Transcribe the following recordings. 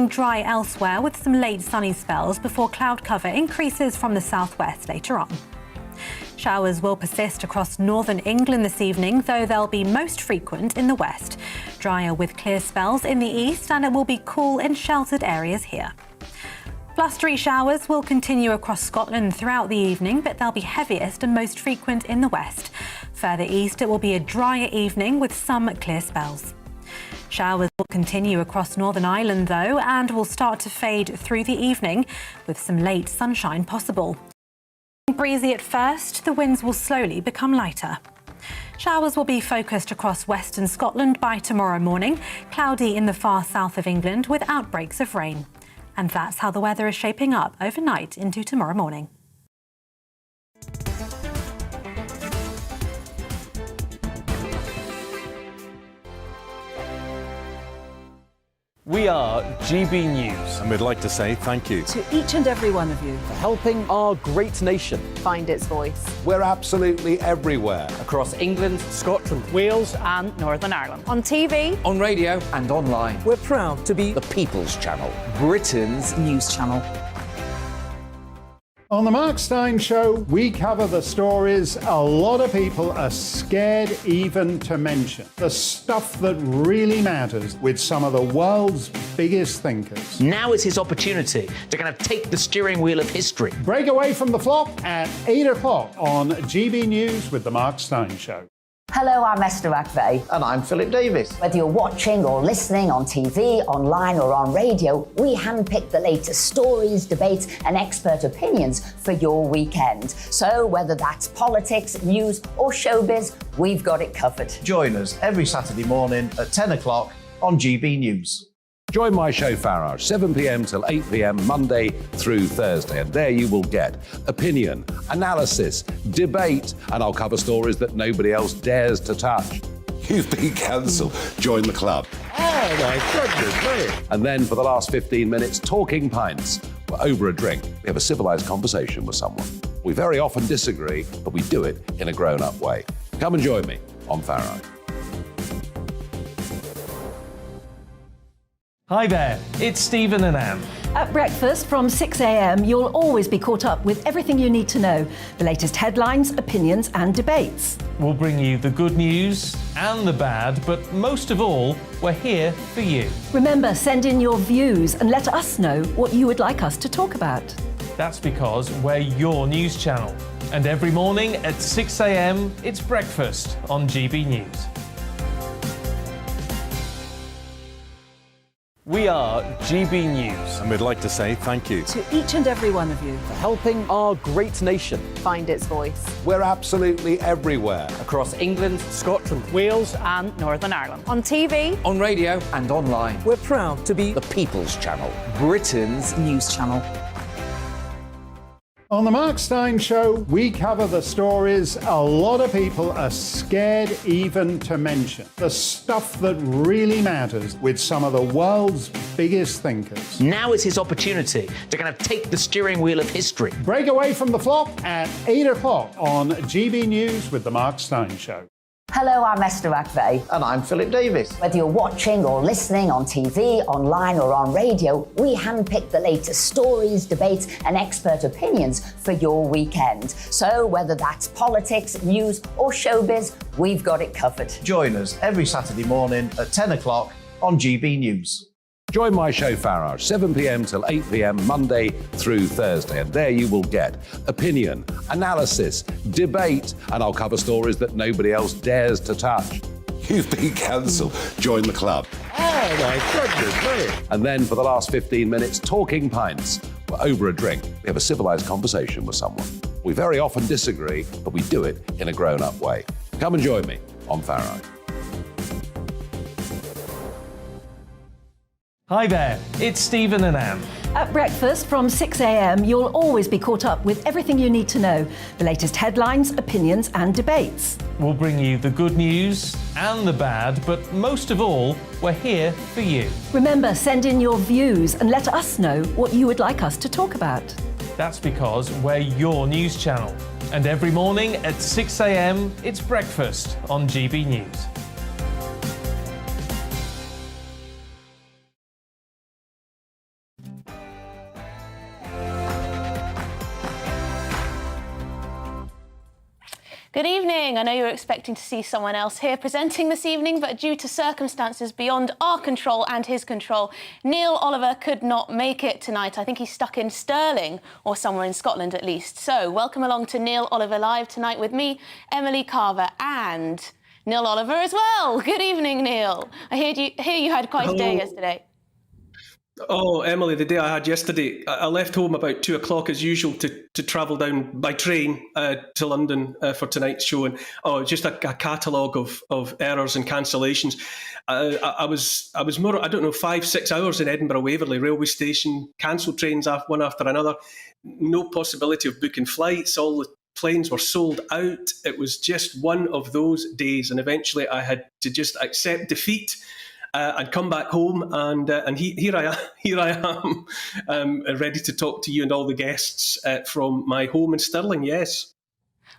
remaining dry elsewhere with some late sunny spells before cloud cover increases from the southwest later on. Showers will persist across northern England this evening, though they'll be most frequent in the west. Drier with clear spells in the east, and it will be cool in sheltered areas here. Blustery showers will continue across Scotland throughout the evening, but they'll be heaviest and most frequent in the west. Further east, it will be a drier evening with some clear spells. Showers will continue across Northern Ireland, though, and will start to fade through the evening, with some late sunshine possible. Breezy at first, the winds will slowly become lighter. Showers will be focused across western Scotland by tomorrow morning, cloudy in the far south of England with outbreaks of rain. And that's how the weather is shaping up overnight into tomorrow morning. We are GB News. And we'd like to say thank you to each and every one of you for helping our great nation find its voice. We're absolutely everywhere. Across England, Scotland, Wales and Northern Ireland. On TV, on radio and online. We're proud to be the People's Channel, Britain's news channel. On the Mark Steyn Show, we cover the stories a lot of people are scared even to mention. The stuff that really matters with some of the world's biggest thinkers. Now is his opportunity to kind of take the steering wheel of history. Break away from the flop at 8 o'clock on GB News with the Mark Steyn Show. Hello, I'm Esther McVeigh. And I'm Philip Davis. Whether you're watching or listening on TV, online or on radio, we handpick the latest stories, debates and expert opinions for your weekend. So whether that's politics, news or showbiz, we've got it covered. Join us every Saturday morning at 10 o'clock on GB News. Join my show Farage, 7 p.m. till 8 p.m. Monday through Thursday, and there you will get opinion, analysis, debate, and I'll cover stories that nobody else dares to touch. You've been cancelled. Join the club. Oh my goodness, brilliant. And then for the last 15 minutes, talking pints. Over a drink, we have a civilised conversation with someone. We very often disagree, but we do it in a grown-up way. Come and join me on Farage. Hi there, it's Stephen and Anne. At breakfast from 6 a.m, you'll always be caught up with everything you need to know, the latest headlines, opinions and debates. We'll bring you the good news and the bad, but most of all, we're here for you. Remember, send in your views and let us know what you would like us to talk about. That's because we're your news channel. And every morning at 6 a.m, it's breakfast on GB News. We are GB News. And we'd like to say thank you to each and every one of you for helping our great nation find its voice. We're absolutely everywhere. Across England, Scotland, Wales and Northern Ireland. On TV, on radio and online. We're proud to be the People's Channel, Britain's news channel. On the Mark Steyn Show, we cover the stories a lot of people are scared even to mention. The stuff that really matters with some of the world's biggest thinkers. Now is his opportunity to kind of take the steering wheel of history. Break away from the flop at 8 o'clock on GB News with the Mark Steyn Show. Hello, I'm Esther McVeigh. And I'm Philip Davis. Whether you're watching or listening on TV, online or on radio, we handpick the latest stories, debates and expert opinions for your weekend. So whether that's politics, news or showbiz, we've got it covered. Join us every Saturday morning at 10 o'clock on GB News. Join my show Farage, 7 p.m. till 8 p.m. Monday through Thursday, and there you will get opinion, analysis, debate, and I'll cover stories that nobody else dares to touch. You've been cancelled. Join the club. Oh my goodness, brilliant. And then for the last 15 minutes, talking pints. Over a drink, we have a civilised conversation with someone. We very often disagree, but we do it in a grown-up way. Come and join me on Farage. Hi there, it's Stephen and Anne. At breakfast from 6 a.m, you'll always be caught up with everything you need to know, the latest headlines, opinions and debates. We'll bring you the good news and the bad, but most of all, we're here for you. Remember, send in your views and let us know what you would like us to talk about. That's because we're your news channel. And every morning at 6 a.m, it's breakfast on GB News. Good evening. I know you were expecting to see someone else here presenting this evening, but due to circumstances beyond our control and his control, Neil Oliver could not make it tonight. I think he's stuck in Stirling or somewhere in Scotland at least. So welcome along to Neil Oliver Live tonight with me, Emily Carver, and Neil Oliver as well. Good evening, Neil. I hear you had quite a day yesterday. Oh, Emily, the day I had yesterday, I left home about 2 o'clock as usual to travel down by train to London for tonight's show. And just a catalogue of errors and cancellations. I was more, 5-6 hours in Edinburgh Waverley railway station, cancelled trains one after another, no possibility of booking flights, all the planes were sold out. It was just one of those days. And eventually I had to just accept defeat and come back home, and here I am, ready to talk to you and all the guests from my home in Stirling. Yes.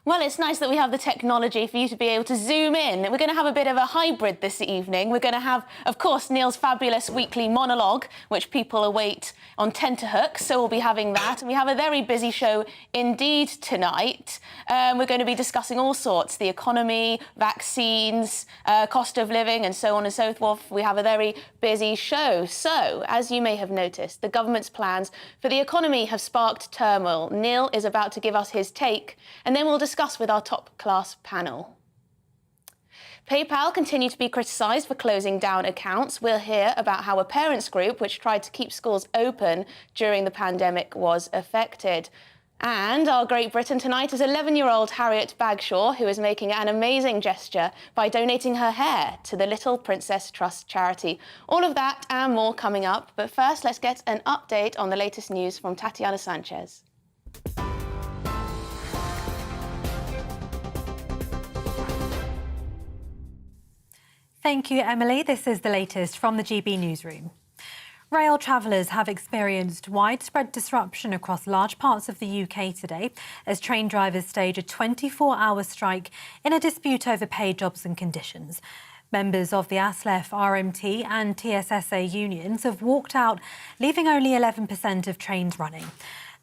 Well, it's nice that we have the technology for you to be able to zoom in. We're going to have a bit of a hybrid this evening. We're going to have, of course, Neil's fabulous weekly monologue, which people await on tenterhooks, so we'll be having that. And we have a very busy show indeed tonight. We're going to be discussing all sorts, the economy, vaccines, cost of living, and so on and so forth. We have a very busy show. So, as you may have noticed, the government's plans for the economy have sparked turmoil. Neil is about to give us his take, and then we'll discuss with our top-class panel. PayPal continue to be criticised for closing down accounts. We'll hear about how a parents group which tried to keep schools open during the pandemic was affected. And our Great Britain tonight is 11-year-old Harriet Bagshaw, who is making an amazing gesture by donating her hair to the Little Princess Trust charity. All of that and more coming up. But first, let's get an update on the latest news from Tatiana Sanchez. Thank you, Emily. This is the latest from the GB newsroom. Rail travellers have experienced widespread disruption across large parts of the UK today as train drivers stage a 24-hour strike in a dispute over pay, jobs and conditions. Members of the ASLEF, RMT and TSSA unions have walked out, leaving only 11% of trains running.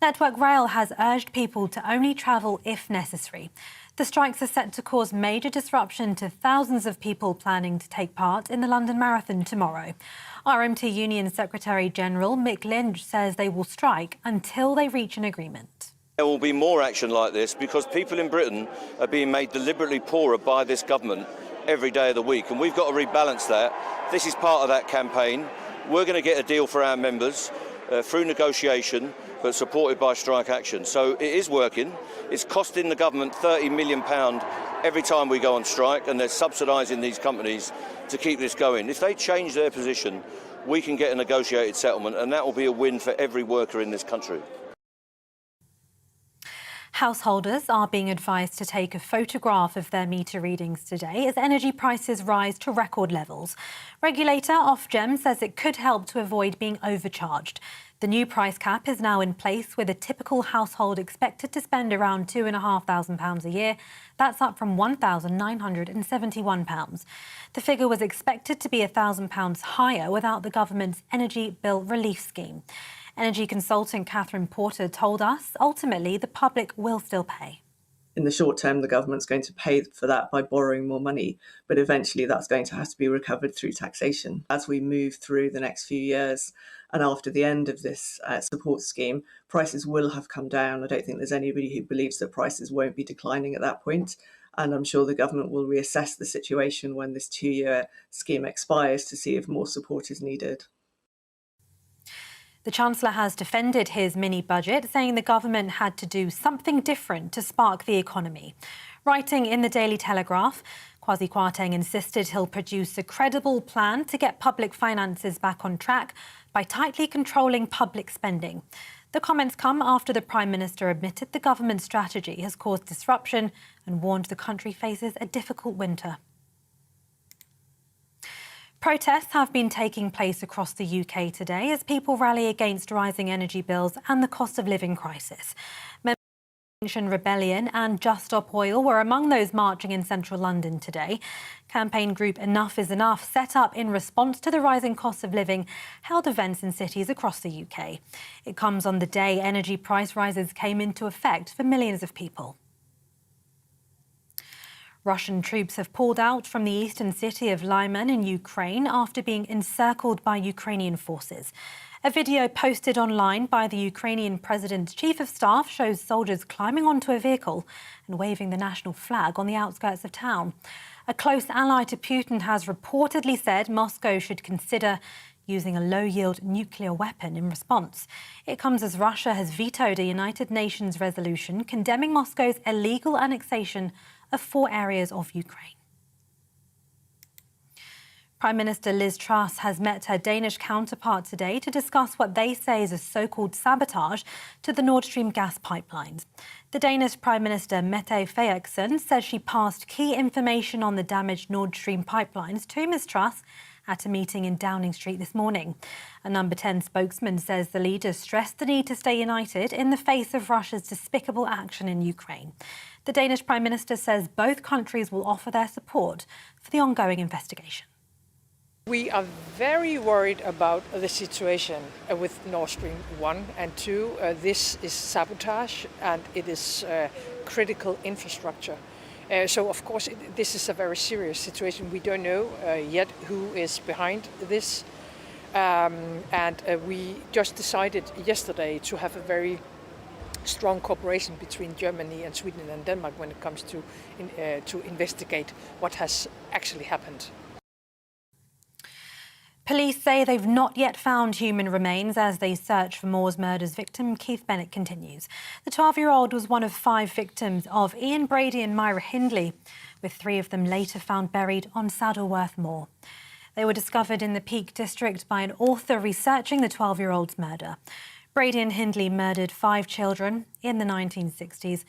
Network Rail has urged people to only travel if necessary. The strikes are set to cause major disruption to thousands of people planning to take part in the London Marathon tomorrow. RMT Union Secretary-General Mick Lynch says they will strike until they reach an agreement. There will be more action like this because people in Britain are being made deliberately poorer by this government every day of the week, and we've got to rebalance that. This is part of that campaign. We're going to get a deal for our members through negotiation, but supported by strike action. So it is working. It's costing the government £30 million every time we go on strike, and they're subsidising these companies to keep this going. If they change their position, we can get a negotiated settlement, and that will be a win for every worker in this country. Householders are being advised to take a photograph of their meter readings today as energy prices rise to record levels. Regulator Ofgem says it could help to avoid being overcharged. The new price cap is now in place, with a typical household expected to spend around £2,500 a year. That's up from £1,971. The figure was expected to be £1,000 higher without the government's energy bill relief scheme. Energy consultant Catherine Porter told us ultimately the public will still pay. In the short term, the government's going to pay for that by borrowing more money, but eventually that's going to have to be recovered through taxation. As we move through the next few years and after the end of this support scheme, prices will have come down. I don't think there's anybody who believes that prices won't be declining at that point. And I'm sure the government will reassess the situation when this 2-year scheme expires to see if more support is needed. The Chancellor has defended his mini-budget, saying the government had to do something different to spark the economy. Writing in the Daily Telegraph, Kwasi Kwarteng insisted he'll produce a credible plan to get public finances back on track by tightly controlling public spending. The comments come after the Prime Minister admitted the government's strategy has caused disruption and warned the country faces a difficult winter. Protests have been taking place across the UK today as people rally against rising energy bills and the cost of living crisis. Members of Extinction Rebellion and Just Stop Oil were among those marching in central London today. Campaign group Enough is Enough, set up in response to the rising cost of living, held events in cities across the UK. It comes on the day energy price rises came into effect for millions of people. Russian troops have pulled out from the eastern city of Lyman in Ukraine after being encircled by Ukrainian forces. A video posted online by the Ukrainian president's chief of staff shows soldiers climbing onto a vehicle and waving the national flag on the outskirts of town. A close ally to Putin has reportedly said Moscow should consider using a low-yield nuclear weapon in response. It comes as Russia has vetoed a United Nations resolution condemning Moscow's illegal annexation of 4 areas of Ukraine. Prime Minister Liz Truss has met her Danish counterpart today to discuss what they say is a so-called sabotage to the Nord Stream gas pipelines. The Danish Prime Minister Mette Frederiksen says she passed key information on the damaged Nord Stream pipelines to Ms Truss at a meeting in Downing Street this morning. A Number 10 spokesman says the leaders stressed the need to stay united in the face of Russia's despicable action in Ukraine. The Danish Prime Minister says both countries will offer their support for the ongoing investigation. We are very worried about the situation with Nord Stream 1 and 2. This is sabotage and it is critical infrastructure. So, of course, this is a very serious situation. We don't know yet who is behind this. And we just decided yesterday to have a very strong cooperation between Germany and Sweden and Denmark when it comes to investigate what has actually happened. Police say they've not yet found human remains as they search for Moore's murder's victim. Keith Bennett continues. The 12-year-old was one of 5 victims of Ian Brady and Myra Hindley, with 3 of them later found buried on Saddleworth Moor. They were discovered in the Peak District by an author researching the 12-year-old's murder. Brady and Hindley murdered 5 children in the 1960s,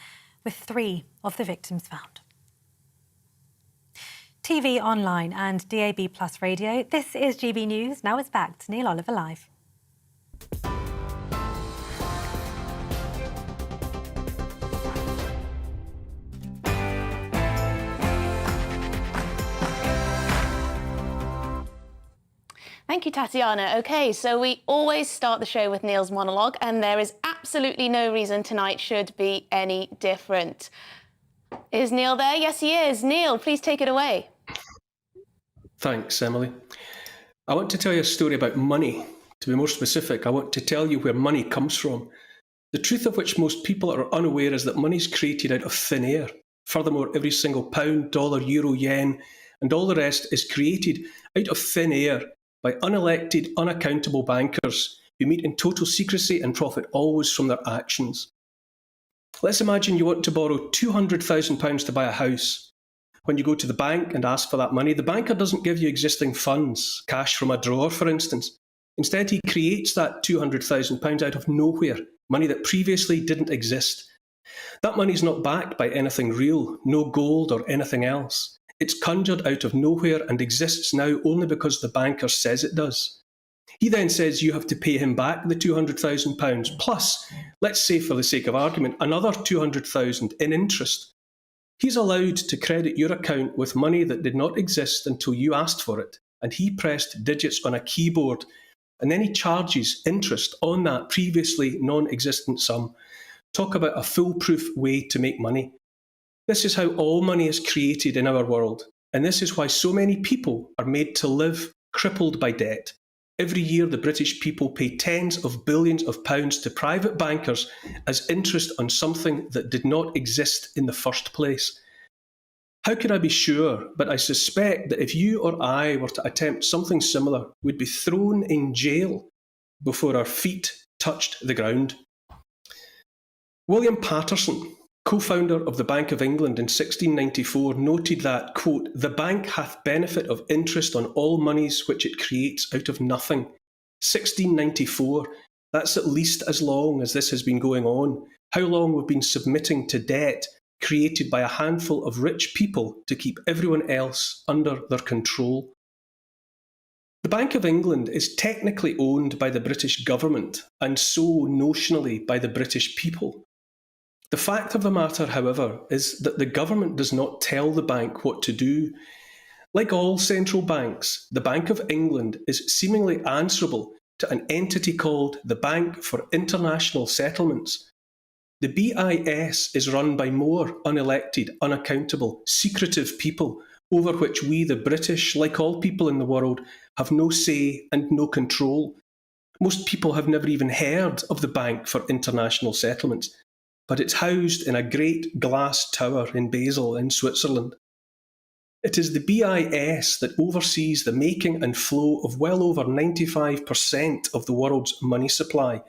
with 3 of the victims found. TV, online and DAB+ radio. This is GB News. Now it's back to Neil Oliver Live. Thank you, Tatiana. OK, so we always start the show with Neil's monologue, and there is absolutely no reason tonight should be any different. Is Neil there? Yes, he is. Neil, please take it away. Thanks, Emily. I want to tell you a story about money. To be more specific, I want to tell you where money comes from. The truth of which most people are unaware is that money is created out of thin air. Furthermore, every single pound, dollar, euro, yen, and all the rest is created out of thin air by unelected, unaccountable bankers who meet in total secrecy and profit always from their actions. Let's imagine you want to borrow £200,000 to buy a house. When you go to the bank and ask for that money, the banker doesn't give you existing funds, cash from a drawer, for instance. Instead, he creates that £200,000 out of nowhere, money that previously didn't exist. That money's not backed by anything real, no gold or anything else. It's conjured out of nowhere and exists now only because the banker says it does. He then says you have to pay him back the £200,000 plus, let's say for the sake of argument, another £200,000 in interest. He's allowed to credit your account with money that did not exist until you asked for it, and he pressed digits on a keyboard, and then he charges interest on that previously non-existent sum. Talk about a foolproof way to make money. This is how all money is created in our world, and this is why so many people are made to live crippled by debt. Every year, the British people pay tens of billions of pounds to private bankers as interest on something that did not exist in the first place. How could I be sure? But I suspect that if you or I were to attempt something similar, we'd be thrown in jail before our feet touched the ground. William Patterson, co-founder of the Bank of England in 1694, noted that, quote, "The bank hath benefit of interest on all monies which it creates out of nothing." 1694, that's at least as long as this has been going on. How long we've been submitting to debt created by a handful of rich people to keep everyone else under their control. The Bank of England is technically owned by the British government and so notionally by the British people. The fact of the matter, however, is that the government does not tell the bank what to do. Like all central banks, the Bank of England is seemingly answerable to an entity called the Bank for International Settlements. The BIS is run by more unelected, unaccountable, secretive people over which we, the British, like all people in the world, have no say and no control. Most people have never even heard of the Bank for International Settlements, but it's housed in a great glass tower in Basel in Switzerland. It is the BIS that oversees the making and flow of well over 95% of the world's money supply,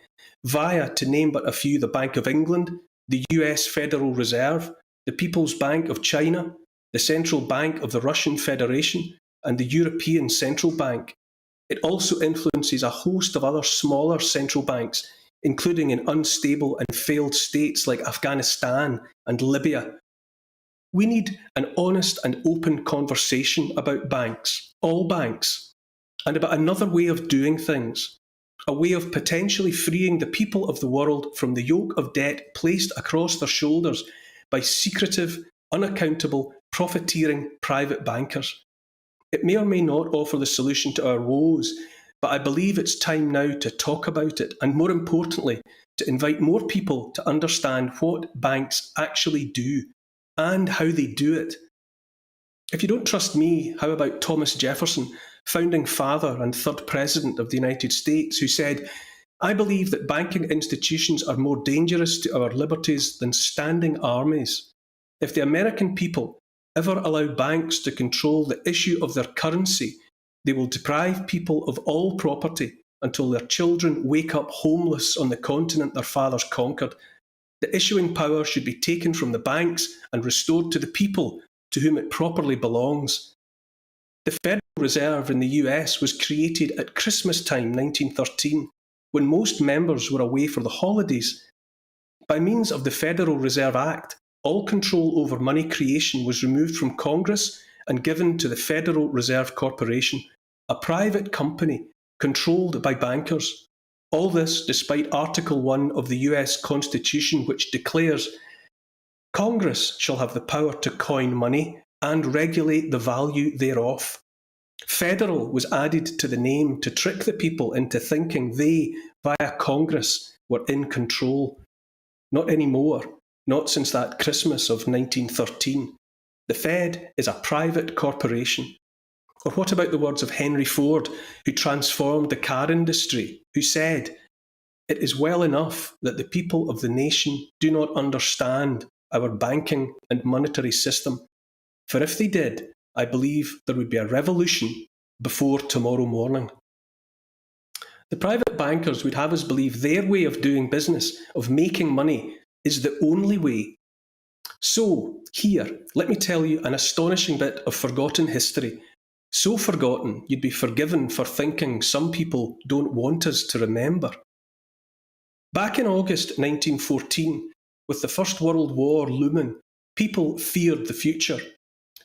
via, to name but a few, the Bank of England, the US Federal Reserve, the People's Bank of China, the Central Bank of the Russian Federation, and the European Central Bank. It also influences a host of other smaller central banks, including in unstable and failed states like Afghanistan and Libya. We need an honest and open conversation about banks, all banks, and about another way of doing things, a way of potentially freeing the people of the world from the yoke of debt placed across their shoulders by secretive, unaccountable, profiteering private bankers. It may or may not offer the solution to our woes, but I believe it's time now to talk about it, and more importantly, to invite more people to understand what banks actually do and how they do it. If you don't trust me, how about Thomas Jefferson, founding father and third president of the United States, who said, "I believe that banking institutions are more dangerous to our liberties than standing armies. If the American people ever allow banks to control the issue of their currency, they will deprive people of all property until their children wake up homeless on the continent their fathers conquered. The issuing power should be taken from the banks and restored to the people to whom it properly belongs." The Federal Reserve in the US was created at Christmas time 1913, when most members were away for the holidays. By means of the Federal Reserve Act, all control over money creation was removed from Congress and given to the Federal Reserve Corporation, a private company controlled by bankers. All this despite Article 1 of the US Constitution, which declares, "Congress shall have the power to coin money and regulate the value thereof." Federal was added to the name to trick the people into thinking they, via Congress, were in control. Not anymore, not since that Christmas of 1913. The Fed is a private corporation. Or what about the words of Henry Ford, who transformed the car industry, who said, "It is well enough that the people of the nation do not understand our banking and monetary system, for if they did, I believe there would be a revolution before tomorrow morning." The private bankers would have us believe their way of doing business, of making money, is the only way. So, here, let me tell you an astonishing bit of forgotten history. So forgotten, you'd be forgiven for thinking some people don't want us to remember. Back in August 1914, with the First World War looming, people feared the future.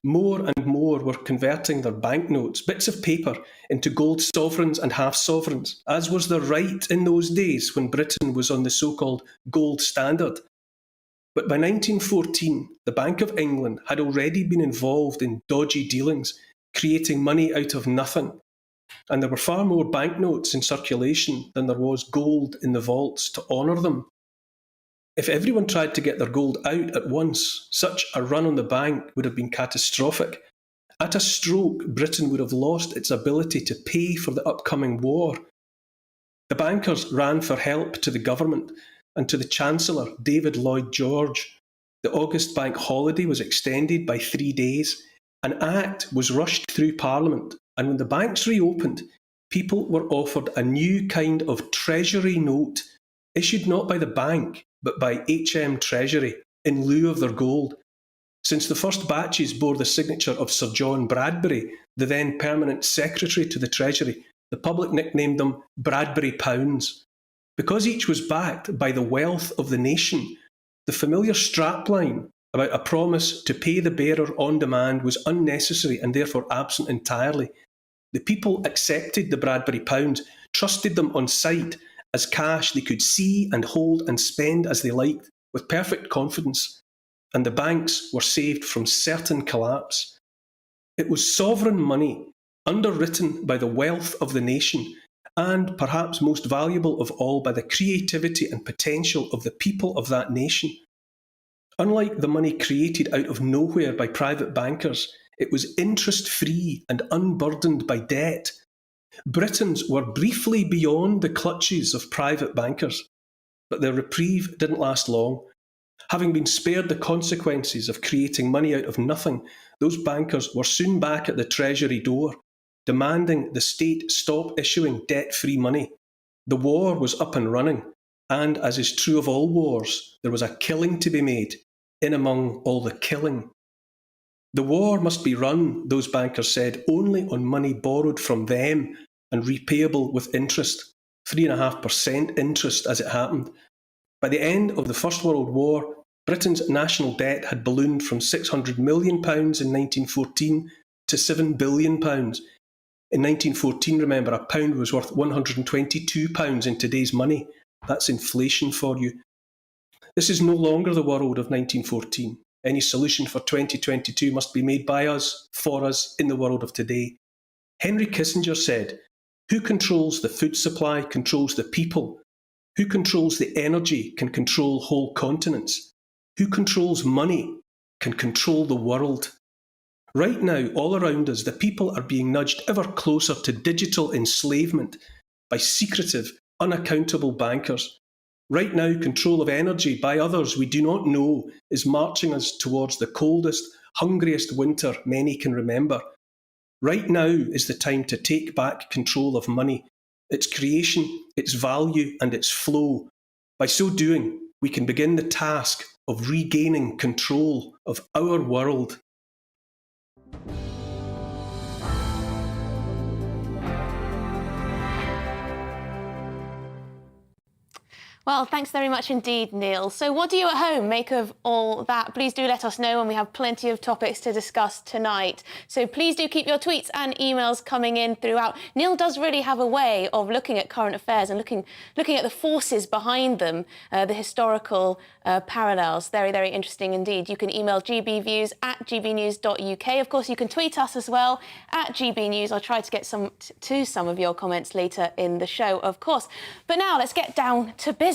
More and more were converting their banknotes, bits of paper, into gold sovereigns and half-sovereigns, as was their right in those days when Britain was on the so-called gold standard. But by 1914, the Bank of England had already been involved in dodgy dealings, creating money out of nothing. And there were far more banknotes in circulation than there was gold in the vaults to honour them. If everyone tried to get their gold out at once, such a run on the bank would have been catastrophic. At a stroke, Britain would have lost its ability to pay for the upcoming war. The bankers ran for help to the government and to the Chancellor, David Lloyd George. The August bank holiday was extended by 3 days. An act was rushed through Parliament, and when the banks reopened, people were offered a new kind of treasury note, issued not by the bank, but by HM Treasury, in lieu of their gold. Since the first batches bore the signature of Sir John Bradbury, the then permanent secretary to the Treasury, the public nicknamed them Bradbury Pounds. Because each was backed by the wealth of the nation, the familiar strapline about a promise to pay the bearer on demand was unnecessary and therefore absent entirely. The people accepted the Bradbury Pounds, trusted them on sight as cash they could see and hold and spend as they liked, with perfect confidence, and the banks were saved from certain collapse. It was sovereign money, underwritten by the wealth of the nation, and perhaps most valuable of all, by the creativity and potential of the people of that nation. Unlike the money created out of nowhere by private bankers, it was interest-free and unburdened by debt. Britons were briefly beyond the clutches of private bankers, but their reprieve didn't last long. Having been spared the consequences of creating money out of nothing, those bankers were soon back at the Treasury door, demanding the state stop issuing debt-free money. The war was up and running, and, as is true of all wars, there was a killing to be made, in among all the killing. The war must be run, those bankers said, only on money borrowed from them and repayable with interest, 3.5% interest as it happened. By the end of the First World War, Britain's national debt had ballooned from £600 million in 1914 to £7 billion. In 1914, remember, a pound was worth £122 in today's money. That's inflation for you. This is no longer the world of 1914. Any solution for 2022 must be made by us, for us, in the world of today. Henry Kissinger said, "Who controls the food supply controls the people. Who controls the energy can control whole continents. Who controls money can control the world." Right now, all around us, the people are being nudged ever closer to digital enslavement by secretive, unaccountable bankers. Right now, control of energy by others we do not know is marching us towards the coldest, hungriest winter many can remember. Right now is the time to take back control of money, its creation, its value and its flow. By so doing, we can begin the task of regaining control of our world. Well, thanks very much indeed, Neil. So what do you at home make of all that? Please do let us know, and we have plenty of topics to discuss tonight. So please do keep your tweets and emails coming in throughout. Neil does really have a way of looking at current affairs and looking at the forces behind them, the historical parallels. Very, very interesting indeed. You can email gbviews@gbnews.uk. Of course, you can tweet us as well @gbnews. I'll try to get to some of your comments later in the show, of course. But now let's get down to business.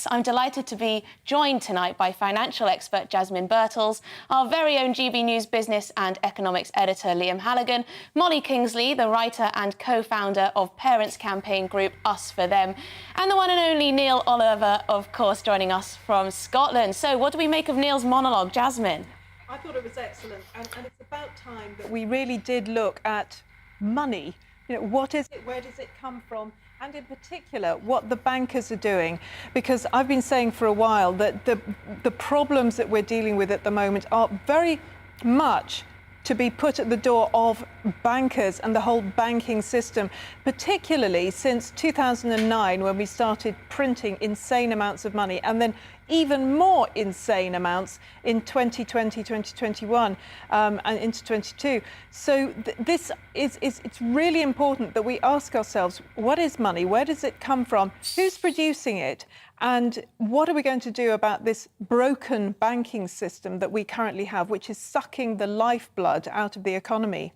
I'm delighted to be joined tonight by financial expert Jasmine Birtles, our very own GB News business and economics editor Liam Halligan, Molly Kingsley, the writer and co-founder of parents campaign group Us For Them, and the one and only Neil Oliver, of course, joining us from Scotland. So what do we make of Neil's monologue, Jasmine? I thought it was excellent, and it's about time that we really did look at money. You know, what is it? Where does it come from? And in particular, what the bankers are doing. Because I've been saying for a while that the problems that we're dealing with at the moment are very much to be put at the door of bankers and the whole banking system, particularly since 2009, when we started printing insane amounts of money, and then even more insane amounts in 2020, 2021, and into 22. So it's really important that we ask ourselves, what is money? Where does it come from? Who's producing it? And what are we going to do about this broken banking system that we currently have, which is sucking the lifeblood out of the economy?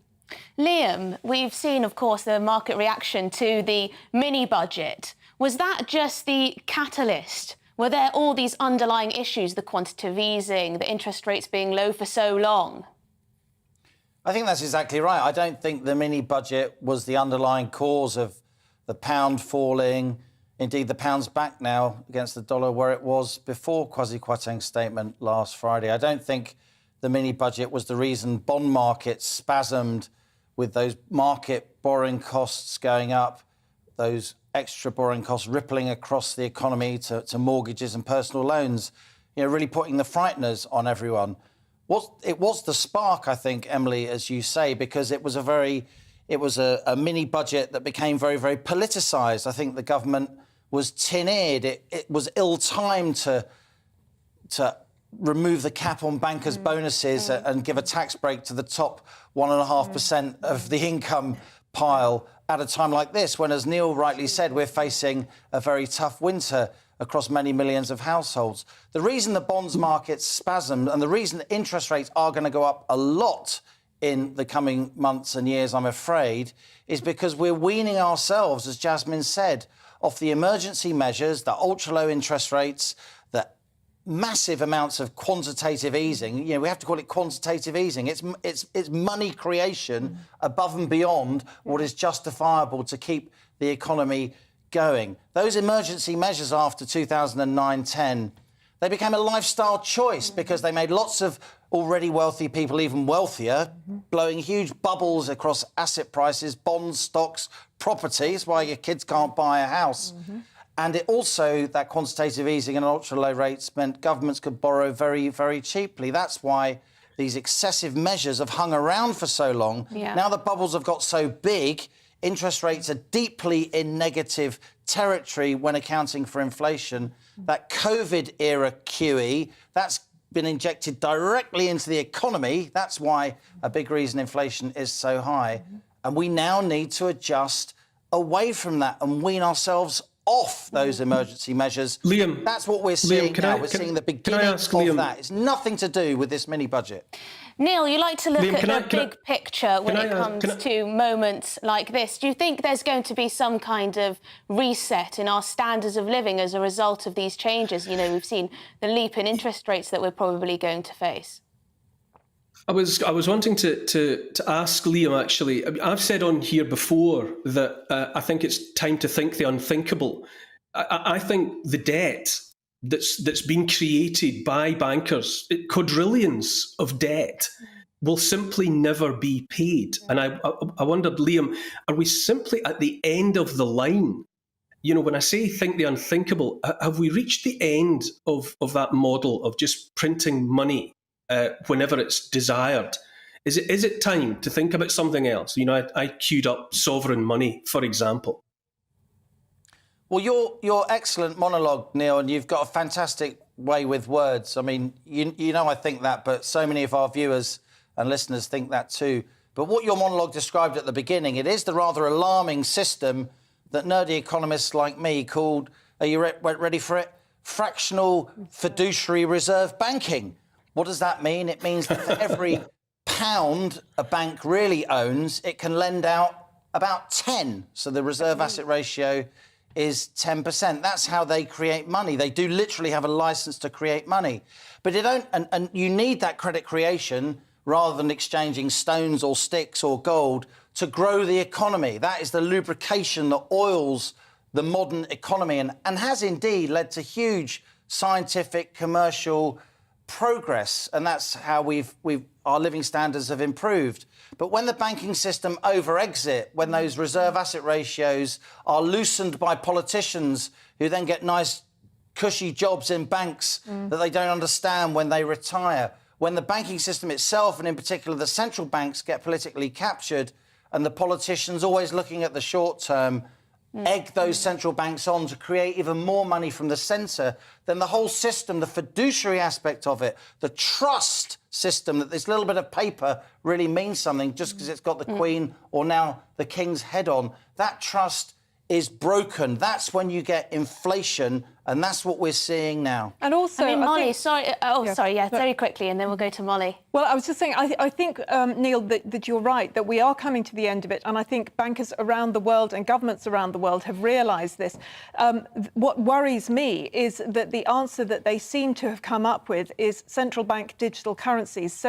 Liam, we've seen, of course, the market reaction to the mini-budget. Was that just the catalyst? Were there all these underlying issues, the quantitative easing, the interest rates being low for so long? I think that's exactly right. I don't think the mini-budget was the underlying cause of the pound falling. Indeed, the pound's back now against the dollar where it was before Kwasi Kwarteng's statement last Friday. I don't think the mini-budget was the reason bond markets spasmed with those market borrowing costs going up, those extra borrowing costs rippling across the economy to mortgages and personal loans, really putting the frighteners on everyone. It was the spark, I think, Emily, as you say, because it was a mini budget that became very, very politicised. I think the government was tin-eared. It was ill-timed to remove the cap on bankers' bonuses and give a tax break to the top 1.5% of the income pile at a time like this, when, as Neil rightly said, we're facing a very tough winter across many millions of households. The reason the bonds market spasmed and the reason interest rates are going to go up a lot in the coming months and years, I'm afraid, is because we're weaning ourselves, as Jasmine said, off the emergency measures, the ultra-low interest rates, the massive amounts of quantitative easing. You know, we have to call it quantitative easing. It's money creation above and beyond what is justifiable to keep the economy going. Those emergency measures after 2009-10, they became a lifestyle choice because they made lots of already wealthy people even wealthier, blowing huge bubbles across asset prices, bonds, stocks, properties, why your kids can't buy a house. And it also, that quantitative easing and ultra-low rates meant governments could borrow very, very cheaply. That's why these excessive measures have hung around for so long. Yeah. Now the bubbles have got so big, interest rates are deeply in negative territory when accounting for inflation. That COVID-era QE, that's been injected directly into the economy. That's why a big reason inflation is so high. And we now need to adjust away from that and wean ourselves off those emergency measures. Liam, that's what we're seeing now. We're seeing the beginning of Liam, that. It's nothing to do with this mini budget. Neil, you like to look Liam, at the big picture when it comes to moments like this. Do you think there's going to be some kind of reset in our standards of living as a result of these changes? You know, we've seen the leap in interest rates that we're probably going to face. I was wanting to ask Liam, actually. I've said on here before that I think it's time to think the unthinkable. I think the debt that's been created by bankers, quadrillions of debt, will simply never be paid. And I wondered, Liam, are we simply at the end of the line? You know, when I say think the unthinkable, have we reached the end of that model of just printing money whenever it's desired? Is it time to think about something else? You know, I queued up sovereign money, for example. Well, your excellent monologue, Neil, and you've got a fantastic way with words. I mean, you know I think that, but so many of our viewers and listeners think that too. But what your monologue described at the beginning, it is the rather alarming system that nerdy economists like me called, are you ready for it? Fractional fiduciary reserve banking. What does that mean? It means that for every pound a bank really owns, it can lend out about 10. So the reserve asset ratio is 10%. That's how they create money. They do literally have a license to create money. But and you need that credit creation rather than exchanging stones or sticks or gold to grow the economy. That is the lubrication that oils the modern economy and has indeed led to huge scientific, commercial progress, and that's how our living standards have improved. But when the banking system over-exit, when those reserve asset ratios are loosened by politicians who then get nice, cushy jobs in banks that they don't understand when they retire, when the banking system itself, and in particular the central banks, get politically captured and the politicians always looking at the short term, egg those central banks on to create even more money from the centre, then the whole system, the fiduciary aspect of it, the trust system, that this little bit of paper really means something just because it's got the Queen or now the King's head on, that trust is broken. That's when you get inflation, and that's what we're seeing now. And also, I mean, Molly, very quickly, and then we'll go to Molly. Well, I was just saying, I think, Neil, that you're right, that we are coming to the end of it, and I think bankers around the world and governments around the world have realised this. What worries me is that the answer that they seem to have come up with is central bank digital currencies,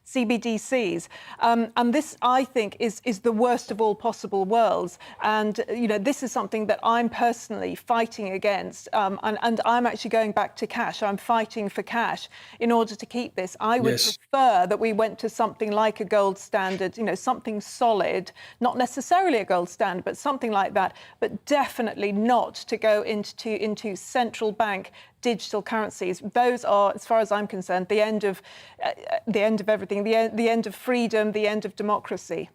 CBDCs. And this, I think, is the worst of all possible worlds. And, you know, this is something that I'm personally fighting against. And I'm actually going back to cash. I'm fighting for cash in order to keep this. I would prefer that we went to something like a gold standard, you know, something solid, not necessarily a gold standard, but something like that, but definitely not to go into central bank digital currencies. Those are, as far as I'm concerned, the end of everything, the end of freedom, the end of democracy.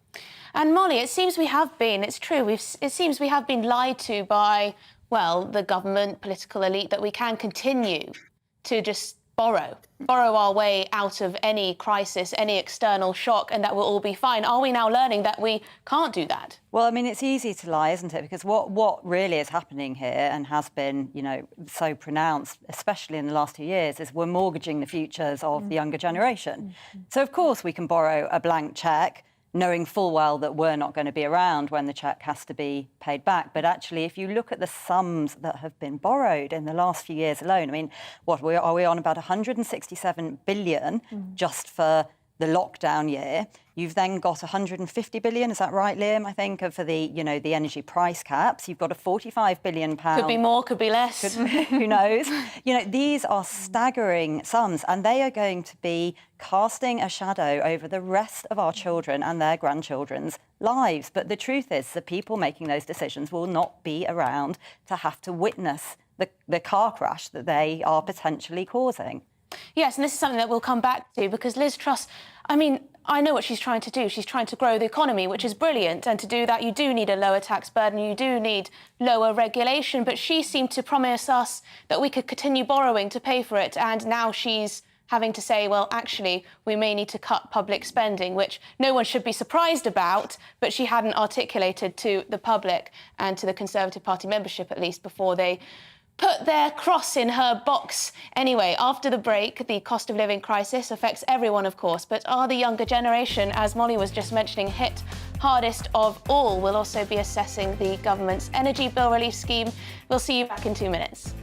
And Molly, it seems we have been, it's true, it seems we have been lied to by, well, the government, political elite, that we can continue to just borrow our way out of any crisis, any external shock, and that we'll all be fine. Are we now learning that we can't do that? Well, I mean, it's easy to lie, isn't it? Because what really is happening here and has been, so pronounced, especially in the last 2 years, is we're mortgaging the futures of the younger generation. So, of course, we can borrow a blank cheque, knowing full well that we're not going to be around when the cheque has to be paid back. But actually, if you look at the sums that have been borrowed in the last few years alone, I mean, are we on about 167 billion just for the lockdown year? You've then got 150 billion, is that right, Liam? I think for the the energy price caps. You've got a 45 billion pound. Could be more, could be less. Who knows? These are staggering sums, and they are going to be casting a shadow over the rest of our children and their grandchildren's lives. But the truth is, the people making those decisions will not be around to have to witness the car crash that they are potentially causing. Yes, and this is something that we'll come back to, because Liz Truss, I know what she's trying to do. She's trying to grow the economy, which is brilliant. And to do that, you do need a lower tax burden, you do need lower regulation. But she seemed to promise us that we could continue borrowing to pay for it. And now she's having to say, well, actually, we may need to cut public spending, which no one should be surprised about, but she hadn't articulated to the public and to the Conservative Party membership, at least, before they put their cross in her box. Anyway, after the break, the cost of living crisis affects everyone, of course, but are the younger generation, as Molly was just mentioning, hit hardest of all? We'll also be assessing the government's energy bill relief scheme. We'll see you back in 2 minutes.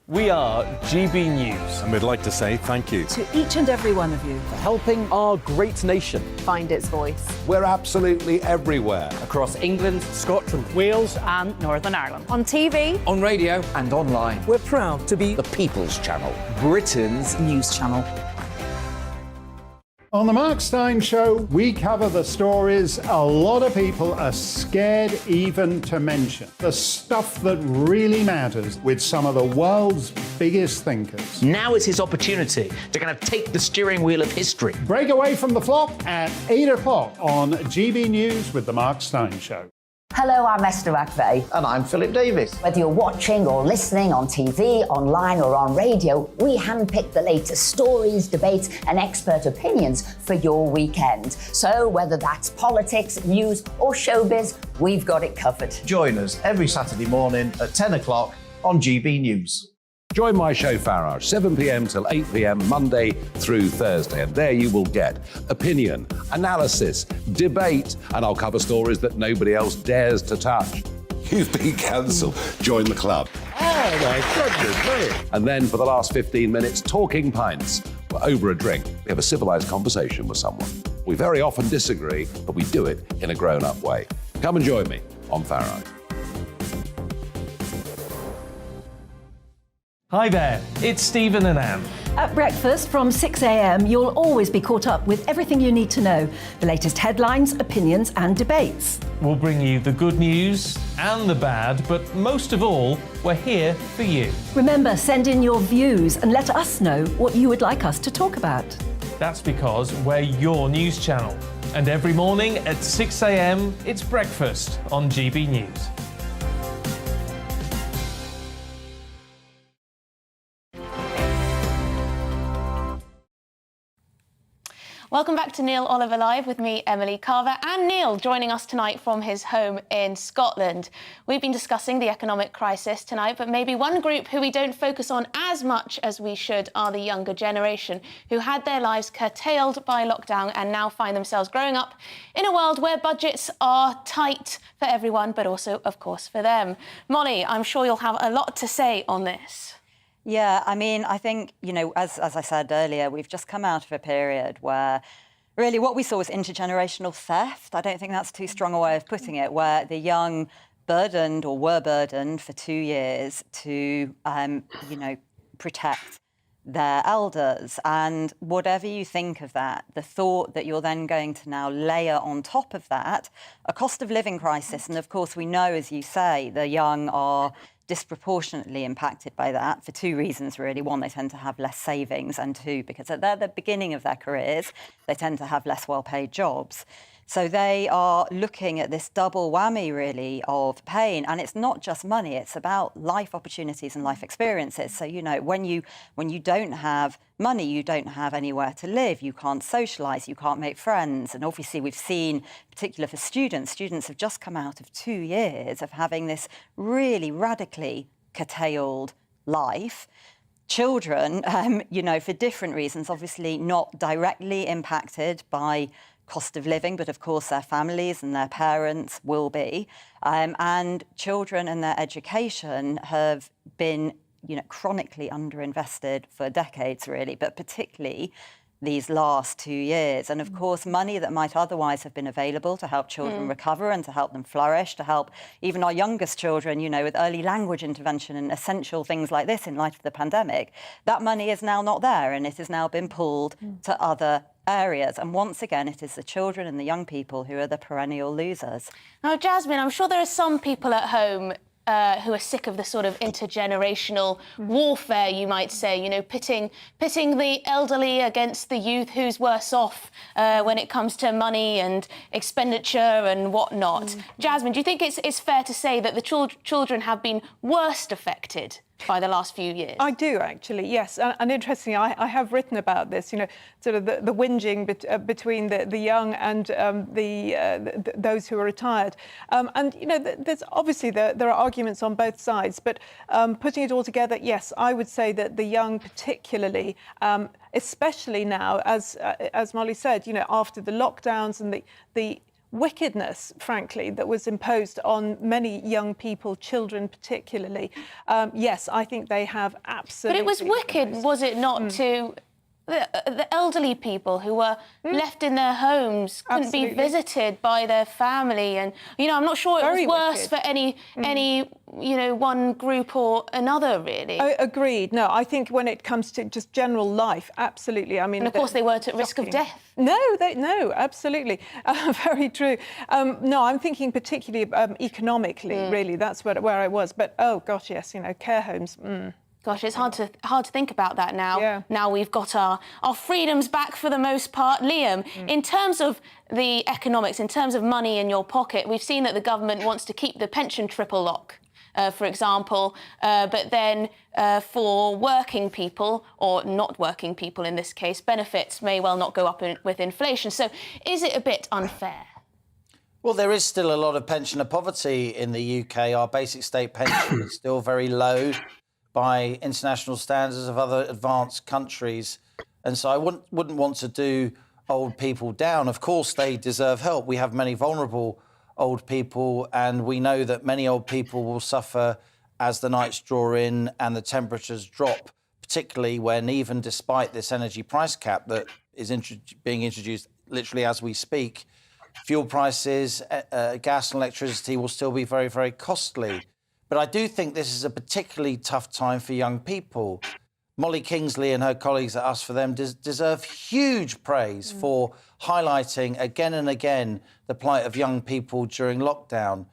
We are GB News. And we'd like to say thank you To each and every one of you. for helping our great nation. Find its voice. We're absolutely everywhere. Across England, Scotland, Wales and Northern Ireland. On TV, on radio and online. We're proud to be the People's Channel, Britain's news channel. On the Mark Steyn Show, we cover the stories a lot of people are scared even to mention. The stuff that really matters with some of the world's biggest thinkers. Now is his opportunity to kind of take the steering wheel of history. Break away from the flop at 8 o'clock on GB News with the Mark Steyn Show. Hello, I'm Esther McVeigh. And I'm Philip Davis. Whether you're watching or listening on TV, online or on radio, we handpick the latest stories, debates and expert opinions for your weekend. So whether that's politics, news or showbiz, we've got it covered. Join us every Saturday morning at 10 o'clock on GB News. Join my show Farage, 7 p.m. till 8 p.m. Monday through Thursday. And there you will get opinion, analysis, debate, and I'll cover stories that nobody else dares to touch. You've been cancelled. Join the club. Oh, my goodness me. And then for the last 15 minutes, talking pints. Over a drink, we have a civilised conversation with someone. We very often disagree, but we do it in a grown-up way. Come and join me on Farage. Hi there, it's Stephen and Anne. At breakfast from 6 a.m, you'll always be caught up with everything you need to know, the latest headlines, opinions and debates. We'll bring you the good news and the bad, but most of all, we're here for you. Remember, send in your views and let us know what you would like us to talk about. That's because we're your news channel. And every morning at 6 a.m, it's breakfast on GB News. Welcome back to Neil Oliver Live with me, Emily Carver, and Neil joining us tonight from his home in Scotland. We've been discussing the economic crisis tonight, but maybe one group who we don't focus on as much as we should are the younger generation, who had their lives curtailed by lockdown and now find themselves growing up in a world where budgets are tight for everyone, but also, of course, for them. Molly, I'm sure you'll have a lot to say on this. Yeah, I mean, I think, as I said earlier, we've just come out of a period where really what we saw was intergenerational theft. I don't think that's too strong a way of putting it, where the young were burdened for 2 years to, protect their elders. And whatever you think of that, the thought that you're then going to now layer on top of that a cost of living crisis. And of course, we know, as you say, the young are disproportionately impacted by that for 2 reasons, really. One, they tend to have less savings, and 2, because they're the beginning of their careers, they tend to have less well-paid jobs. So they are looking at this double whammy, really, of pain. And it's not just money, it's about life opportunities and life experiences. So, you know, when you don't have money, you don't have anywhere to live, you can't socialise, you can't make friends. And obviously we've seen, particularly for students have just come out of 2 years of having this really radically curtailed life. Children, you know, for different reasons, obviously not directly impacted by cost of living, but of course their families and their parents will be. And children and their education have been, you know, chronically underinvested for decades, really, but particularly these last 2 years. And of course, money that might otherwise have been available to help children recover and to help them flourish, to help even our youngest children, you know, with early language intervention and essential things like this in light of the pandemic, that money is now not there, and it has now been pulled to other areas. And once again, it is the children and the young people who are the perennial losers. Now, Jasmine, I'm sure there are some people at home who are sick of the sort of intergenerational warfare, you might say, you know, pitting the elderly against the youth, who's worse off when it comes to money and expenditure and whatnot. Jasmine, do you think it's fair to say that the children have been worst affected by the last few years? I do, actually, yes. And interestingly, I have written about this, you know, sort of the whinging between the young and those who are retired. And, you know, there's obviously there are arguments on both sides, but putting it all together, yes, I would say that the young particularly, especially now, as Molly said, you know, after the lockdowns and the wickedness, frankly, that was imposed on many young people, children particularly. Yes, I think they have absolutely... But it was wicked, was it not, to the elderly people who were left in their homes, couldn't be visited by their family, and, you know, I'm not sure it was worse for any you know, one group or another, really. Agreed. No, I think when it comes to just general life, absolutely. I mean, and of course they weren't at risk of death. No, absolutely. Very true. No, I'm thinking particularly economically, really. That's where I was. But, oh, gosh, yes, you know, care homes. Gosh, it's hard to think about that now. Yeah. Now we've got our freedoms back for the most part. Liam, in terms of the economics, in terms of money in your pocket, we've seen that the government wants to keep the pension triple lock, for example, but then for working people, or not working people in this case, benefits may well not go up with inflation. So is it a bit unfair? Well, there is still a lot of pensioner poverty in the UK. Our basic state pension is still very low by international standards of other advanced countries. And so I wouldn't want to do old people down. Of course, they deserve help. We have many vulnerable old people, and we know that many old people will suffer as the nights draw in and the temperatures drop, particularly when, even despite this energy price cap that is being introduced literally as we speak, fuel prices, gas and electricity will still be very, very costly. But I do think this is a particularly tough time for young people. Molly Kingsley and her colleagues at Us For Them deserve huge praise for highlighting again and again the plight of young people during lockdown.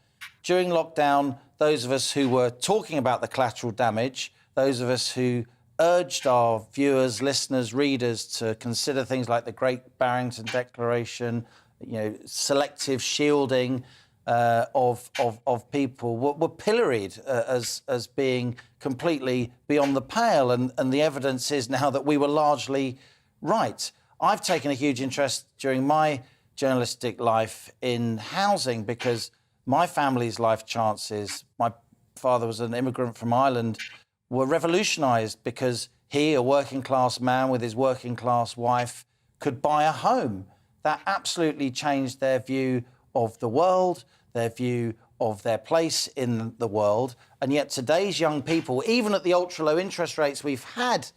During lockdown, those of us who were talking about the collateral damage, those of us who urged our viewers, listeners, readers to consider things like the Great Barrington Declaration, you know, selective shielding of people were pilloried as being completely beyond the pale, and the evidence is now that we were largely right. I've taken a huge interest during my journalistic life in housing because my family's life chances, my father was an immigrant from Ireland, were revolutionised because he, a working class man with his working class wife, could buy a home. That absolutely changed their view of the world, their view of their place in the world. And yet today's young people, even at the ultra-low interest rates we've had,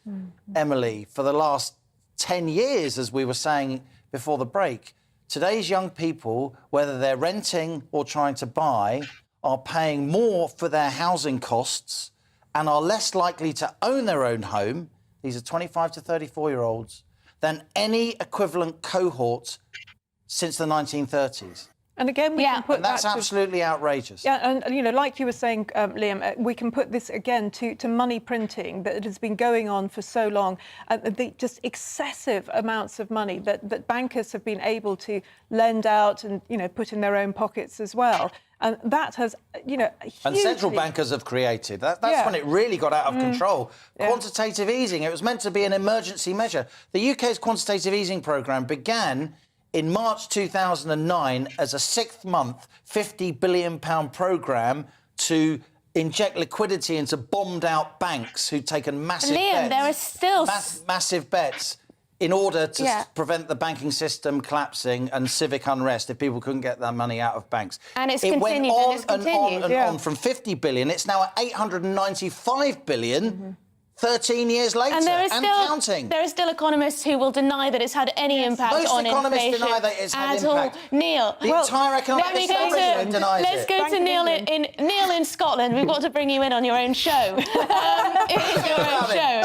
Emily, for the last 10 years, as we were saying before the break, today's young people, whether they're renting or trying to buy, are paying more for their housing costs and are less likely to own their own home, these are 25 to 34-year-olds, than any equivalent cohort since the 1930s. And again, we can put and that's absolutely outrageous. Yeah, and you know, like you were saying, Liam, we can put this again to money printing that has been going on for so long, the just excessive amounts of money that bankers have been able to lend out and, you know, put in their own pockets as well. And that has, you know, and central bankers have created. That's when it really got out of control. Quantitative easing. It was meant to be an emergency measure. The UK's quantitative easing programme began in March 2009 as a 6-month, £50 billion programme to inject liquidity into bombed-out banks who'd taken massive Liam, bets. there are still massive bets in order to prevent the banking system collapsing and civic unrest if people couldn't get their money out of banks. And it's it continued, went on and it's continued. and on from 50 billion. It's now at 895 billion. 13 years later, and counting. There are still economists who will deny that it's had any impact on inflation. Most economists deny that it's had impact. Neil, the entire economic establishment denies it. Let's go to Neil in Scotland. We've got to bring you in on your own show. It is your own show.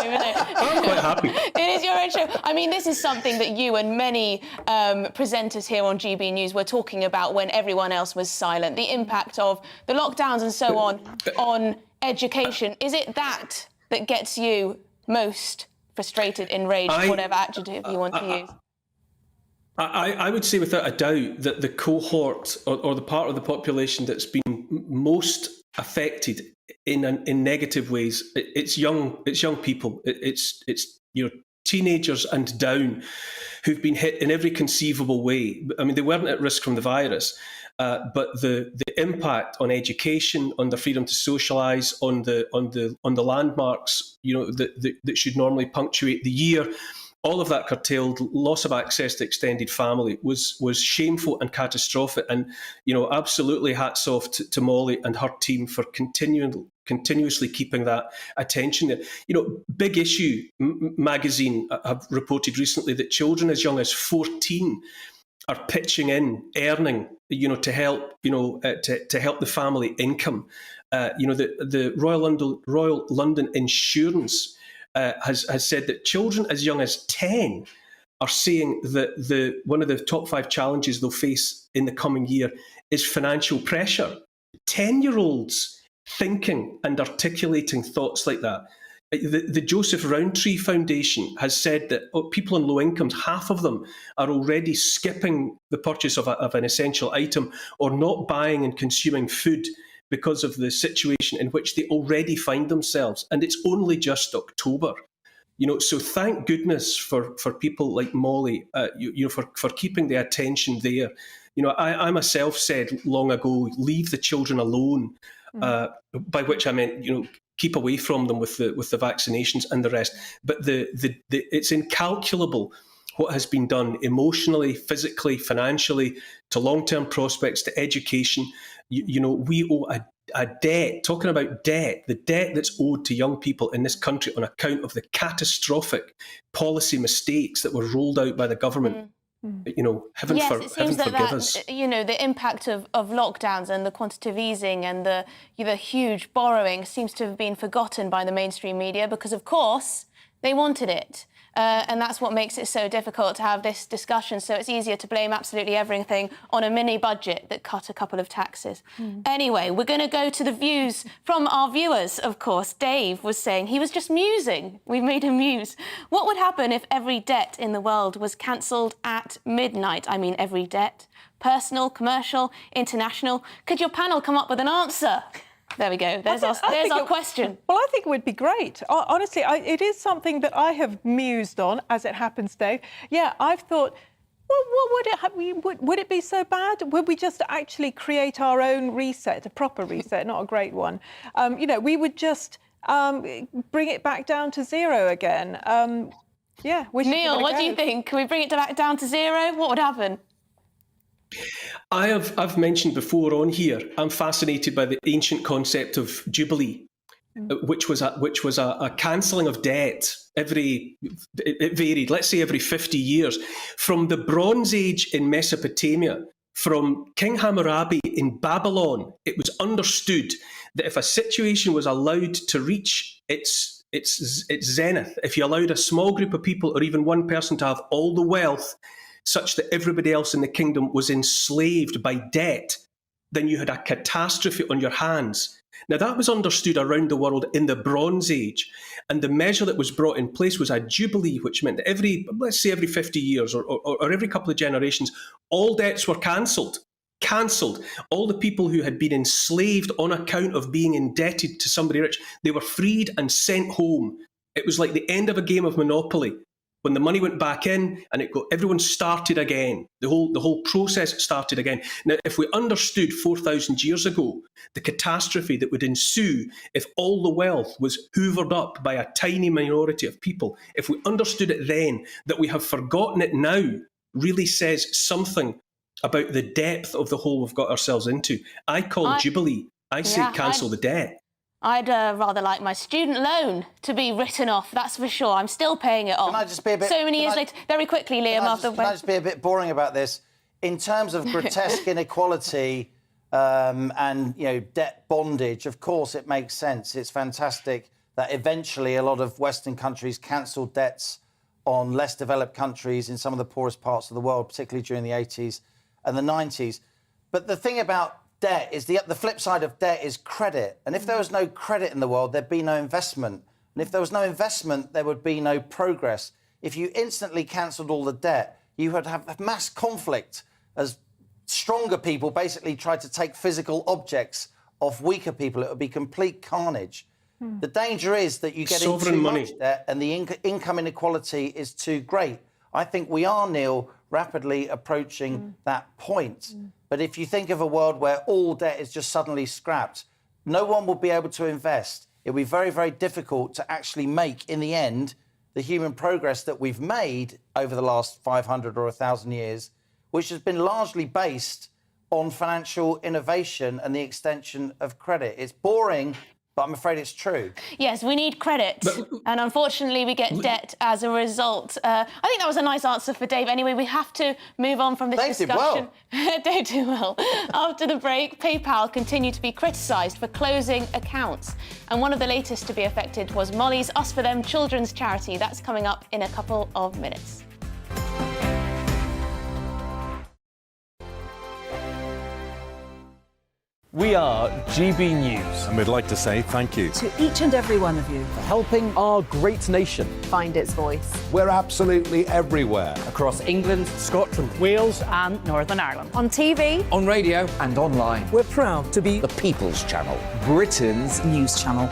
I'm quite happy. It is your own show. I mean, this is something that you and many presenters here on GB News were talking about when everyone else was silent. The impact of the lockdowns and so on education. Is it that gets you most frustrated, enraged, whatever adjective you want to use? I would say without a doubt that the cohort or the part of the population that's been most affected in negative ways, it's young people. It's teenagers and down who've been hit in every conceivable way. I mean, they weren't at risk from the virus. But the impact on education, on the freedom to socialise, on the landmarks, you know, that should normally punctuate the year, all of that curtailed, loss of access to extended family was shameful and catastrophic. And, you know, absolutely hats off to Molly and her team for continuously keeping that attention there. You know, Big Issue magazine have reported recently that children as young as 14 are pitching in, earning, you know, to help, you know, to help the family income. You know, the Royal London Insurance has said that children as young as 10 are saying that one of the top 5 challenges they'll face in the coming year is financial pressure. 10-year-olds thinking and articulating thoughts like that. The Joseph Rowntree Foundation has said that people on low incomes, half of them are already skipping the purchase of an essential item or not buying and consuming food because of the situation in which they already find themselves. And it's only just October. You know, so thank goodness for people like Molly, you know, for keeping the attention there. You know, I myself said long ago, leave the children alone, by which I meant, you know, keep away from them with the vaccinations and the rest. But it's incalculable what has been done emotionally, physically, financially, to long-term prospects, to education. You know, we owe a debt, talking about debt, the debt that's owed to young people in this country on account of the catastrophic policy mistakes that were rolled out by the government. You know, heaven forgive us. You know, the impact of lockdowns and the quantitative easing and the huge borrowing seems to have been forgotten by the mainstream media because, of course, they wanted it. And that's what makes it so difficult to have this discussion. So it's easier to blame absolutely everything on a mini budget that cut a couple of taxes. Anyway, we're going to go to the views from our viewers, of course. Dave was saying he was just musing. We made him muse. What would happen if every debt in the world was cancelled at midnight? I mean, every debt. Personal, commercial, international. Could your panel come up with an answer? There we go. There's our question. Well, I think it would be great. Honestly, it is something that I have mused on, as it happens, Dave. Yeah, I've thought, well, would it be so bad? Would we just actually create our own reset, a proper reset, not a great one? You know, we would just bring it back down to zero again. Yeah. Neil, what do you think? Can we bring it back down to zero? What would happen? I've mentioned before on here, I'm fascinated by the ancient concept of Jubilee, which was a cancelling of debt it varied, let's say every 50 years. From the Bronze Age in Mesopotamia, from King Hammurabi in Babylon, it was understood that if a situation was allowed to reach its zenith, if you allowed a small group of people or even one person to have all the wealth, such that everybody else in the kingdom was enslaved by debt, then you had a catastrophe on your hands. Now, that was understood around the world in the Bronze Age, and the measure that was brought in place was a jubilee, which meant that every 50 years or every couple of generations, all debts were cancelled. All the people who had been enslaved on account of being indebted to somebody rich, they were freed and sent home. It was like the end of a game of Monopoly. When the money went back in and everyone started again. The whole process started again. Now, if we understood 4,000 years ago the catastrophe that would ensue if all the wealth was hoovered up by a tiny minority of people, if we understood it then, that we have forgotten it now, really says something about the depth of the hole we've got ourselves into. I call Jubilee. I say cancel the debt. I'd rather like my student loan to be written off, that's for sure. I'm still paying it off. Can I just be a bit... So many years later. Very quickly, Liam. Can I just be a bit boring about this? In terms of grotesque inequality and, debt bondage, of course it makes sense. It's fantastic that eventually a lot of Western countries cancelled debts on less developed countries in some of the poorest parts of the world, particularly during the 80s and the 90s. But the thing about debt is the flip side of debt is credit. And if there was no credit in the world, there'd be no investment. And if there was no investment, there would be no progress. If you instantly cancelled all the debt, you would have mass conflict as stronger people basically tried to take physical objects off weaker people. It would be complete carnage. The danger is that you get into too much debt and the income inequality is too great. I think we are, Neil, rapidly approaching that point. But if you think of a world where all debt is just suddenly scrapped, no one will be able to invest. It'll be very, very difficult to actually make, in the end, the human progress that we've made over the last 500 or 1,000 years, which has been largely based on financial innovation and the extension of credit. It's boring, but I'm afraid it's true. Yes, we need credit. And unfortunately, we get debt as a result. I think that was a nice answer for Dave. Anyway, we have to move on from this discussion. Dave did well. After the break, PayPal continued to be criticised for closing accounts. And one of the latest to be affected was Molly's Us For Them children's charity. That's coming up in a couple of minutes. We are GB News. And we'd like to say thank you To each and every one of you. For helping our great nation. Find its voice. We're absolutely everywhere. Across England, Scotland, Wales and Northern Ireland. On TV. on radio and online. We're proud to be The People's Channel. Britain's news channel.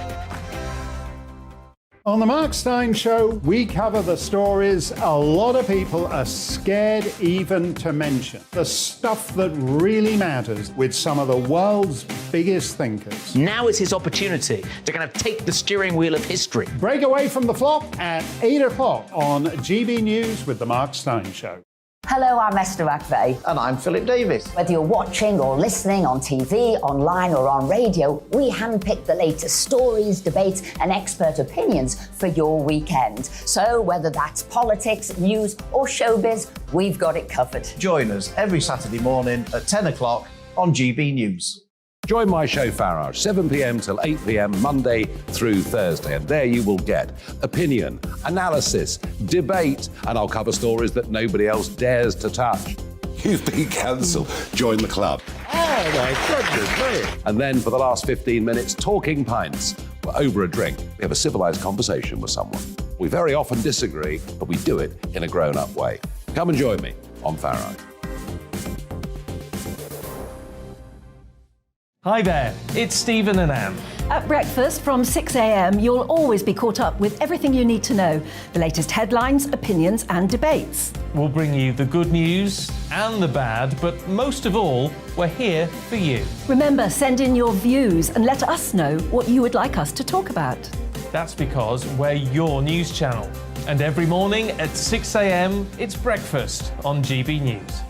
On the Mark Steyn Show, we cover the stories a lot of people are scared even to mention. The stuff that really matters with some of the world's biggest thinkers. Now is his opportunity to kind of take the steering wheel of history. Break away from the flop at 8 o'clock on GB News with the Mark Steyn Show. Hello, I'm Esther McVeigh. And I'm Philip Davis. Whether you're watching or listening on TV, online or on radio, we handpick the latest stories, debates and expert opinions for your weekend. So whether that's politics, news or showbiz, we've got it covered. Join us every Saturday morning at 10 o'clock on GB News. Join my show Farage, 7 p.m. till 8 p.m. Monday through Thursday. And there you will get opinion, analysis, debate, and I'll cover stories that nobody else dares to touch. You've been cancelled. Join the club. Oh, my goodness me. And then for the last 15 minutes, talking pints. Over a drink, we have a civilised conversation with someone. We very often disagree, but we do it in a grown-up way. Come and join me on Farage. Hi there, it's Stephen and Anne. At breakfast from 6 a.m, you'll always be caught up with everything you need to know. The latest headlines, opinions and debates. We'll bring you the good news and the bad, but most of all, we're here for you. Remember, send in your views and let us know what you would like us to talk about. That's because we're your news channel. And every morning at 6 a.m, it's breakfast on GB News.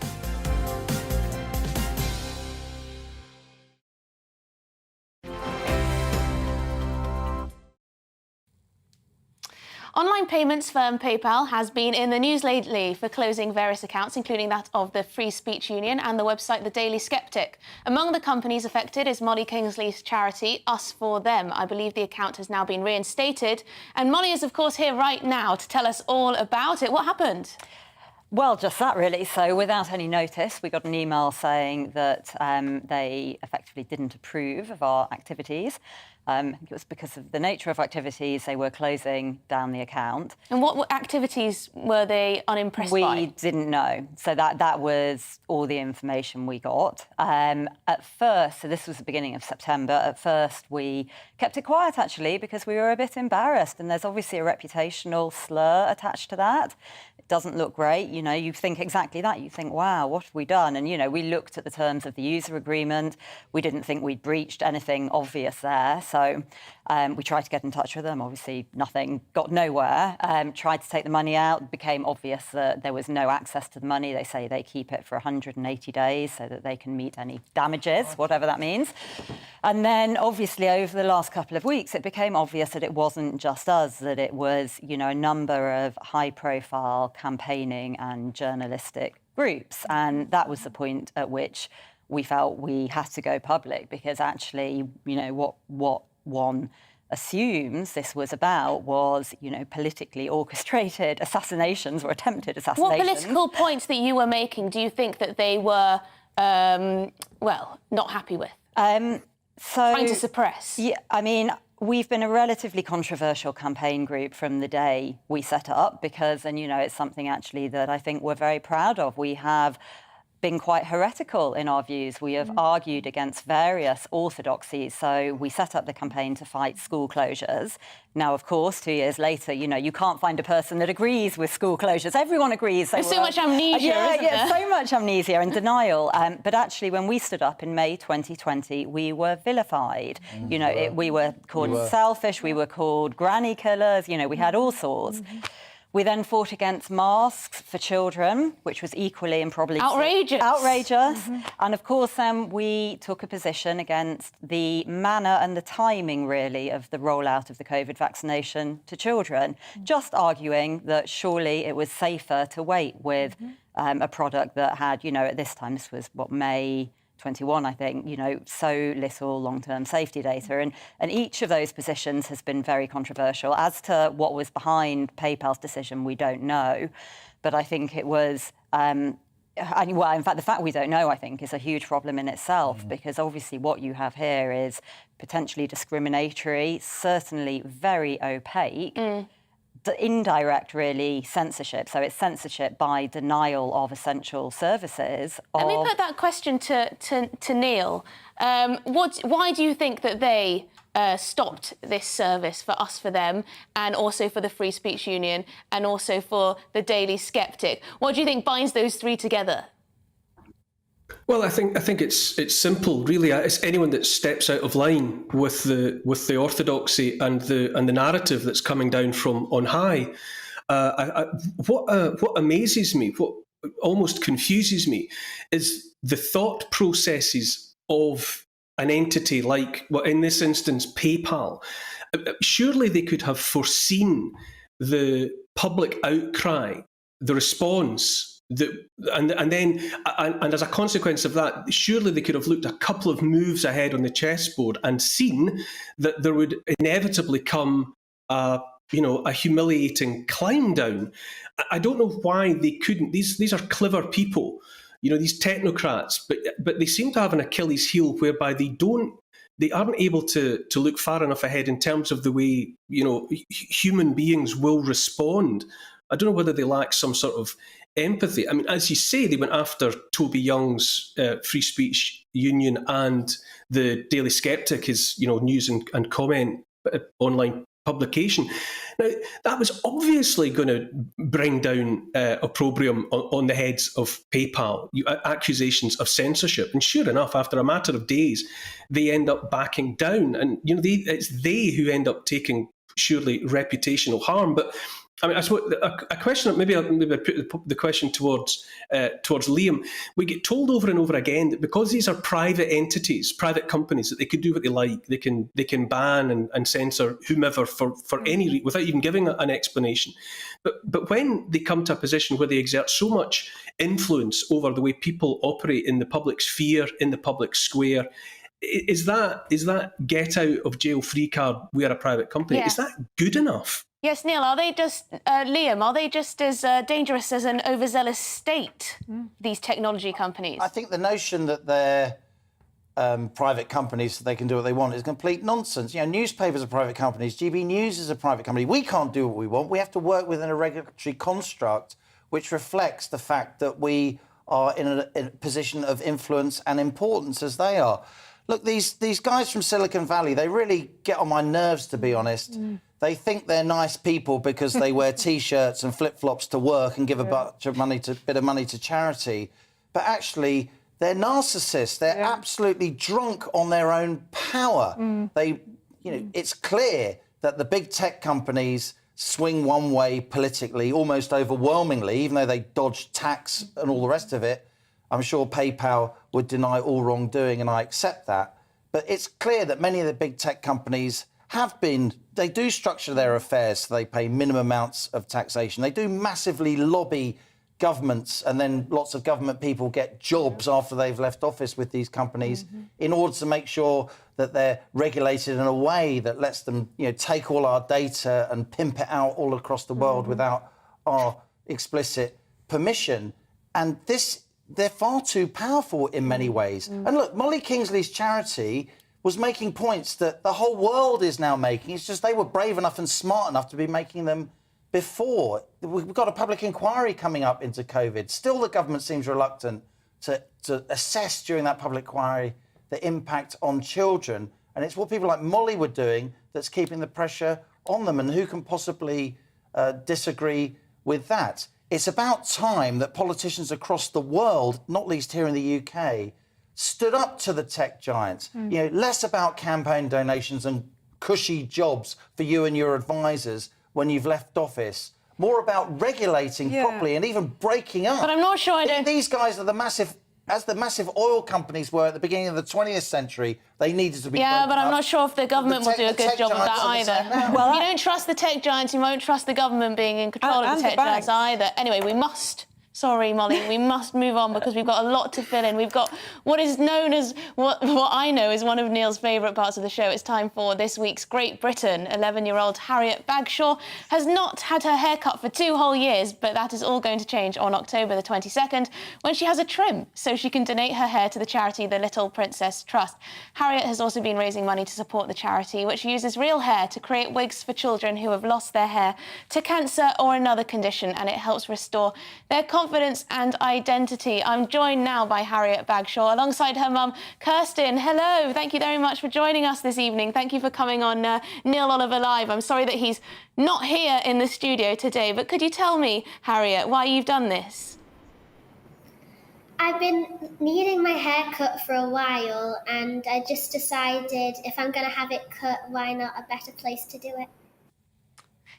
Online payments firm PayPal has been in the news lately for closing various accounts, including that of the Free Speech Union and the website The Daily Skeptic. Among the companies affected is Molly Kingsley's charity, Us For Them. I believe the account has now been reinstated. And Molly is, of course, here right now to tell us all about it. What happened? Well, just that really. So without any notice, we got an email saying that they effectively didn't approve of our activities. I think it was because of the nature of activities, they were closing down the account. And what activities were they unimpressed by? We didn't know. So that was all the information we got. At first, so this was the beginning of September, at first we kept it quiet actually because we were a bit embarrassed, and there's obviously a reputational slur attached to that. It doesn't look great. You know, you think exactly that. You think, wow, what have we done? And, you know, we looked at the terms of the user agreement. We didn't think we'd breached anything obvious there. So we tried to get in touch with them. Obviously, nothing, got nowhere. Tried to take the money out. It became obvious that there was no access to the money. They say they keep it for 180 days so that they can meet any damages, whatever that means. And then, obviously, over the last couple of weeks, it became obvious that it wasn't just us, that it was, you know, a number of high-profile campaigning and journalistic groups. And that was the point at which we felt we had to go public, because actually, you know, what one assumes this was about was, you know, politically orchestrated assassinations or attempted assassinations. What political points that you were making do you think that they were, well, not happy with? Trying to suppress? Yeah, I mean, we've been a relatively controversial campaign group from the day we set up because, and, you know, it's something actually that I think we're very proud of. We have been quite heretical in our views. We have argued against various orthodoxies. So we set up the campaign to fight school closures. Now, of course, 2 years later, you know, you can't find a person that agrees with school closures. Everyone agrees. There's so much amnesia, isn't there? So much amnesia and denial. But actually, when we stood up in May 2020, we were vilified. You know, we were called selfish. We were called granny killers. You know, we had all sorts. We then fought against masks for children, which was equally and probably outrageous. And of course, then we took a position against the manner and the timing, really, of the rollout of the COVID vaccination to children, just arguing that surely it was safer to wait with a product that had, you know, at this time, this was May 21, I think, you know, so little long-term safety data. And each of those positions has been very controversial. As to what was behind PayPal's decision, we don't know. But I think it was, well, in fact, the fact we don't know, I think, is a huge problem in itself, because obviously what you have here is potentially discriminatory, certainly very opaque, indirect, really, censorship. So it's censorship by denial of essential services. Let me put that question to Neil. Why do you think that they stopped this service for Us For Them, and also for the Free Speech Union, and also for the Daily Sceptic? What do you think binds those three together? Well, I think it's simple, really. It's anyone that steps out of line with the orthodoxy and the narrative that's coming down from on high. What amazes me, what almost confuses me, is the thought processes of an entity like, well, in this instance, PayPal. Surely they could have foreseen the public outcry, the response. And as a consequence of that, surely they could have looked a couple of moves ahead on the chessboard and seen that there would inevitably come a humiliating climb down. I don't know why they couldn't. These are clever people, you know, these technocrats, but they seem to have an Achilles heel whereby they aren't able to look far enough ahead in terms of the way, you know, human beings will respond. I don't know whether they lack some sort of empathy. I mean, as you say, they went after Toby Young's Free Speech Union and the Daily Sceptic, his, you know, news and comment online publication. Now, that was obviously going to bring down opprobrium on the heads of PayPal, accusations of censorship. And sure enough, after a matter of days, they end up backing down. And, you know, it's they who end up taking surely reputational harm. But I mean, I suppose a question. Maybe I'll put the question towards Liam. We get told over and over again that because these are private entities, private companies, that they could do what they like. They can ban and censor whomever for any reason without even giving an explanation. But when they come to a position where they exert so much influence over the way people operate in the public sphere, in the public square, is that get out of jail free card? We are a private company. Yeah. Is that good enough? Yes, Neil, are they just, Liam, are they just as dangerous as an overzealous state, these technology companies? I think the notion that they're private companies so they can do what they want is complete nonsense. You know, newspapers are private companies. GBNews is a private company. We can't do what we want. We have to work within a regulatory construct which reflects the fact that we are in a position of influence and importance as they are. Look, these guys from Silicon Valley, they really get on my nerves, to be honest. They think they're nice people because they wear T-shirts and flip-flops to work and give a bit of money to charity. But actually, they're narcissists. They're absolutely drunk on their own power. It's clear that the big tech companies swing one way politically, almost overwhelmingly, even though they dodge tax and all the rest of it. I'm sure PayPal would deny all wrongdoing, and I accept that. But it's clear that many of the big tech companies they do structure their affairs so they pay minimum amounts of taxation. They do massively lobby governments, and then lots of government people get jobs after they've left office with these companies in order to make sure that they're regulated in a way that lets them, take all our data and pimp it out all across the world without our explicit permission. And they're far too powerful in many ways. And look, Molly Kingsley's charity was making points that the whole world is now making. It's just they were brave enough and smart enough to be making them before. We've got a public inquiry coming up into COVID. Still, the government seems reluctant to assess during that public inquiry the impact on children. And it's what people like Molly were doing that's keeping the pressure on them. And who can possibly disagree with that? It's about time that politicians across the world, not least here in the UK, stood up to the tech giants. Less about campaign donations and cushy jobs for you and your advisors when you've left office. More about regulating properly and even breaking up. But I'm not sure These guys are the massive oil companies were at the beginning of the 20th century. They needed to be but I'm up. not sure if the government will do a good job of that either. Well, if you don't trust the tech giants, you won't trust the government being in control of the tech giants either. Anyway, we must... Sorry, Molly, we must move on because we've got a lot to fill in. We've got what is known as, what I know is one of Neil's favourite parts of the show. It's time for this week's Great Britain. 11-year-old Harriet Bagshaw has not had her hair cut for 2 whole years, but that is all going to change on October the 22nd when she has a trim so she can donate her hair to the charity The Little Princess Trust. Harriet has also been raising money to support the charity, which uses real hair to create wigs for children who have lost their hair to cancer or another condition, and it helps restore their confidence and identity. I'm joined now by Harriet Bagshaw alongside her mum, Kirsten. Hello, thank you very much for joining us this evening. Thank you for coming on Neil Oliver Live. I'm sorry that he's not here in the studio today, but could you tell me, Harriet, why you've done this? I've been needing my hair cut for a while, and I just decided if I'm going to have it cut, why not a better place to do it?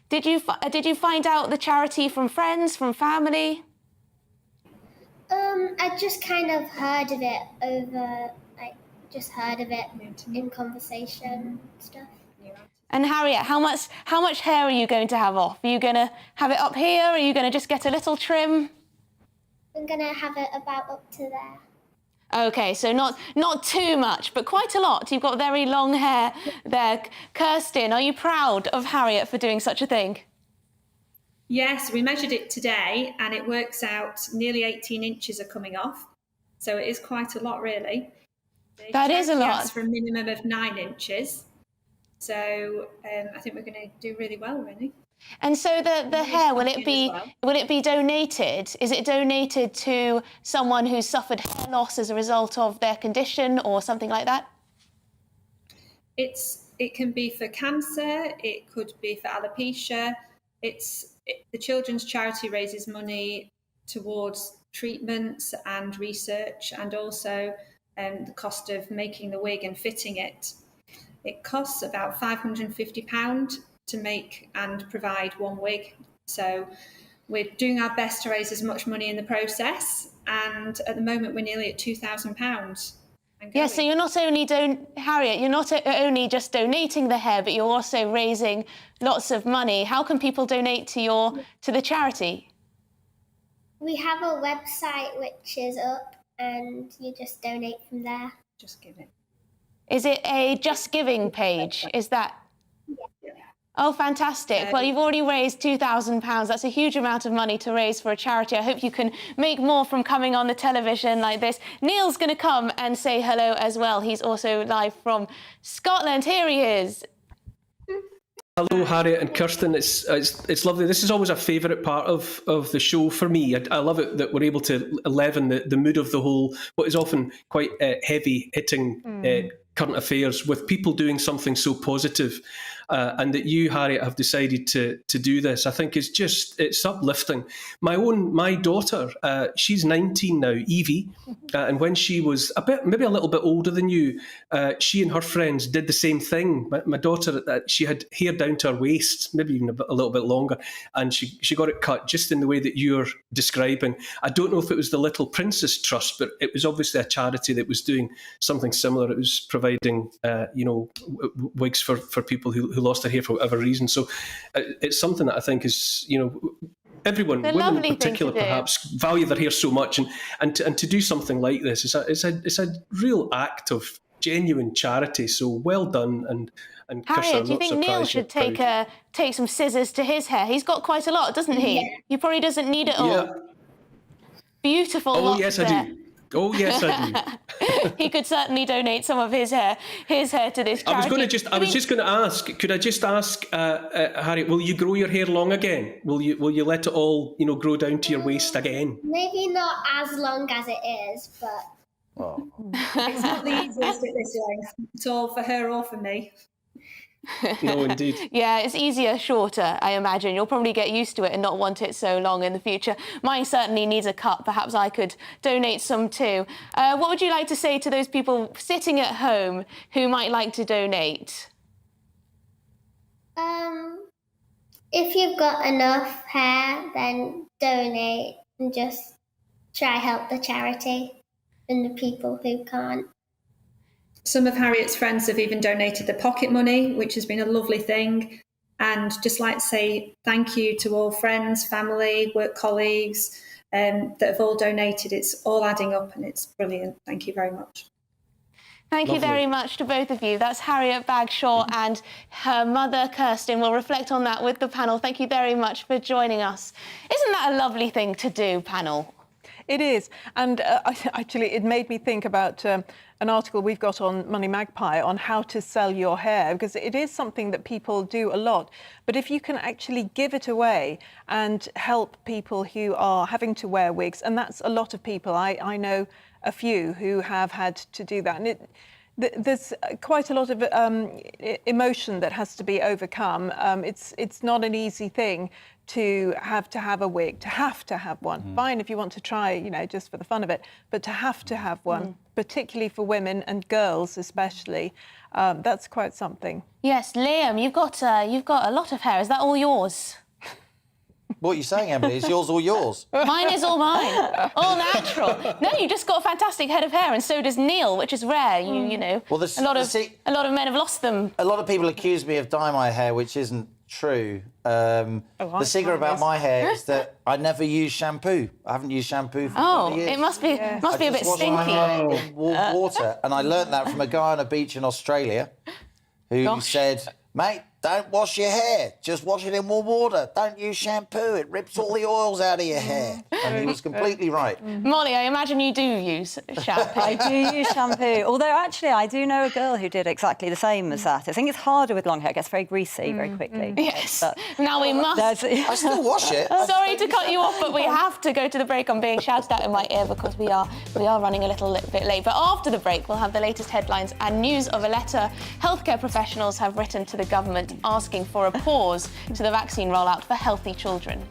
Did you find out the charity from friends, from family? I just kind of heard of it in conversation stuff. And Harriet, how much hair are you going to have off? Are you going to have it up here? Or are you going to just get a little trim? I'm going to have it about up to there. OK, so not too much, but quite a lot. You've got very long hair there. Kirsten, are you proud of Harriet for doing such a thing? Yes, we measured it today and it works out nearly 18 inches are coming off. So it is quite a lot, really. That is a lot. For a minimum of 9 inches. So I think we're going to do really well, really. And so the hair, will it be donated? Is it donated to someone who's suffered hair loss as a result of their condition or something like that? It can be for cancer, it could be for alopecia. The children's charity raises money towards treatments and research, and also the cost of making the wig and fitting it. It costs about £550 to make and provide one wig. So we're doing our best to raise as much money in the process, and at the moment we're nearly at £2,000. Yeah, so you're not only Harriet, you're not only just donating the hair, but you're also raising lots of money. How can people donate to the charity? We have a website which is up, and you just donate from there. Just give it. Is it a Just Giving page? Is that? Yeah. Oh, fantastic. Well, you've already raised £2,000. That's a huge amount of money to raise for a charity. I hope you can make more from coming on the television like this. Neil's going to come and say hello as well. He's also live from Scotland. Here he is. Hello, Harriet and Kirsten. It's lovely. This is always a favourite part of the show for me. I love it that we're able to leaven the mood of the whole, what is often quite heavy-hitting current affairs with people doing something so positive. And that you, Harriet, have decided to do this, I think it's uplifting. My daughter, she's 19 now, Evie, and when she was maybe a little bit older than you, she and her friends did the same thing. My daughter, she had hair down to her waist, maybe even a little bit longer, and she got it cut just in the way that you're describing. I don't know if it was the Little Princess Trust, but it was obviously a charity that was doing something similar. It was providing, wigs for people who lost their hair for whatever reason. So it's something that I think is, everyone, women in particular, perhaps value their hair so much, and to do something like this is a real act of genuine charity. So well done, and Harriet, do you think Neil should take some scissors to his hair? He's got quite a lot, doesn't he? Yeah. He probably doesn't need it all. Yeah. Beautiful. Oh yes, I do. Oh yes, I do. He could certainly donate some of his hair to this charity. I was just going to ask. Could I just ask, Harriet? Will you grow your hair long again? Will you let it all, grow down to your waist again? Maybe not as long as it is, but it's not the easiest at this length at all for her or for me. No, indeed. Yeah, it's easier, shorter, I imagine. You'll probably get used to it and not want it so long in the future. Mine certainly needs a cut. Perhaps I could donate some too. What would you like to say to those people sitting at home who might like to donate? If you've got enough hair, then donate and just try help the charity and the people who can't. Some of Harriet's friends have even donated their pocket money, which has been a lovely thing. And just like to say thank you to all friends, family, work colleagues that have all donated. It's all adding up and it's brilliant. Thank you very much. Thank you very much to both of you. That's Harriet Bagshaw and her mother, Kirsten. We'll reflect on that with the panel. Thank you very much for joining us. Isn't that a lovely thing to do, panel? It is. And actually, it made me think about an article we've got on Money Magpie on how to sell your hair, because it is something that people do a lot. But if you can actually give it away and help people who are having to wear wigs, and that's a lot of people. I know a few who have had to do that. And there's quite a lot of emotion that has to be overcome. It's not an easy thing to have a wig, to have one. Fine if you want to try, just for the fun of it, but to have one, particularly for women and girls especially, that's quite something. Yes, Liam, you've got a lot of hair. Is that all yours? What are you saying, Emily? Is yours all yours? Mine is all mine. All natural. No, you just got a fantastic head of hair, and so does Neil, which is rare. You know, well, a lot of men have lost them. A lot of people accuse me of dyeing my hair, which isn't true. The secret about my hair is that I never use shampoo. I haven't used shampoo for 20 years. It must be a bit stinky. My hair in warm water, and I learnt that from a guy on a beach in Australia who said, "Mate, don't wash your hair. Just wash it in warm water. Don't use shampoo. It rips all the oils out of your hair." And he was completely right. Molly, I imagine you do use shampoo. I do use shampoo. Although, actually, I do know a girl who did exactly the same as that. I think it's harder with long hair. It gets very greasy very quickly. Yes. But now we must... I still wash it. Sorry to cut you off, but we have to go to the break. I'm being shouted at in my ear because we are running a little bit late. But after the break, we'll have the latest headlines and news of a letter healthcare professionals have written to the government asking for a pause to the vaccine rollout for healthy children.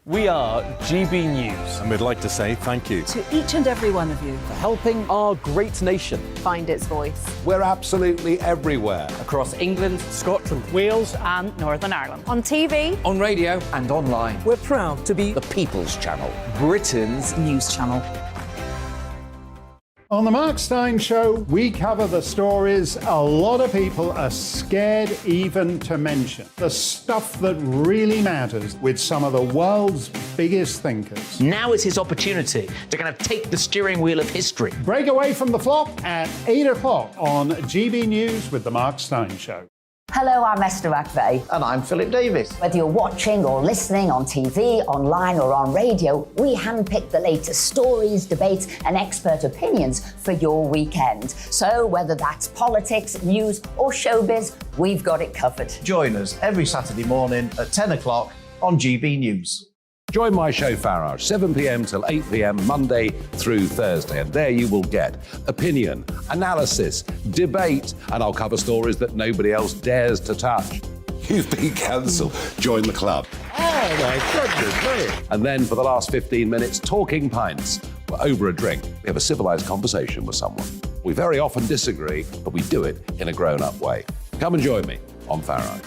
We are GB News. And we'd like to say thank you To each and every one of you For helping our great nation Find its voice. We're absolutely everywhere. across England, Scotland, Wales and Northern Ireland. On TV, on radio and online. we're proud to be The People's Channel, Britain's news channel. On the Mark Steyn Show, we cover the stories a lot of people are scared even to mention. The stuff that really matters with some of the world's biggest thinkers. Now is his opportunity to kind of take the steering wheel of history. Break away from the flop at 8 o'clock on GB News with the Mark Steyn Show. Hello, I'm Esther McVeigh. And I'm Philip Davis. Whether you're watching or listening on TV, online or on radio, we handpick the latest stories, debates and expert opinions for your weekend. So whether that's politics, news or showbiz, we've got it covered. Join us every Saturday morning at 10 o'clock on GB News. Join my show Farage, 7 p.m. till 8 p.m. Monday through Thursday. And there you will get opinion, analysis, debate, and I'll cover stories that nobody else dares to touch. You've been cancelled. Join the club. Oh, my goodness me. And then for the last 15 minutes, talking pints. Over a drink, we have a civilised conversation with someone. We very often disagree, but we do it in a grown-up way. Come and join me on Farage.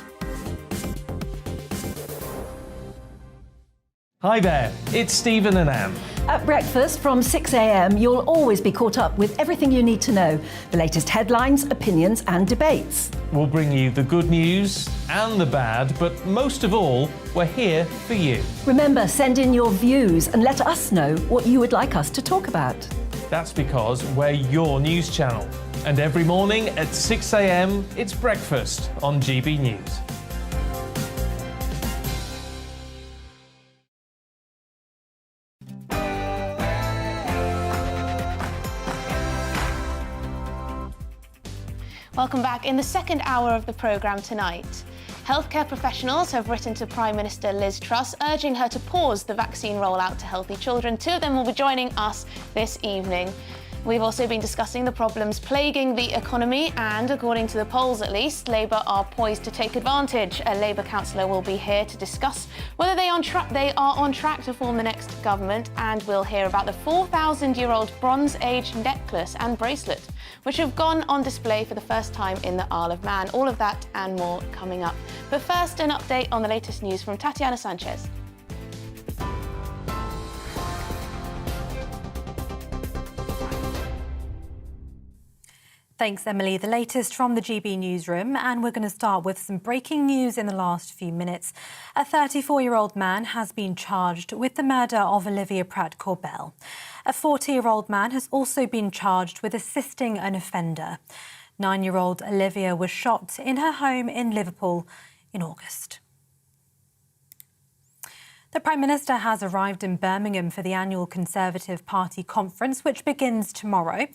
Hi there, it's Stephen and Anne. At breakfast from 6 a.m, you'll always be caught up with everything you need to know, the latest headlines, opinions and debates. We'll bring you the good news and the bad, but most of all, we're here for you. Remember, send in your views and let us know what you would like us to talk about. That's because we're your news channel. And every morning at 6 a.m, it's breakfast on GB News. Welcome back. In the second hour of the programme tonight, healthcare professionals have written to Prime Minister Liz Truss urging her to pause the vaccine rollout to healthy children. Two of them will be joining us this evening. We've also been discussing the problems plaguing the economy and, according to the polls at least, Labour are poised to take advantage. A Labour councillor will be here to discuss whether they are on track to form the next government, and we'll hear about the 4,000-year-old Bronze Age necklace and bracelet, which have gone on display for the first time in the Isle of Man. All of that and more coming up. But first, an update on the latest news from Tatiana Sanchez. Thanks, Emily. The latest from the GB newsroom, and we're going to start with some breaking news in the last few minutes. A 34-year-old man has been charged with the murder of Olivia Pratt Corbell. A 40-year-old man has also been charged with assisting an offender. 9-year-old Olivia was shot in her home in Liverpool in August. The Prime Minister has arrived in Birmingham for the annual Conservative Party conference, which begins tomorrow.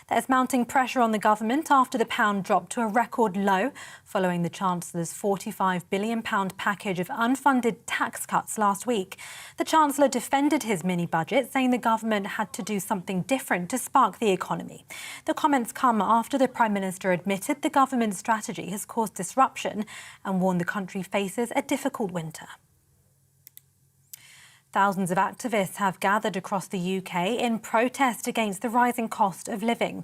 There's mounting pressure on the government after the pound dropped to a record low following the Chancellor's £45 billion package of unfunded tax cuts last week. The Chancellor defended his mini-budget, saying the government had to do something different to spark the economy. The comments come after the Prime Minister admitted the government's strategy has caused disruption and warned the country faces a difficult winter. Thousands of activists have gathered across the UK in protest against the rising cost of living.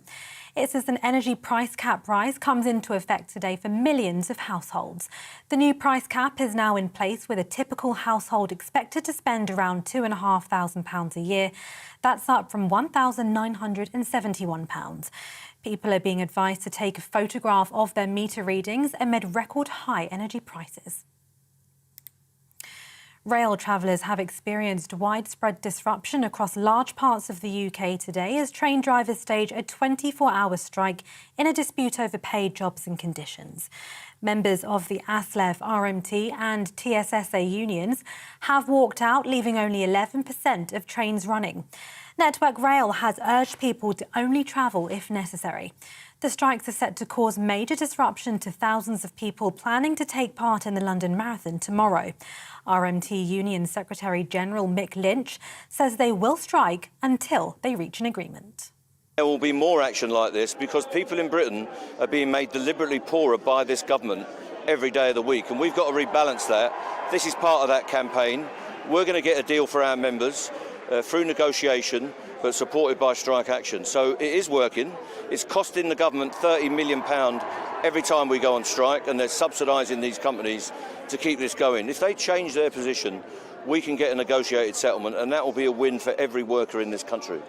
It's as an energy price cap rise comes into effect today for millions of households. The new price cap is now in place, with a typical household expected to spend around £2,500 a year. That's up from £1,971. People are being advised to take a photograph of their meter readings amid record high energy prices. Rail travellers have experienced widespread disruption across large parts of the UK today as train drivers stage a 24-hour strike in a dispute over paid jobs and conditions. Members of the ASLEF, RMT and TSSA unions have walked out, leaving only 11% of trains running. Network Rail has urged people to only travel if necessary. The strikes are set to cause major disruption to thousands of people planning to take part in the London Marathon tomorrow. RMT Union Secretary-General Mick Lynch says they will strike until they reach an agreement. There will be more action like this because people in Britain are being made deliberately poorer by this government every day of the week, and we've got to rebalance that. This is part of that campaign. We're going to get a deal for our members through negotiation, but supported by strike action. So it is working. It's costing the government £30 million every time we go on strike, and they're subsidising these companies to keep this going. If they change their position, we can get a negotiated settlement, and that will be a win for every worker in this country.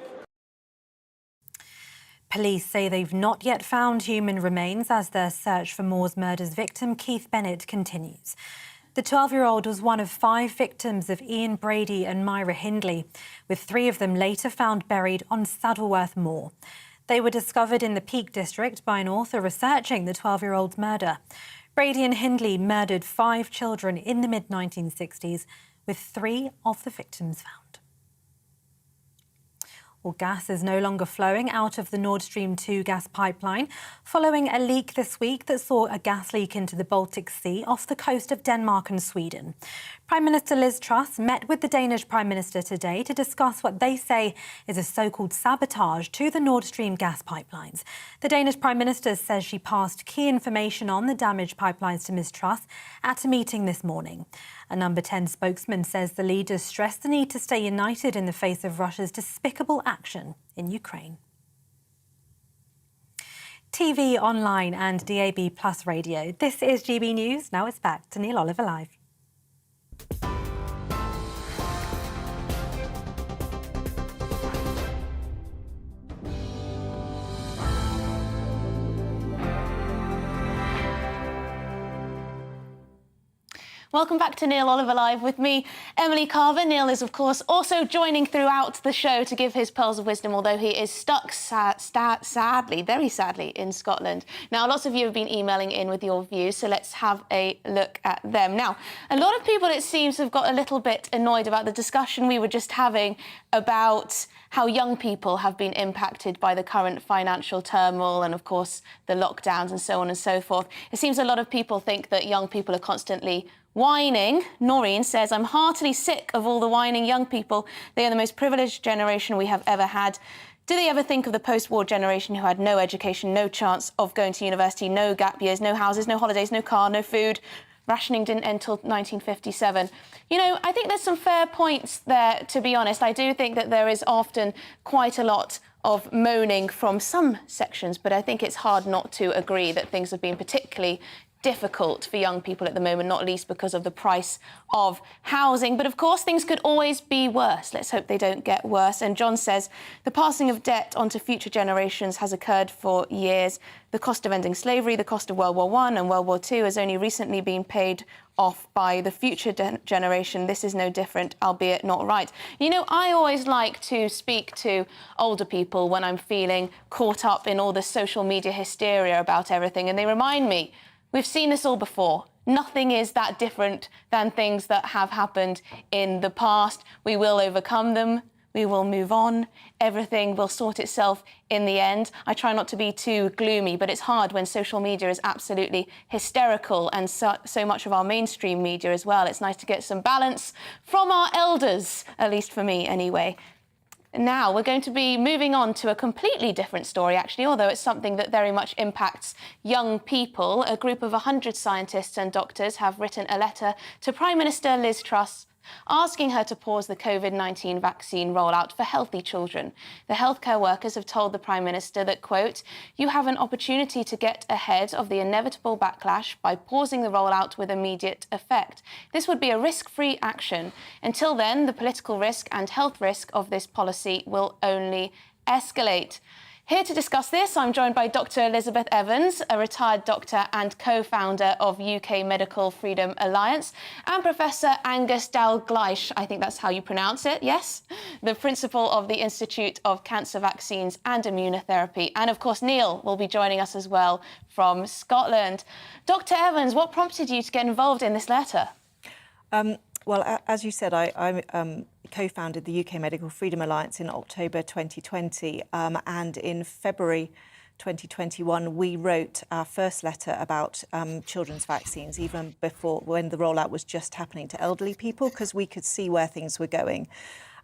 Police say they've not yet found human remains as their search for Moors murder's victim, Keith Bennett, continues. The 12-year-old was one of 5 victims of Ian Brady and Myra Hindley, with 3 of them later found buried on Saddleworth Moor. They were discovered in the Peak District by an author researching the 12-year-old's murder. Brady and Hindley murdered 5 children in the mid-1960s, with 3 of the victims found. Well, gas is no longer flowing out of the Nord Stream 2 gas pipeline following a leak this week that saw a gas leak into the Baltic Sea off the coast of Denmark and Sweden. Prime Minister Liz Truss met with the Danish Prime Minister today to discuss what they say is a so-called sabotage to the Nord Stream gas pipelines. The Danish Prime Minister says she passed key information on the damaged pipelines to Ms Truss at a meeting this morning. A Number 10 spokesman says the leaders stressed the need to stay united in the face of Russia's despicable action in Ukraine. TV, online and DAB+ radio. This is GB News. Now it's back to Neil Oliver Live. Welcome back to Neil Oliver Live with me, Emily Carver. Neil is, of course, also joining throughout the show to give his pearls of wisdom, although he is stuck, sadly, very sadly, in Scotland. Now, lots of you have been emailing in with your views, so let's have a look at them. Now, a lot of people, it seems, have got a little bit annoyed about the discussion we were just having about how young people have been impacted by the current financial turmoil and, of course, the lockdowns and so on and so forth. It seems a lot of people think that young people are constantly whining. Noreen says, I'm heartily sick of all the whining young people. They are the most privileged generation we have ever had. Do they ever think of the post-war generation who had no education, no chance of going to university, no gap years, no houses, no holidays, no car, no food? Rationing didn't end until 1957. You know, I think there's some fair points there, to be honest. I do think that there is often quite a lot of moaning from some sections, but I think it's hard not to agree that things have been particularly difficult for young people at the moment, not least because of the price of housing. But of course, things could always be worse. Let's hope they don't get worse. And John says, the passing of debt onto future generations has occurred for years. The cost of ending slavery, the cost of World War I and World War II has only recently been paid off by the future generation. This is no different, albeit not right. You know, I always like to speak to older people when I'm feeling caught up in all the social media hysteria about everything, and they remind me, we've seen this all before. Nothing is that different than things that have happened in the past. We will overcome them. We will move on. Everything will sort itself in the end. I try not to be too gloomy, but it's hard when social media is absolutely hysterical, and so much of our mainstream media as well. It's nice to get some balance from our elders, at least for me anyway. Now, we're going to be moving on to a completely different story, actually, although it's something that very much impacts young people. A group of 100 scientists and doctors have written a letter to Prime Minister Liz Truss asking her to pause the COVID-19 vaccine rollout for healthy children. The healthcare workers have told the Prime Minister that, quote, you have an opportunity to get ahead of the inevitable backlash by pausing the rollout with immediate effect. This would be a risk-free action. Until then, the political risk and health risk of this policy will only escalate. Here to discuss this, I'm joined by Dr. Elizabeth Evans, a retired doctor and co-founder of UK Medical Freedom Alliance, and Professor Angus Dalgleish, I think that's how you pronounce it, yes? The principal of the Institute of Cancer Vaccines and Immunotherapy. And of course, Neil will be joining us as well from Scotland. Dr. Evans, what prompted you to get involved in this letter? Well, as you said, I co-founded the UK Medical Freedom Alliance in October 2020, and in February 2021 we wrote our first letter about children's vaccines, even before, when the rollout was just happening to elderly people, because we could see where things were going.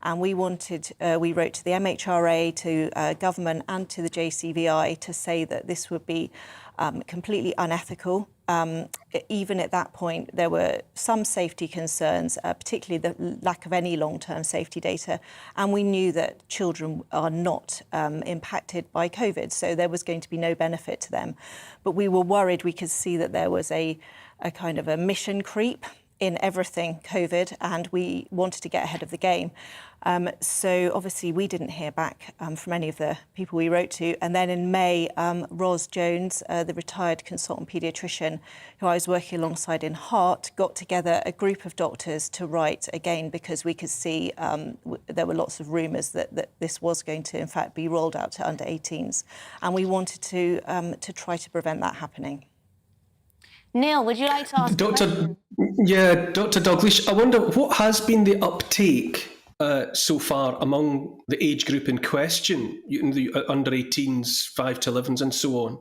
And we wrote to the MHRA, to government and to the JCVI to say that this would be completely unethical. Even at that point, there were some safety concerns, particularly the lack of any long-term safety data. And we knew that children are not impacted by COVID, so there was going to be no benefit to them. But we were worried. We could see that there was a kind of a mission creep in everything COVID, and we wanted to get ahead of the game. So obviously we didn't hear back from any of the people we wrote to. And then in May, Ros Jones, the retired consultant paediatrician who I was working alongside in Heart, got together a group of doctors to write again, because we could see there were lots of rumours that this was going to, in fact, be rolled out to under 18s. And we wanted to try to prevent that happening. Neil, would you like to ask Dr. Dalgleish, I wonder what has been the uptake so far among the age group in question, the under 18s, 5 to 11s and so on?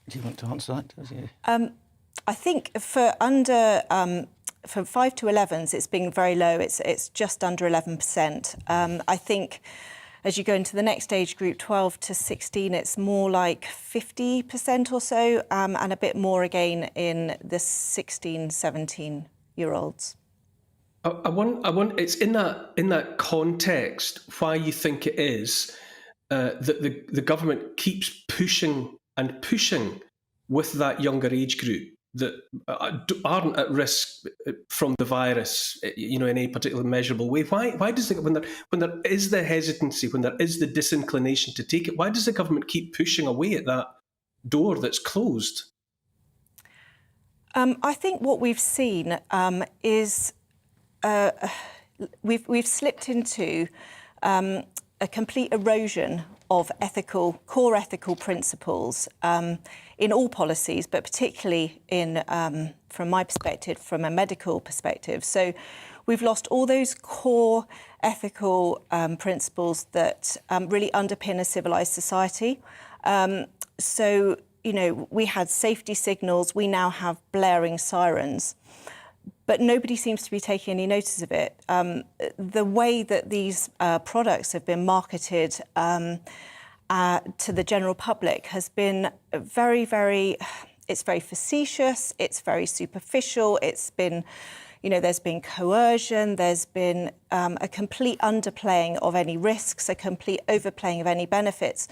Do you want to answer that? I think for under from 5 to 11s, it's been very low. It's just under 11%. I think as you go into the next age group, 12 to 16, it's more like 50% or so, and a bit more again in the 16, 17-year-olds. I want. It's in that context why you think it is that the government keeps pushing and pushing with that younger age group that aren't at risk from the virus, in any particular measurable way. Why does when there is the hesitancy, when there is the disinclination to take it, why does the government keep pushing away at that door that's closed? I think what we've seen is we've slipped into a complete erosion of core ethical principles in all policies, but particularly from my perspective, from a medical perspective. So we've lost all those core ethical principles that really underpin a civilised society. So, we had safety signals, we now have blaring sirens, but nobody seems to be taking any notice of it. The way that these products have been marketed to the general public has been it's very facetious, it's very superficial, it's been, there's been coercion, there's been a complete underplaying of any risks, a complete overplaying of any benefits,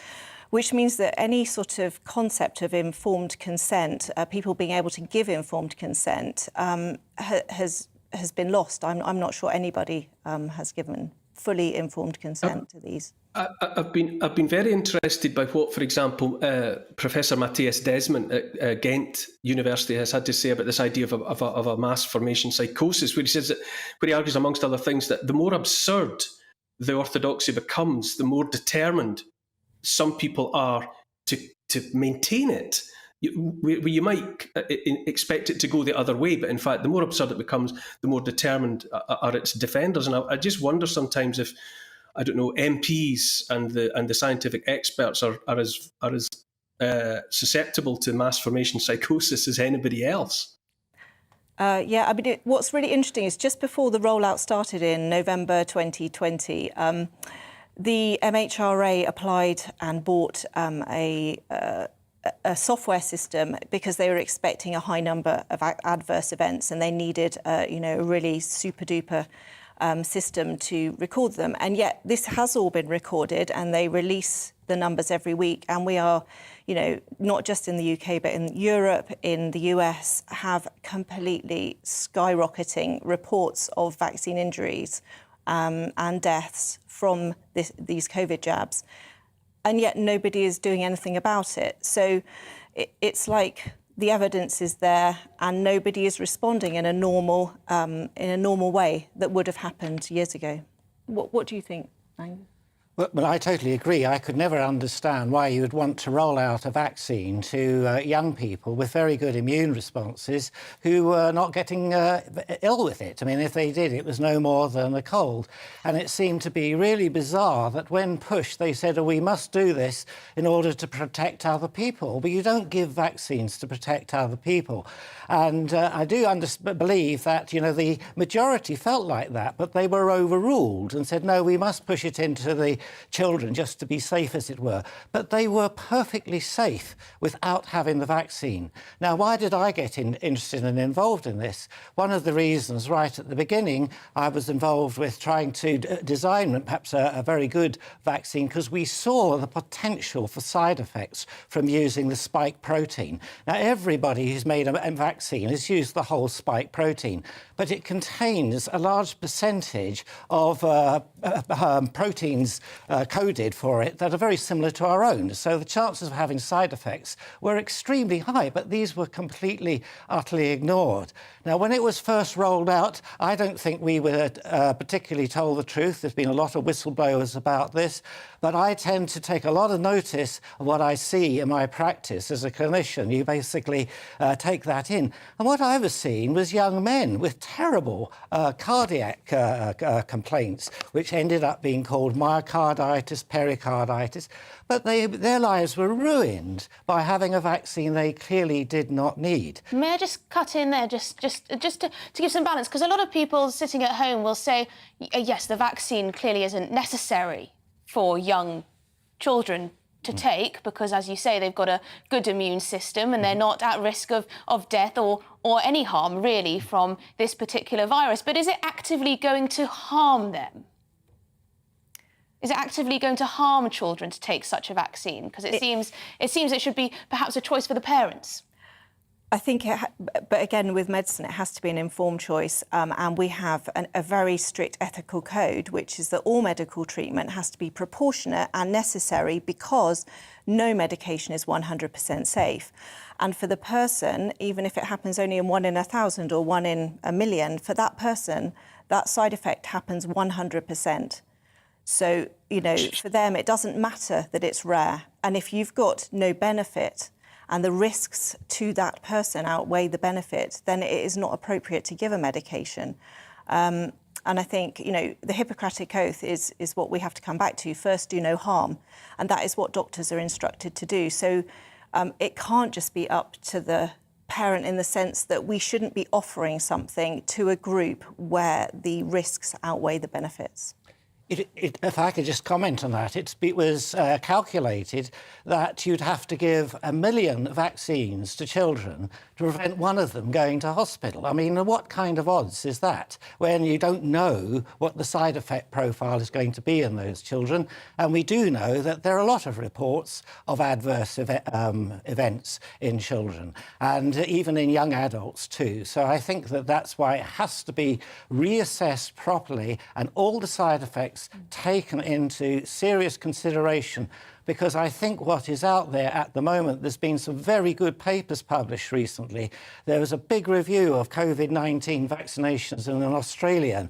which means that any sort of concept of informed consent, people being able to give informed consent, has been lost. I'm not sure anybody has given fully informed consent to these. I've been very interested by what, for example, Professor Matthias Desmond at Ghent University has had to say about this idea of a mass formation psychosis, where he says where he argues, amongst other things, that the more absurd the orthodoxy becomes, the more determined some people are to maintain it. You might expect it to go the other way, but in fact, the more absurd it becomes, the more determined are its defenders. And I just wonder sometimes if, I don't know, MPs and the scientific experts are as susceptible to mass formation psychosis as anybody else. What's really interesting is just before the rollout started in November 2020, the MHRA applied and bought a software system because they were expecting a high number of adverse events, and they needed a really super duper system to record them. And yet this has all been recorded, and they release the numbers every week. And we are, not just in the UK, but in Europe, in the US, have completely skyrocketing reports of vaccine injuries and deaths from these COVID jabs. And yet nobody is doing anything about it. So it's like the evidence is there and nobody is responding in a normal way that would have happened years ago. What do you think, Angus? Well, I totally agree. I could never understand why you would want to roll out a vaccine to young people with very good immune responses who were not getting ill with it. I mean, if they did, it was no more than a cold. And it seemed to be really bizarre that when pushed, they said, we must do this in order to protect other people. But you don't give vaccines to protect other people. And I do believe that, the majority felt like that, but they were overruled and said, no, we must push it into the children just to be safe, as it were. But they were perfectly safe without having the vaccine. Now, why did I get interested and involved in this? One of the reasons, right at the beginning, I was involved with trying to design perhaps a very good vaccine, because we saw the potential for side effects from using the spike protein. Now, everybody who's made a vaccine has used the whole spike protein, but it contains a large percentage of proteins coded for it that are very similar to our own. So the chances of having side effects were extremely high, but these were completely, utterly ignored. Now, when it was first rolled out, I don't think we were particularly told the truth. There's been a lot of whistleblowers about this, but I tend to take a lot of notice of what I see in my practice as a clinician. You basically take that in. And what I was seeing was young men with terrible cardiac complaints, which ended up being called myocarditis, pericarditis. But their lives were ruined by having a vaccine they clearly did not need. May I just cut in there, just to give some balance? Because a lot of people sitting at home will say, yes, the vaccine clearly isn't necessary for young children to take, because, as you say, they've got a good immune system and they're not at risk of death or any harm, really, from this particular virus. But is it actively going to harm them? Is it actively going to harm children to take such a vaccine? Because it seems it should be perhaps a choice for the parents. I think, but again, with medicine, it has to be an informed choice, and we have a very strict ethical code, which is that all medical treatment has to be proportionate and necessary, because no medication is 100% safe. And for the person, even if it happens only in 1 in 1,000 or 1 in a million, for that person, that side effect happens 100%. So, you know, for them, it doesn't matter that it's rare. And if you've got no benefit and the risks to that person outweigh the benefit, then it is not appropriate to give a medication. And I think, you know, the Hippocratic Oath is what we have to come back to. First, do no harm. And that is what doctors are instructed to do. So it can't just be up to the parent, in the sense that we shouldn't be offering something to a group where the risks outweigh the benefits. If I could just comment on that, it was calculated that you'd have to give 1 million vaccines to children to prevent one of them going to hospital. I mean, what kind of odds is that when you don't know what the side effect profile is going to be in those children? And we do know that there are a lot of reports of adverse events in children, and even in young adults too. So I think that that's why it has to be reassessed properly, and all the side effects taken into serious consideration, because I think what is out there at the moment, there's been some very good papers published recently. There was a big review of COVID-19 vaccinations in an Australian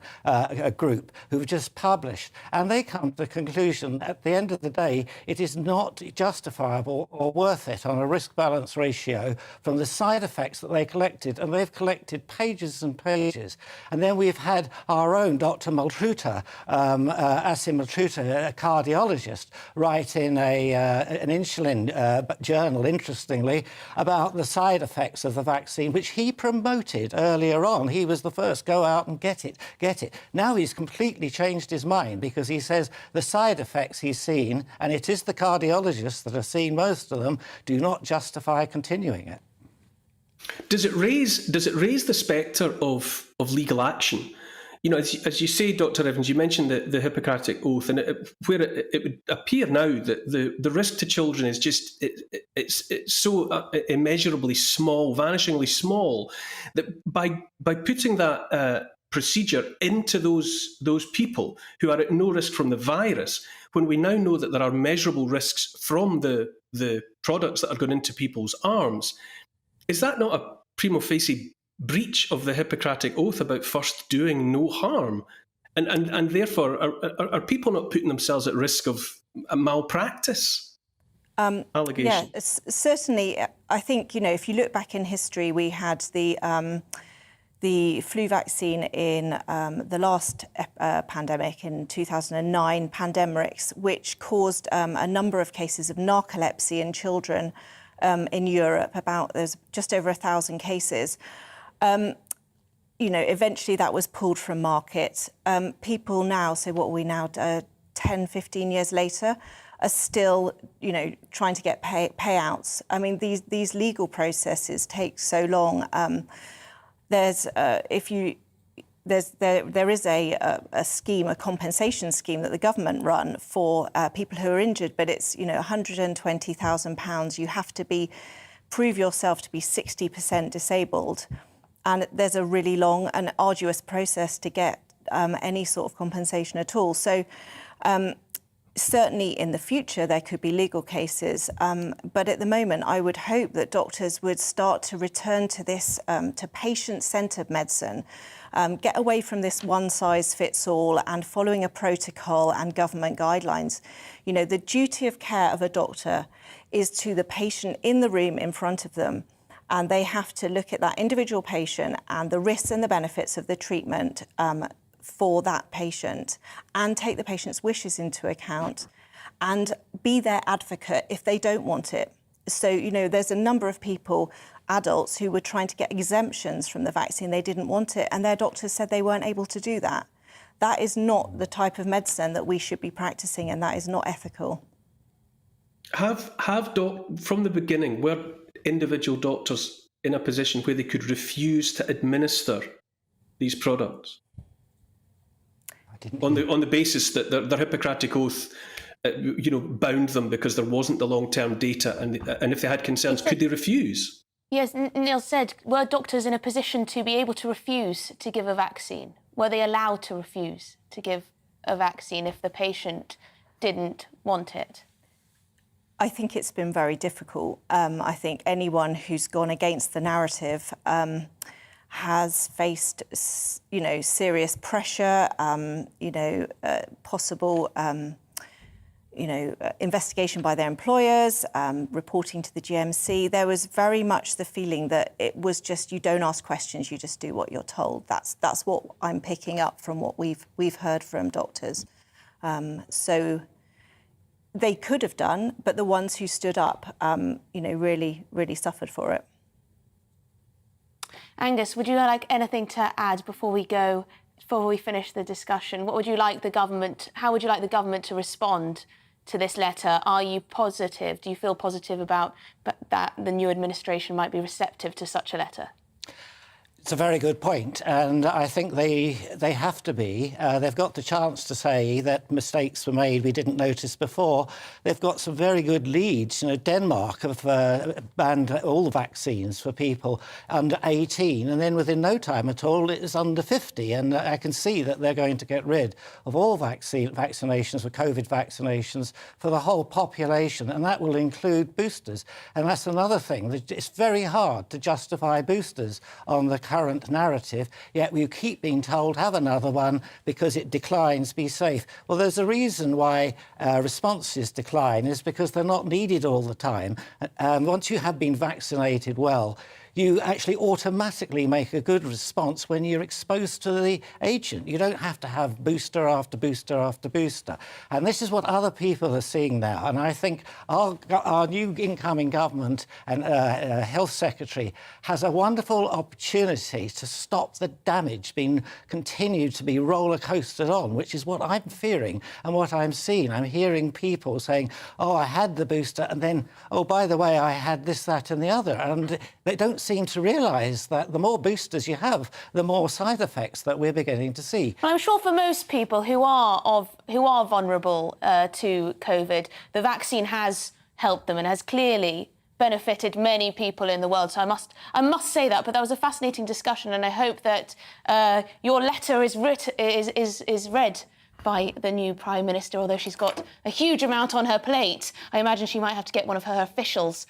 group who've just published, and they come to the conclusion that at the end of the day, it is not justifiable or worth it on a risk-balance ratio from the side effects that they collected, and they've collected pages and pages. And then we've had our own Dr. Maltruta, Asim Maltruta, a cardiologist, write in an insulin journal, interestingly, about the side effects of the vaccine, which he promoted earlier on. He was the first, go out and get it. Now he's completely changed his mind, because he says the side effects he's seen, and it is the cardiologists that have seen most of them, do not justify continuing it. Does it raise the spectre of legal action? You know, as you say, Dr. Evans, you mentioned the Hippocratic Oath, and where it would appear now that the risk to children is just it's so immeasurably small, vanishingly small, that by putting that procedure into those people who are at no risk from the virus, when we now know that there are measurable risks from the products that are going into people's arms, is that not a prima facie breach of the Hippocratic Oath about first doing no harm? And therefore, are people not putting themselves at risk of a malpractice allegation? Yeah, certainly. I think, you know, if you look back in history, we had the flu vaccine in the last pandemic in 2009, Pandemrix, which caused a number of cases of narcolepsy in children in Europe. There's just over 1,000 cases. You know, eventually that was pulled from market. People now, so what are we now, 10, 15 years later, are still, trying to get payouts. I mean, these legal processes take so long. There is a scheme, a compensation scheme that the government run for people who are injured, but it's £120,000. You have to prove yourself to be 60% disabled, and there's a really long and arduous process to get any sort of compensation at all. So certainly in the future there could be legal cases, but at the moment I would hope that doctors would start to return to this, to patient-centred medicine, get away from this one-size-fits-all and following a protocol and government guidelines. The duty of care of a doctor is to the patient in the room in front of them, and they have to look at that individual patient and the risks and the benefits of the treatment for that patient, and take the patient's wishes into account and be their advocate if they don't want it. So, there's a number of people, adults, who were trying to get exemptions from the vaccine. They didn't want it, and their doctors said they weren't able to do that. That is not the type of medicine that we should be practicing, and that is not ethical. From the beginning, were individual doctors in a position where they could refuse to administer these products? On the basis that their Hippocratic oath, bound them because there wasn't the long-term data, and if they had concerns, could they refuse? Yes, Neil said, were doctors in a position to be able to refuse to give a vaccine? Were they allowed to refuse to give a vaccine if the patient didn't want it? I think it's been very difficult. I think anyone who's gone against the narrative has faced, serious pressure, possible, investigation by their employers, reporting to the GMC. There was very much the feeling that it was just, you don't ask questions, you just do what you're told. That's what I'm picking up from what we've heard from doctors. So they could have done, but the ones who stood up, really, really suffered for it. Angus, would you like anything to add before we finish the discussion? How would you like the government to respond to this letter? Are you positive? Do you feel positive about that the new administration might be receptive to such a letter? It's a very good point, and I think they have to be. They've got the chance to say that mistakes were made we didn't notice before. They've got some very good leads. Denmark have banned all the vaccines for people under 18, and then within no time at all it is under 50. And I can see that they're going to get rid of all vaccinations, for COVID vaccinations, for the whole population, and that will include boosters. And that's another thing. It's very hard to justify boosters on the current narrative, yet we keep being told, have another one because it declines, be safe. Well, there's a reason why responses decline, is because they're not needed all the time. Once you have been vaccinated well, you actually automatically make a good response when you're exposed to the agent. You don't have to have booster after booster after booster. And this is what other people are seeing now. And I think our new incoming government and health secretary has a wonderful opportunity to stop the damage being continued to be roller coasted on, which is what I'm fearing and what I'm seeing. I'm hearing people saying, oh, I had the booster, and then, oh, by the way, I had this, that and the other. And they don't seem to realise that the more boosters you have, the more side effects that we're beginning to see. Well, I'm sure for most people who are vulnerable to COVID, the vaccine has helped them and has clearly benefited many people in the world. So I must say that. But that was a fascinating discussion, and I hope that your letter is read by the new Prime Minister, although she's got a huge amount on her plate. I imagine she might have to get one of her officials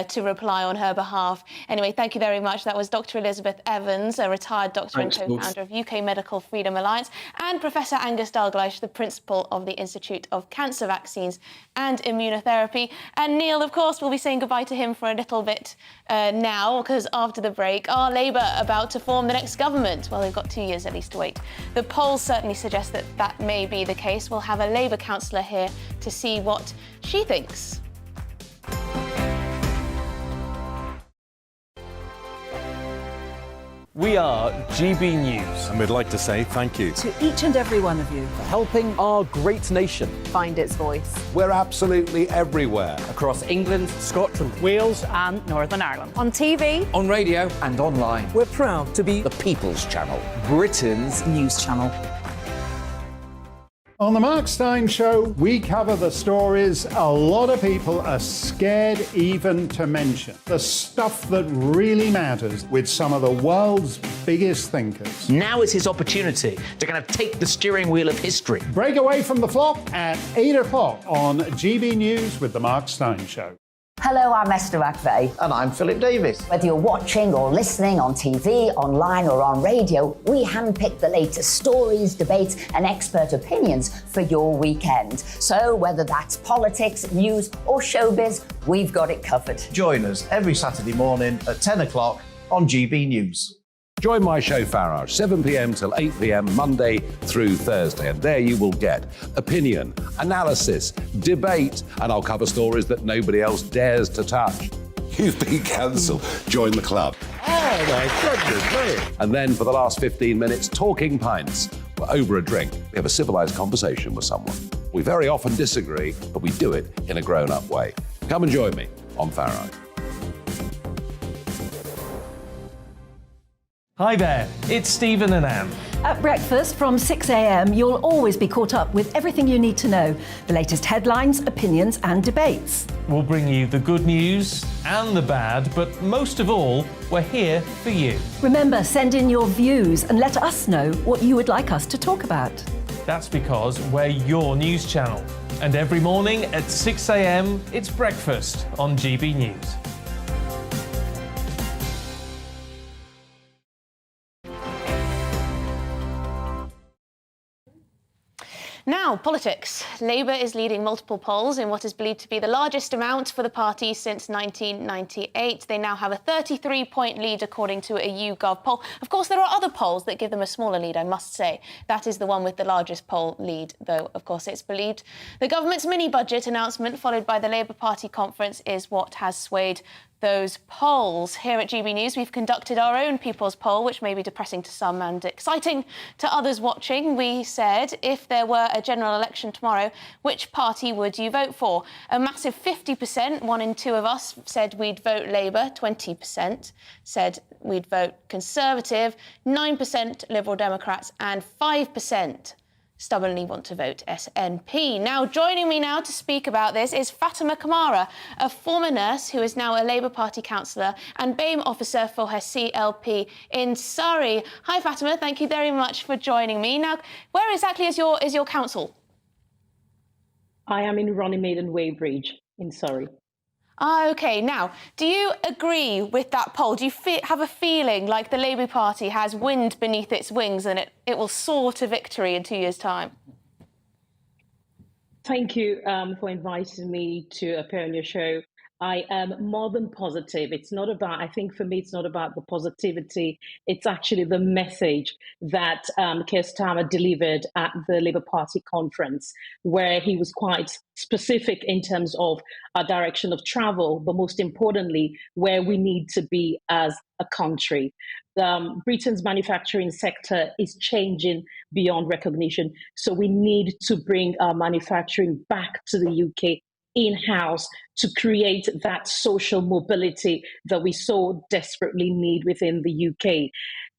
to reply on her behalf. Anyway, thank you very much. That was Dr. Elizabeth Evans, a retired doctor and co-founder of UK Medical Freedom Alliance, and Professor Angus Dalgleish, the principal of the Institute of Cancer Vaccines and Immunotherapy. And Neil, of course, we'll be saying goodbye to him for a little bit now, because after the break, are Labour about to form the next government? Well, they've got 2 years at least to wait. The polls certainly suggest that that may be the case. We'll have a Labour councillor here to see what she thinks. We are GB News. And we'd like to say thank you to each and every one of you for helping our great nation find its voice. We're absolutely everywhere. Across England, Scotland, Wales and Northern Ireland. On TV, on radio and online. We're proud to be the People's Channel, Britain's news channel. On the Mark Steyn Show, we cover the stories a lot of people are scared even to mention. The stuff that really matters with some of the world's biggest thinkers. Now is his opportunity to kind of take the steering wheel of history. Break away from the flop at 8 o'clock on GB News with the Mark Steyn Show. Hello, I'm Esther McVeigh. And I'm Philip Davis. Whether you're watching or listening on TV, online or on radio, we handpick the latest stories, debates and expert opinions for your weekend. So whether that's politics, news or showbiz, we've got it covered. Join us every Saturday morning at 10 o'clock on GB News. Join my show Farage, 7 p.m. till 8 p.m. Monday through Thursday, and there you will get opinion, analysis, debate, and I'll cover stories that nobody else dares to touch. You've been cancelled. Join the club. Oh my goodness me! And then for the last 15 minutes, talking pints. Over a drink, we have a civilised conversation with someone. We very often disagree, but we do it in a grown-up way. Come and join me on Farage. Hi there, it's Stephen and Anne. At breakfast from 6 a.m, you'll always be caught up with everything you need to know, the latest headlines, opinions and debates. We'll bring you the good news and the bad, but most of all, we're here for you. Remember, send in your views and let us know what you would like us to talk about. That's because we're your news channel. And every morning at 6 a.m, it's breakfast on GB News. Now, politics. Labour is leading multiple polls in what is believed to be the largest amount for the party since 1998. They now have a 33-point lead, according to a YouGov poll. Of course, there are other polls that give them a smaller lead, I must say. That is the one with the largest poll lead, though, of course, it's believed the government's mini-budget announcement, followed by the Labour Party conference, is what has swayed those polls. Here at GB News, we've conducted our own People's Poll, which may be depressing to some and exciting to others watching. We said, if there were a general election tomorrow, which party would you vote for? A massive 50%, 1 in 2 of us, said we'd vote Labour, 20% said we'd vote Conservative, 9% Liberal Democrats and 5% stubbornly want to vote SNP. Now, joining me now to speak about this is Fatima Kamara, a former nurse who is now a Labour Party councillor and BAME officer for her CLP in Surrey. Hi, Fatima. Thank you very much for joining me. Now, where exactly is your council? I am in Runnymede and Weybridge in Surrey. OK. Now, do you agree with that poll? Do you have a feeling like the Labour Party has wind beneath its wings and it will soar to victory in 2 years' time? Thank you for inviting me to appear on your show. I am more than positive. It's not about, I think for me, it's not about the positivity. It's actually the message that Keir Starmer delivered at the Labour Party conference, where he was quite specific in terms of our direction of travel, but most importantly, where we need to be as a country. Britain's manufacturing sector is changing beyond recognition. So we need to bring our manufacturing back to the UK in-house to create that social mobility that we so desperately need within the UK.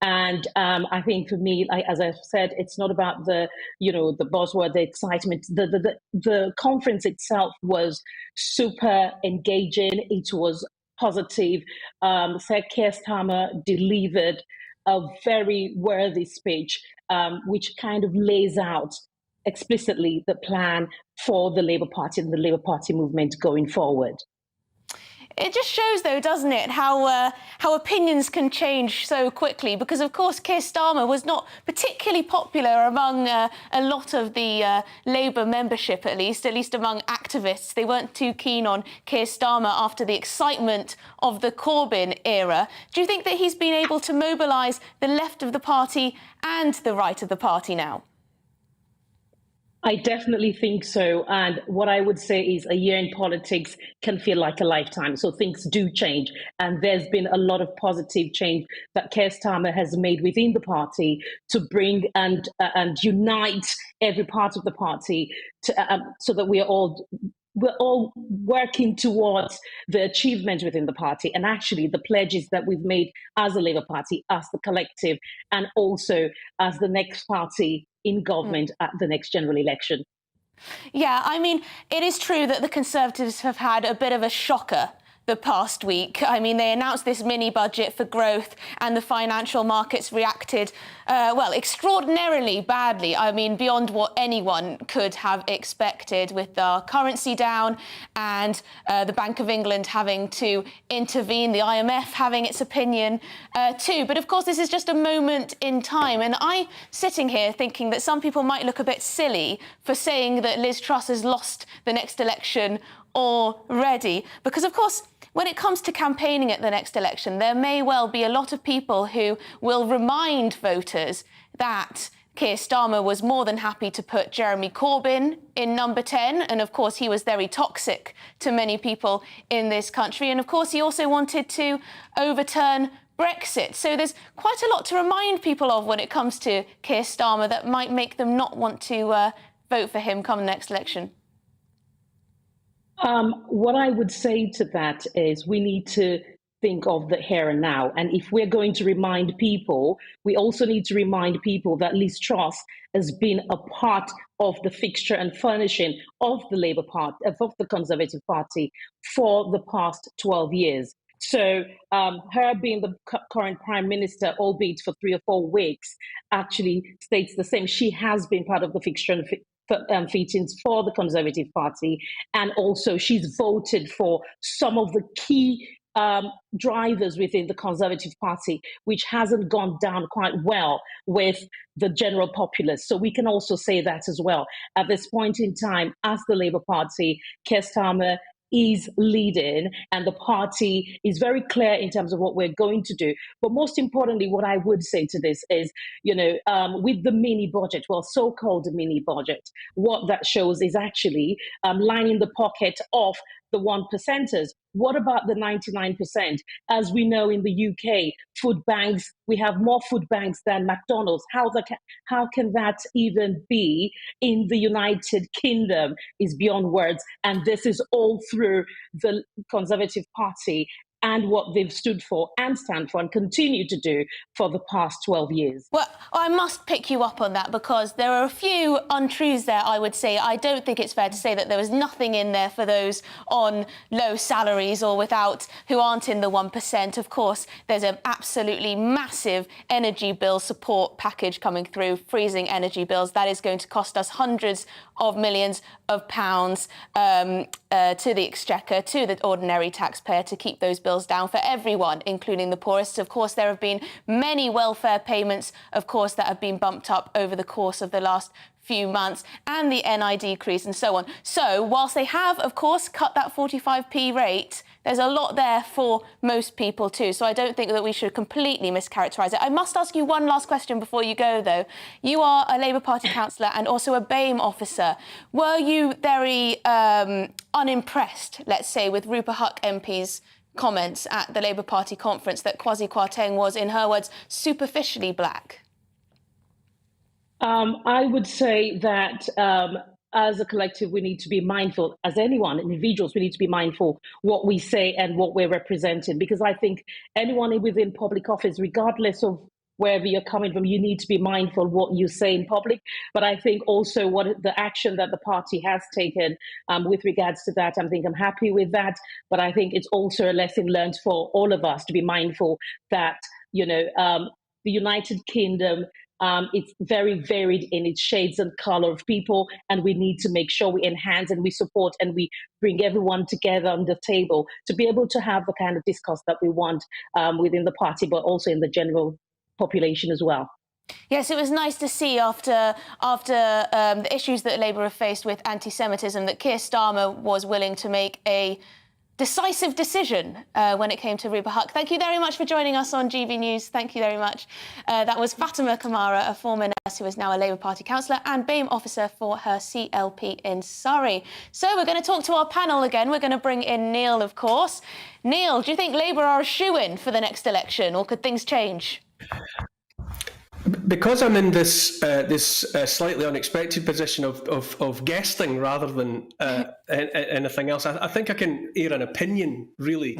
And I think for me, as I've said, it's not about the buzzword, the excitement. The conference itself was super engaging. It was positive. Sir Keir Starmer delivered a very worthy speech, which kind of lays out explicitly the plan for the Labour Party and the Labour Party movement going forward. It just shows, though, doesn't it, how opinions can change so quickly, because, of course, Keir Starmer was not particularly popular among a lot of the Labour membership, at least among activists. They weren't too keen on Keir Starmer after the excitement of the Corbyn era. Do you think that he's been able to mobilise the left of the party and the right of the party now? I definitely think so. And what I would say is a year in politics can feel like a lifetime. So things do change. And there's been a lot of positive change that Keir Starmer has made within the party to bring and unite every part of the party so that we're all working towards the achievement within the party and actually the pledges that we've made as a Labour Party, as the collective, and also as the next party in government at the next general election. Yeah, I mean, it is true that the Conservatives have had a bit of a shocker the past week. I mean, they announced this mini budget for growth and the financial markets reacted, well, extraordinarily badly. I mean, beyond what anyone could have expected, with our currency down and the Bank of England having to intervene, the IMF having its opinion too. But of course, this is just a moment in time. And I'm sitting here thinking that some people might look a bit silly for saying that Liz Truss has lost the next election already, because of course, when it comes to campaigning at the next election, there may well be a lot of people who will remind voters that Keir Starmer was more than happy to put Jeremy Corbyn in number 10. And of course, he was very toxic to many people in this country. And of course, he also wanted to overturn Brexit. So there's quite a lot to remind people of when it comes to Keir Starmer that might make them not want to vote for him come the next election. What I would say to that is we need to think of the here and now. And if we're going to remind people, we also need to remind people that Liz Truss has been a part of the fixture and furnishing of the Labour Party, of the Conservative Party for the past 12 years. So her being the current Prime Minister, albeit for 3 or 4 weeks, actually states the same. She has been part of the fixture and fittings for the Conservative Party, and also she's voted for some of the key drivers within the Conservative Party, which hasn't gone down quite well with the general populace. So we can also say that as well. At this point in time, as the Labour Party, Keir Starmer is leading and the party is very clear in terms of what we're going to do. But most importantly, what I would say to this is, with the mini budget, well, so-called mini budget, what that shows is actually lining the pocket of the 1%ers. What about the 99%? As we know in the UK, food banks, we have more food banks than McDonald's. How can that even be in the United Kingdom is beyond words. And this is all through the Conservative Party and what they've stood for and stand for and continue to do for the past 12 years. Well, I must pick you up on that because there are a few untruths there, I would say. I don't think it's fair to say that there was nothing in there for those on low salaries or who aren't in the 1%. Of course, there's an absolutely massive energy bill support package coming through, freezing energy bills. That is going to cost us hundreds of millions of pounds to the Exchequer, to the ordinary taxpayer, to keep those bills down for everyone, including the poorest. Of course, there have been many welfare payments, of course, that have been bumped up over the course of the last few months, and the NI decrease and so on. So whilst they have, of course, cut that 45p rate, there's a lot there for most people too. So I don't think that we should completely mischaracterise it. I must ask you one last question before you go, though. You are a Labour Party councillor and also a BAME officer. Were you very unimpressed, let's say, with Rupa Huq MP's comments at the Labour Party conference that Kwasi Kwarteng was, in her words, superficially black? I would say that as a collective, we need to be mindful, as anyone, individuals, we need to be mindful what we say and what we're representing, because I think anyone within public office, regardless of wherever you're coming from, you need to be mindful what you say in public. But I think also what the action that the party has taken with regards to that, I'm happy with that. But I think it's also a lesson learned for all of us to be mindful that, the United Kingdom, it's very varied in its shades and color of people, and we need to make sure we enhance and we support and we bring everyone together on the table to be able to have the kind of discourse that we want within the party, but also in the general population as well. Yes, it was nice to see after the issues that Labour have faced with anti-Semitism that Keir Starmer was willing to make a decisive decision when it came to Ruba Huq. Thank you very much for joining us on GB News. Thank you very much. That was Fatima Kamara, a former nurse who is now a Labour Party councillor and BAME officer for her CLP in Surrey. So we're going to talk to our panel again. We're going to bring in Neil, of course. Neil, do you think Labour are a shoo-in for the next election, or could things change? Because I'm in this slightly unexpected position of guesting rather than anything else, I think I can air an opinion, really,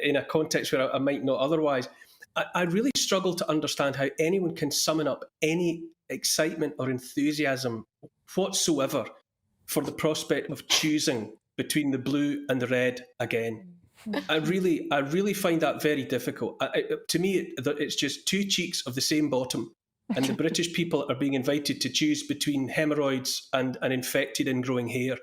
in a context where I might not otherwise. I really struggle to understand how anyone can summon up any excitement or enthusiasm whatsoever for the prospect of choosing between the blue and the red again. I really find that very difficult. To me, it's just two cheeks of the same bottom, and the British people are being invited to choose between hemorrhoids and an infected ingrowing hair.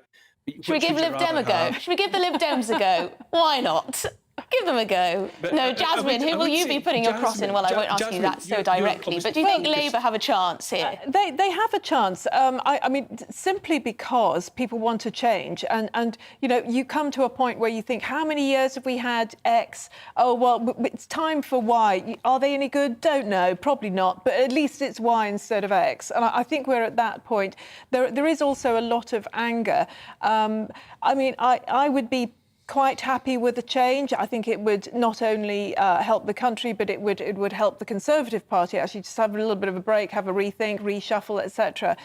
Should we give Lib Dem a go? Should we give the Lib Dems a go? Why not? Give them a go. But, no, Jasmine, who will you be putting your cross in? Well, I won't ask you that so directly, but do you think Labour have a chance here? They have a chance. I mean, simply because people want to change. And, you know, you come to a point where you think, how many years have we had X? Oh, well, it's time for Y. Are they any good? Don't know. Probably not. But at least it's Y instead of X. And I think we're at that point. There is also a lot of anger. I mean, I would be quite happy with the change. I think it would not only help the country, but it would help the Conservative Party actually just have a little bit of a break, have a rethink, reshuffle, etc.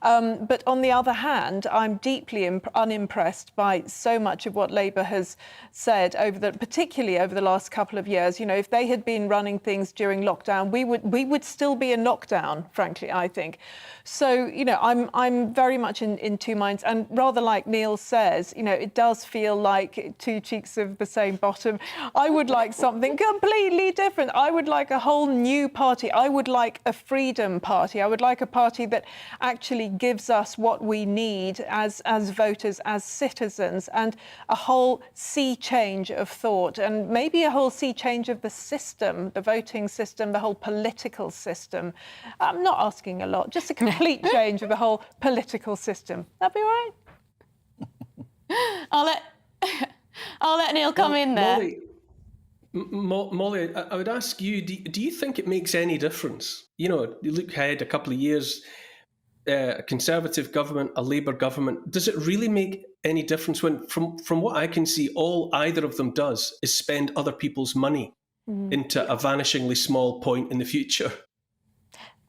But on the other hand, I'm deeply unimpressed by so much of what Labour has said particularly over the last couple of years. You know, if they had been running things during lockdown, we would still be in lockdown, frankly, I think. So, you know, I'm very much in two minds, and rather like Neil says, you know, it does feel like two cheeks of the same bottom. I would like something completely different. I would like a whole new party. I would like a freedom party. I would like a party that actually gives us what we need as voters, as citizens, and a whole sea change of thought, and maybe a whole sea change of the system, the voting system, the whole political system. I'm not asking a lot, just a complete change of the whole political system. That'd be all right. I'll let Neil come in there. Molly, I would ask you, do you think it makes any difference? You know, you look ahead a couple of years, a Conservative government, a Labour government. Does it really make any difference when, from what I can see, all either of them does is spend other people's money into a vanishingly small point in the future?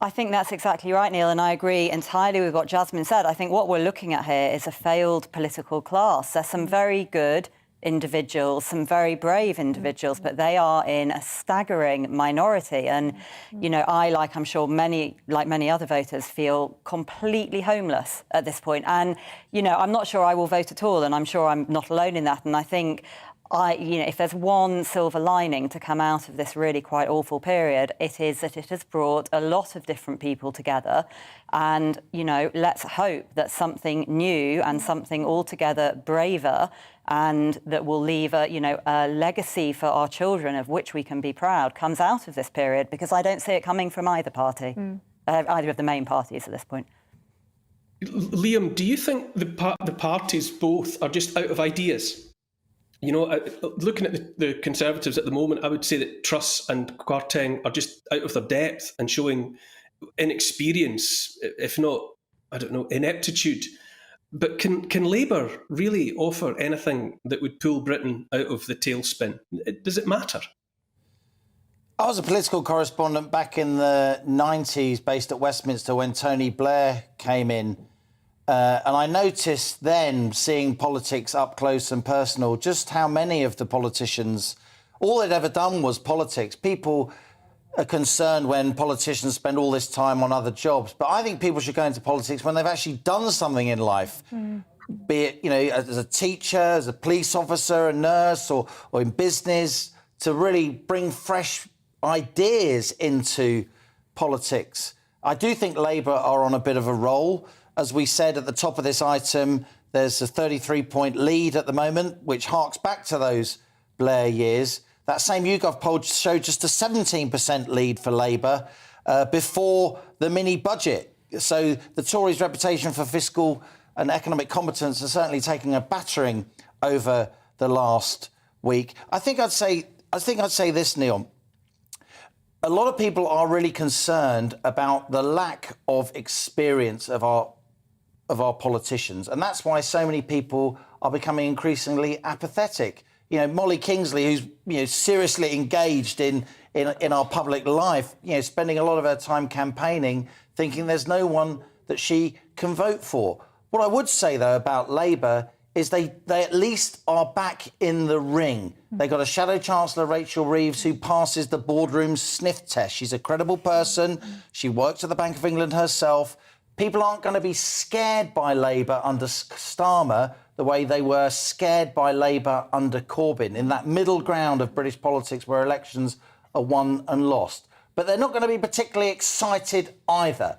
I think that's exactly right, Neil, and I agree entirely with what Jasmine said. I think what we're looking at here is a failed political class. There's some very good individuals, some very brave individuals, but they are in a staggering minority. And, you know, I'm sure many other voters, feel completely homeless at this point. And, you know, I'm not sure I will vote at all, and I'm sure I'm not alone in that. And I think if there's one silver lining to come out of this really quite awful period, it is that it has brought a lot of different people together. And, you know, let's hope that something new and something altogether braver and that will leave a legacy for our children of which we can be proud comes out of this period, because I don't see it coming from either party, either of the main parties at this point. Liam, do you think the parties both are just out of ideas? You know, looking at the Conservatives at the moment, I would say that Truss and Kwarteng are just out of their depth and showing inexperience, if not, I don't know, ineptitude. But can Labour really offer anything that would pull Britain out of the tailspin? Does it matter? I was a political correspondent back in the 90s based at Westminster when Tony Blair came in. And I noticed then, seeing politics up close and personal, just how many of the politicians, all they'd ever done was politics. People are concerned when politicians spend all this time on other jobs. But I think people should go into politics when they've actually done something in life, be it, you know, as a teacher, as a police officer, a nurse, or in business, to really bring fresh ideas into politics. I do think Labour are on a bit of a roll. As we said at the top of this item, there's a 33-point lead at the moment, which harks back to those Blair years. That same YouGov poll showed just a 17% lead for Labour before the mini-budget. So the Tories' reputation for fiscal and economic competence are certainly taking a battering over the last week. I think I'd say this, Neil. A lot of people are really concerned about the lack of experience of our politicians, and that's why so many people are becoming increasingly apathetic. You know, Molly Kingsley, who's seriously engaged in our public life, spending a lot of her time campaigning, thinking there's no one that she can vote for. What I would say, though, about Labour is they at least are back in the ring. They got a Shadow Chancellor, Rachel Reeves, who passes the boardroom sniff test. She's a credible person. She worked at the Bank of England herself. People aren't going to be scared by Labour under Starmer the way they were scared by Labour under Corbyn, in that middle ground of British politics where elections are won and lost. But they're not going to be particularly excited either.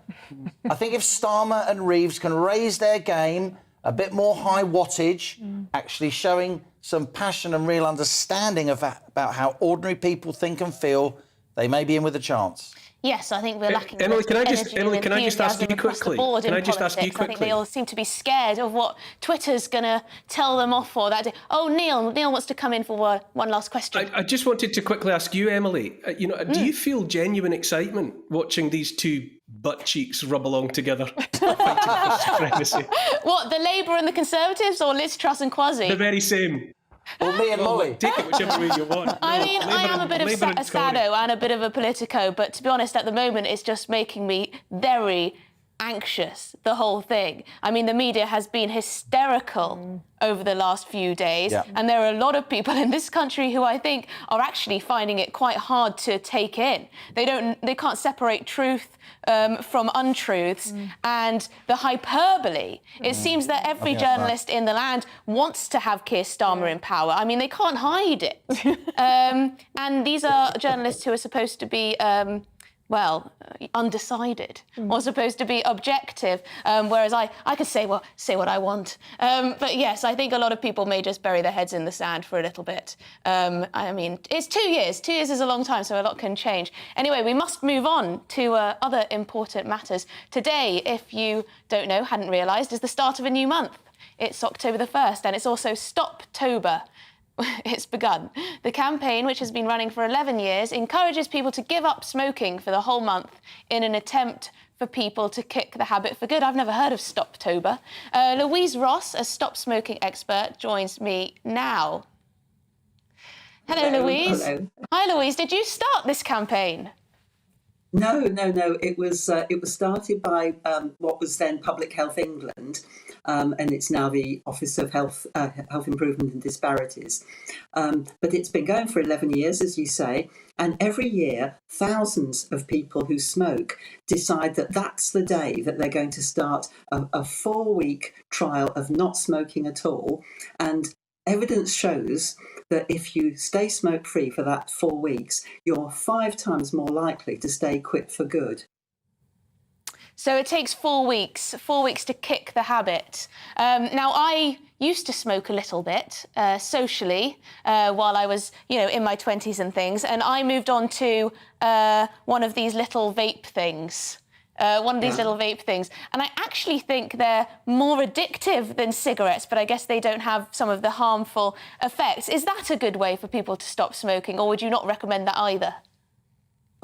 I think if Starmer and Reeves can raise their game, a bit more high wattage, actually showing some passion and real understanding about how ordinary people think and feel, they may be in with a chance. Yes, I think we're lacking Emily, can I just ask you quickly? Can I just ask you quickly? I think they all seem to be scared of what Twitter's going to tell them off for that day. Oh, Neil wants to come in for one last question. I just wanted to quickly ask you, Emily. Do you feel genuine excitement watching these two butt cheeks rub along together, fighting for supremacy? What, the Labour and the Conservatives, or Liz Truss and Kwasi? The very same. Well, me and Molly. Take it whichever way you want. I mean, I am a bit of a sado and a bit of a politico, but to be honest, at the moment, it's just making me very anxious, the whole thing. I mean, the media has been hysterical over the last few days, and there are a lot of people in this country who I think are actually finding it quite hard to take in. They can't separate truth from untruths and the hyperbole. It seems that every journalist in the land wants to have Keir Starmer in power. I mean, they can't hide it. And these are journalists who are supposed to be undecided or supposed to be objective, whereas I could say what I want. But yes, I think a lot of people may just bury their heads in the sand for a little bit. I mean, it's 2 years. 2 years is a long time, so a lot can change. Anyway, we must move on to other important matters. Today, if you don't know, hadn't realised, is the start of a new month. It's October the 1st, and it's also Stoptober. It's begun. The campaign, which has been running for 11 years, encourages people to give up smoking for the whole month in an attempt for people to kick the habit for good. I've never heard of Stoptober. Louise Ross, a stop smoking expert, joins me now. Hello, Louise. Hello. Hi, Louise. Did you start this campaign? No. It was started by what was then Public Health England, and it's now the Office of Health Improvement and Disparities. But it's been going for 11 years, as you say, and every year thousands of people who smoke decide that that's the day that they're going to start a 4-week trial of not smoking at all. And evidence shows that if you stay smoke-free for that 4 weeks, you're 5 times more likely to stay quit for good. So it takes 4 weeks to kick the habit. Now, I used to smoke a little bit socially while I was, in my 20s and things, and I moved on to one of these little vape things. Little vape things. And I actually think they're more addictive than cigarettes, but I guess they don't have some of the harmful effects. Is that a good way for people to stop smoking, or would you not recommend that either?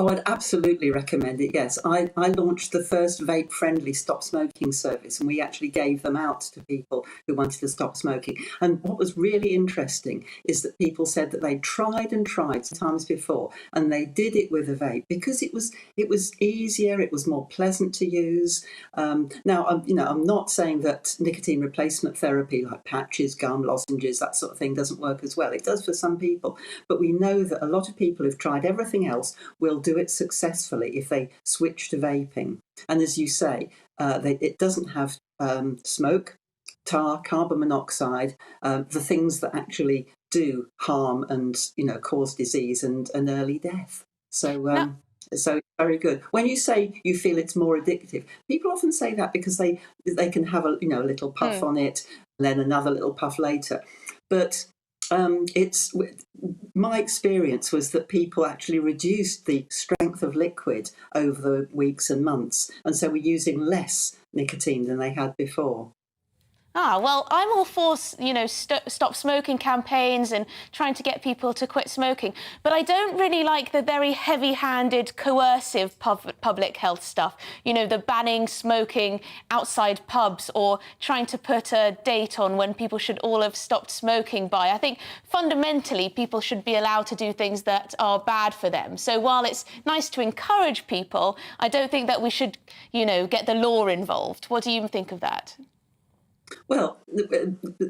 Oh, I'd absolutely recommend it, yes. I launched the first vape-friendly stop smoking service, and we actually gave them out to people who wanted to stop smoking. And what was really interesting is that people said that they tried times before, and they did it with a vape because it was easier, it was more pleasant to use. Now, I'm not saying that nicotine replacement therapy like patches, gum, lozenges, that sort of thing doesn't work as well. It does for some people, but we know that a lot of people who've tried everything else will do it successfully if they switch to vaping. And as you say, it doesn't have smoke, tar, carbon monoxide, the things that actually do harm and cause disease and early death. So it's very good. When you say you feel it's more addictive, people often say that because they can have a little puff on it and then another little puff later. But my experience was that people actually reduced the strength of liquid over the weeks and months, and so we're using less nicotine than they had before. Well, I'm all for, stop smoking campaigns and trying to get people to quit smoking. But I don't really like the very heavy-handed, coercive public health stuff. The banning smoking outside pubs or trying to put a date on when people should all have stopped smoking by. I think fundamentally people should be allowed to do things that are bad for them. So while it's nice to encourage people, I don't think that we should, get the law involved. What do you think of that? Well,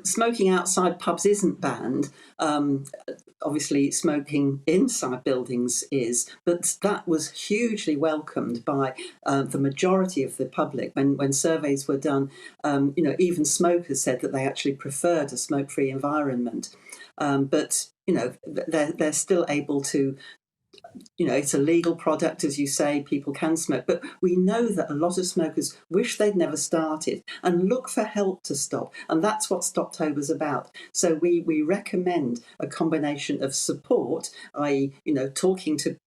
smoking outside pubs isn't banned. Obviously, smoking inside buildings is, but that was hugely welcomed by the majority of the public. When surveys were done, even smokers said that they actually preferred a smoke-free environment. But they're still able to. It's a legal product, as you say, people can smoke. But we know that a lot of smokers wish they'd never started and look for help to stop. And that's what Stoptober's about. So we recommend a combination of support, i.e., talking to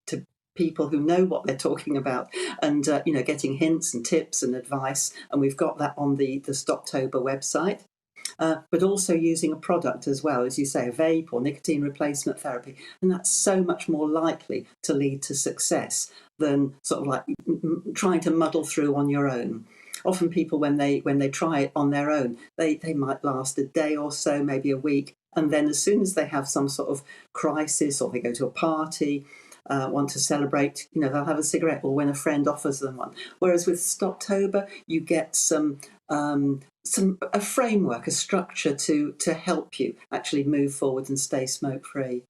people who know what they're talking about and, getting hints and tips and advice. And we've got that on the Stoptober website. But also using a product as well, as you say, a vape or nicotine replacement therapy. And that's so much more likely to lead to success than sort of like trying to muddle through on your own. Often people, when they try it on their own, they might last a day or so, maybe a week. And then as soon as they have some sort of crisis or they go to a party, want to celebrate, they'll have a cigarette or when a friend offers them one. Whereas with Stoptober, you get a framework, a structure to help you actually move forward and stay smoke-free.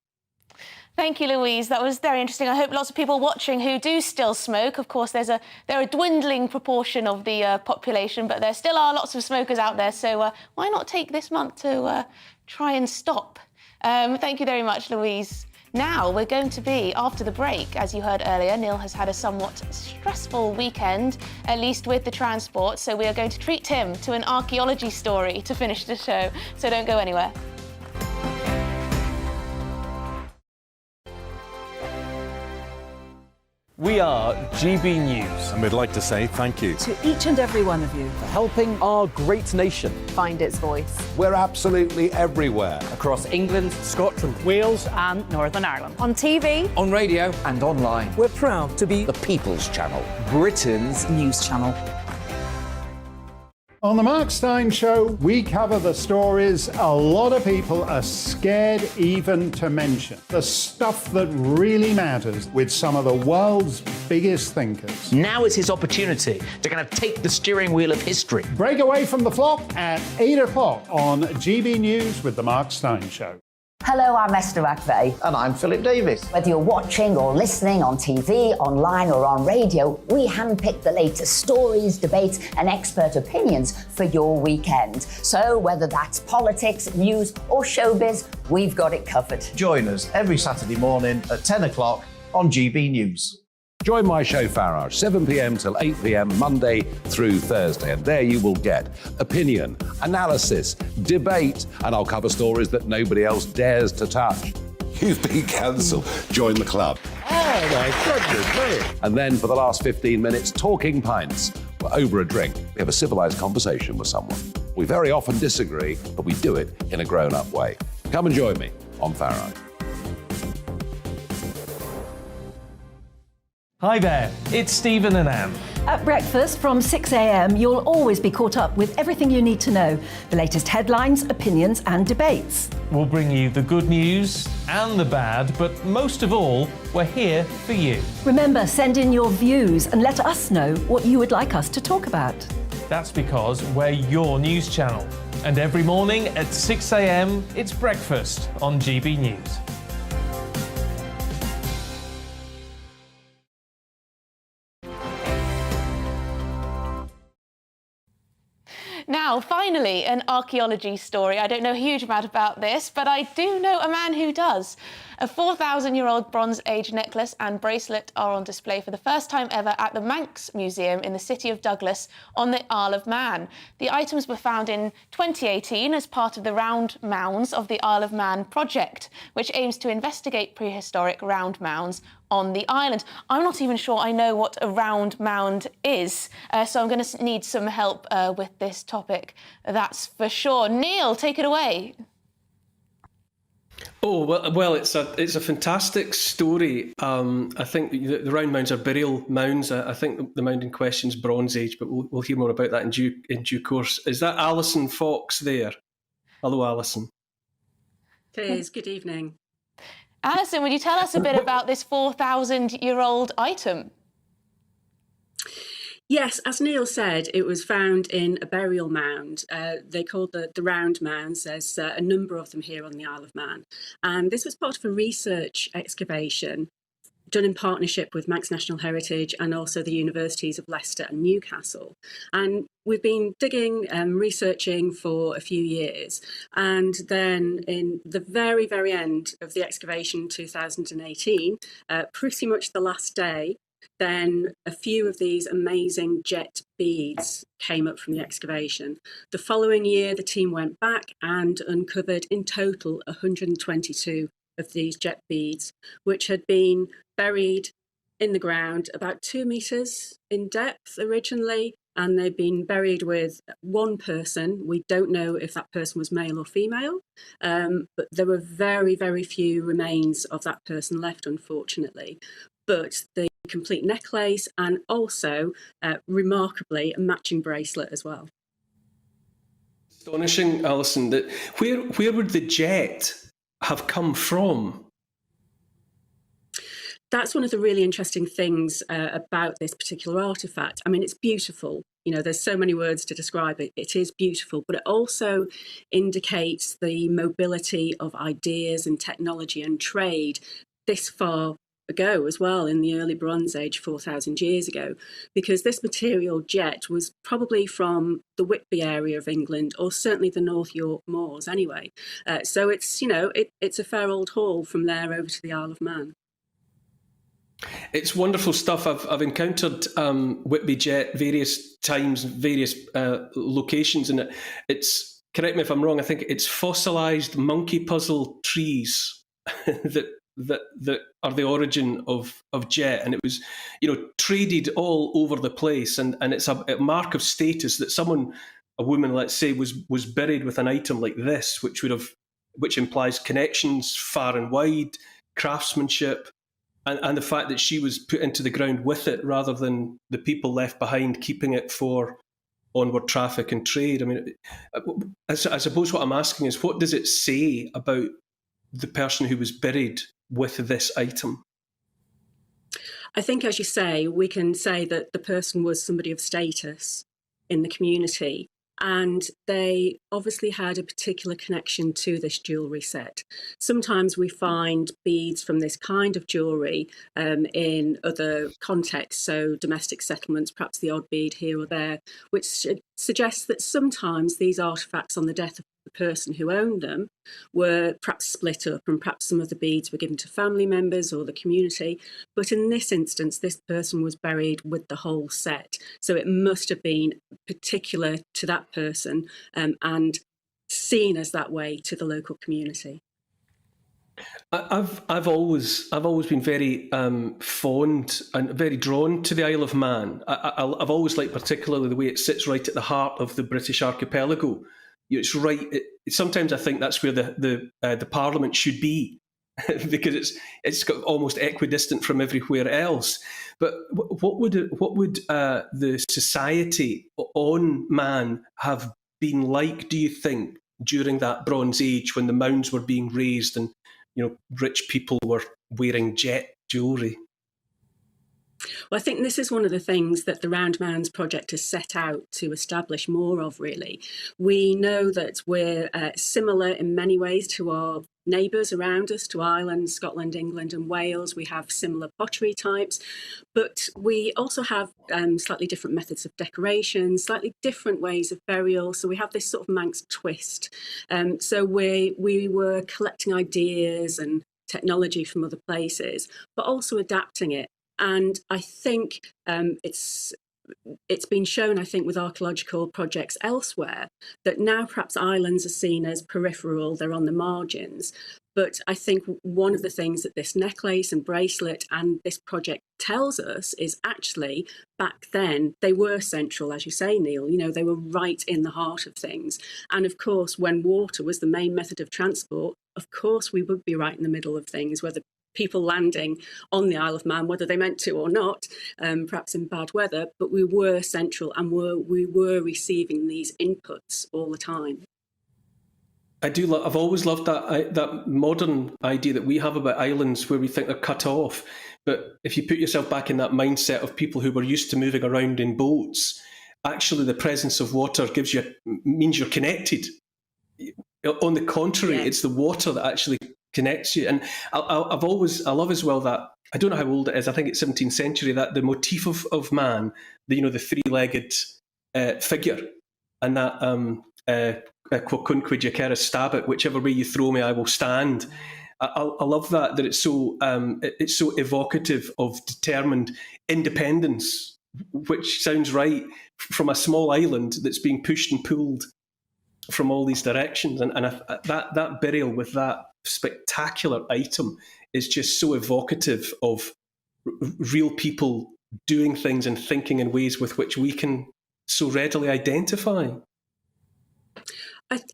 Thank you, Louise. That was very interesting. I hope lots of people watching who do still smoke. Of course, they're a dwindling proportion of the population, but there still are lots of smokers out there. So why not take this month to try and stop? Thank you very much, Louise. Now we're going to be, after the break, as you heard earlier, Neil has had a somewhat stressful weekend, at least with the transport, so we are going to treat him to an archaeology story to finish the show, so don't go anywhere. We are GB News. And we'd like to say thank you to each and every one of you for helping our great nation find its voice. We're absolutely everywhere. Across England, Scotland, Wales and Northern Ireland. On TV, on radio and online. We're proud to be the People's Channel, Britain's news channel. On the Mark Steyn Show, we cover the stories a lot of people are scared even to mention. The stuff that really matters with some of the world's biggest thinkers. Now is his opportunity to kind of take the steering wheel of history. Break away from the flop at 8 o'clock on GB News with the Mark Steyn Show. Hello, I'm Esther McVeigh. And I'm Philip Davis. Whether you're watching or listening on TV, online or on radio, we handpick the latest stories, debates and expert opinions for your weekend. So whether that's politics, news or showbiz, we've got it covered. Join us every Saturday morning at 10 o'clock on GB News. Join my show Farage, 7 p.m. till 8 p.m. Monday through Thursday. And there you will get opinion, analysis, debate, and I'll cover stories that nobody else dares to touch. You've been cancelled. Join the club. Oh, my goodness me. And then for the last 15 minutes, talking pints. Over a drink, we have a civilised conversation with someone. We very often disagree, but we do it in a grown-up way. Come and join me on Farage. Hi there, it's Stephen and Anne. At breakfast from 6 a.m, you'll always be caught up with everything you need to know, the latest headlines, opinions and debates. We'll bring you the good news and the bad, but most of all, we're here for you. Remember, send in your views and let us know what you would like us to talk about. That's because we're your news channel. And every morning at 6 a.m, it's breakfast on GB News. Now, finally, an archaeology story. I don't know a huge amount about this, but I do know a man who does. A 4,000-year-old Bronze Age necklace and bracelet are on display for the first time ever at the Manx Museum in the city of Douglas on the Isle of Man. The items were found in 2018 as part of the Round Mounds of the Isle of Man project, which aims to investigate prehistoric round mounds on the island. I'm not even sure I know what a round mound is, so I'm going to need some help with this topic that's for sure. Neil, take it away. Oh well, it's a fantastic story. I think the round mounds are burial mounds. I think the mound in question is Bronze Age, but we'll hear more about that in due course. Is that Alison Fox there? Hello, Alison. It is. Good evening. Alison, would you tell us a bit about this 4,000-year-old item? Yes, as Neil said, it was found in a burial mound. They called the round mounds. There's a number of them here on the Isle of Man. And this was part of a research excavation done in partnership with Manx National Heritage and also the universities of Leicester and Newcastle. And we've been digging and researching for a few years. And then in the very, very end of the excavation, 2018, pretty much the last day, then a few of these amazing jet beads came up from the excavation. The following year, the team went back and uncovered in total 122 of these jet beads, which had been buried in the ground about 2 metres in depth originally, and they'd been buried with one person. We don't know if that person was male or female, but there were very, very few remains of that person left, unfortunately. But the complete necklace and also, remarkably, a matching bracelet as well. Astonishing, Alison. That where would the jet have come from? That's one of the really interesting things about this particular artefact. I mean, it's beautiful. You know, there's so many words to describe it. It is beautiful, but it also indicates the mobility of ideas and technology and trade this far ago as well, in the early Bronze Age, 4,000 years ago, because this material jet was probably from the Whitby area of England, or certainly the North York Moors anyway. So it's, you know, it's a fair old haul from there over to the Isle of Man. It's wonderful stuff. I've encountered Whitby jet various times, various locations, and it's, correct me if I'm wrong, I think it's fossilised monkey puzzle trees that are the origin of jet, and it was, you know, traded all over the place, and it's a mark of status that someone, a woman, let's say, was buried with an item like this, which implies connections far and wide, craftsmanship, and the fact that she was put into the ground with it rather than the people left behind keeping it for onward traffic and trade. I mean, I suppose what I'm asking is, what does it say about the person who was buried with this item? I think, as you say, we can say that the person was somebody of status in the community, and they obviously had a particular connection to this jewellery set. Sometimes we find beads from this kind of jewellery in other contexts, so domestic settlements, perhaps the odd bead here or there, which suggests that sometimes these artefacts on the death of the person who owned them were perhaps split up, and perhaps some of the beads were given to family members or the community. But in this instance, this person was buried with the whole set. So it must have been particular to that person and seen as that way to the local community. I've always been very fond and very drawn to the Isle of Man. I've always liked particularly the way it sits right at the heart of the British archipelago. It's right. Sometimes I think that's where the Parliament should be, because it's got almost equidistant from everywhere else. But what would the society on Man have been like, do you think, during that Bronze Age when the mounds were being raised and, you know, rich people were wearing jet jewellery? Well, I think this is one of the things that the Round Mounds project has set out to establish more of, really. We know that we're similar in many ways to our neighbours around us, to Ireland, Scotland, England and Wales. We have similar pottery types, but we also have slightly different methods of decoration, slightly different ways of burial. So we have this sort of Manx twist. So we were collecting ideas and technology from other places, but also adapting it. And I think it's been shown, I think, with archaeological projects elsewhere, that now perhaps islands are seen as peripheral, they're on the margins. But I think one of the things that this necklace and bracelet and this project tells us is actually back then they were central, as you say, Neil. You know, they were right in the heart of things. And of course, when water was the main method of transport, of course we would be right in the middle of things, whether people landing on the Isle of Man, whether they meant to or not, perhaps in bad weather, but we were central and we were receiving these inputs all the time. I've always loved that modern idea that we have about islands where we think they're cut off. But if you put yourself back in that mindset of people who were used to moving around in boats, actually the presence of water means you're connected. On the contrary, it's the water that actually connects you. And I love as well that, I don't know how old it is, I think it's 17th century, that the motif of man, the three-legged figure, and that quocunque jacere stabit, whichever way you throw me, I will stand. I love that it's so evocative of determined independence, which sounds right from a small island that's being pushed and pulled from all these directions. And that burial with that spectacular item is just so evocative of real people doing things and thinking in ways with which we can so readily identify.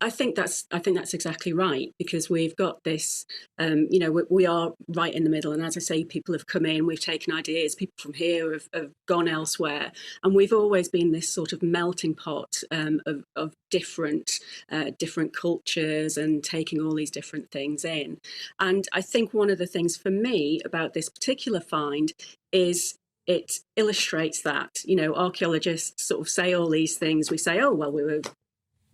I think that's exactly right, because we've got this, we are right in the middle. And as I say, people have come in, we've taken ideas, people from here have gone elsewhere. And we've always been this sort of melting pot of different cultures and taking all these different things in. And I think one of the things for me about this particular find is it illustrates that. Archaeologists sort of say all these things. We say, oh, well, we were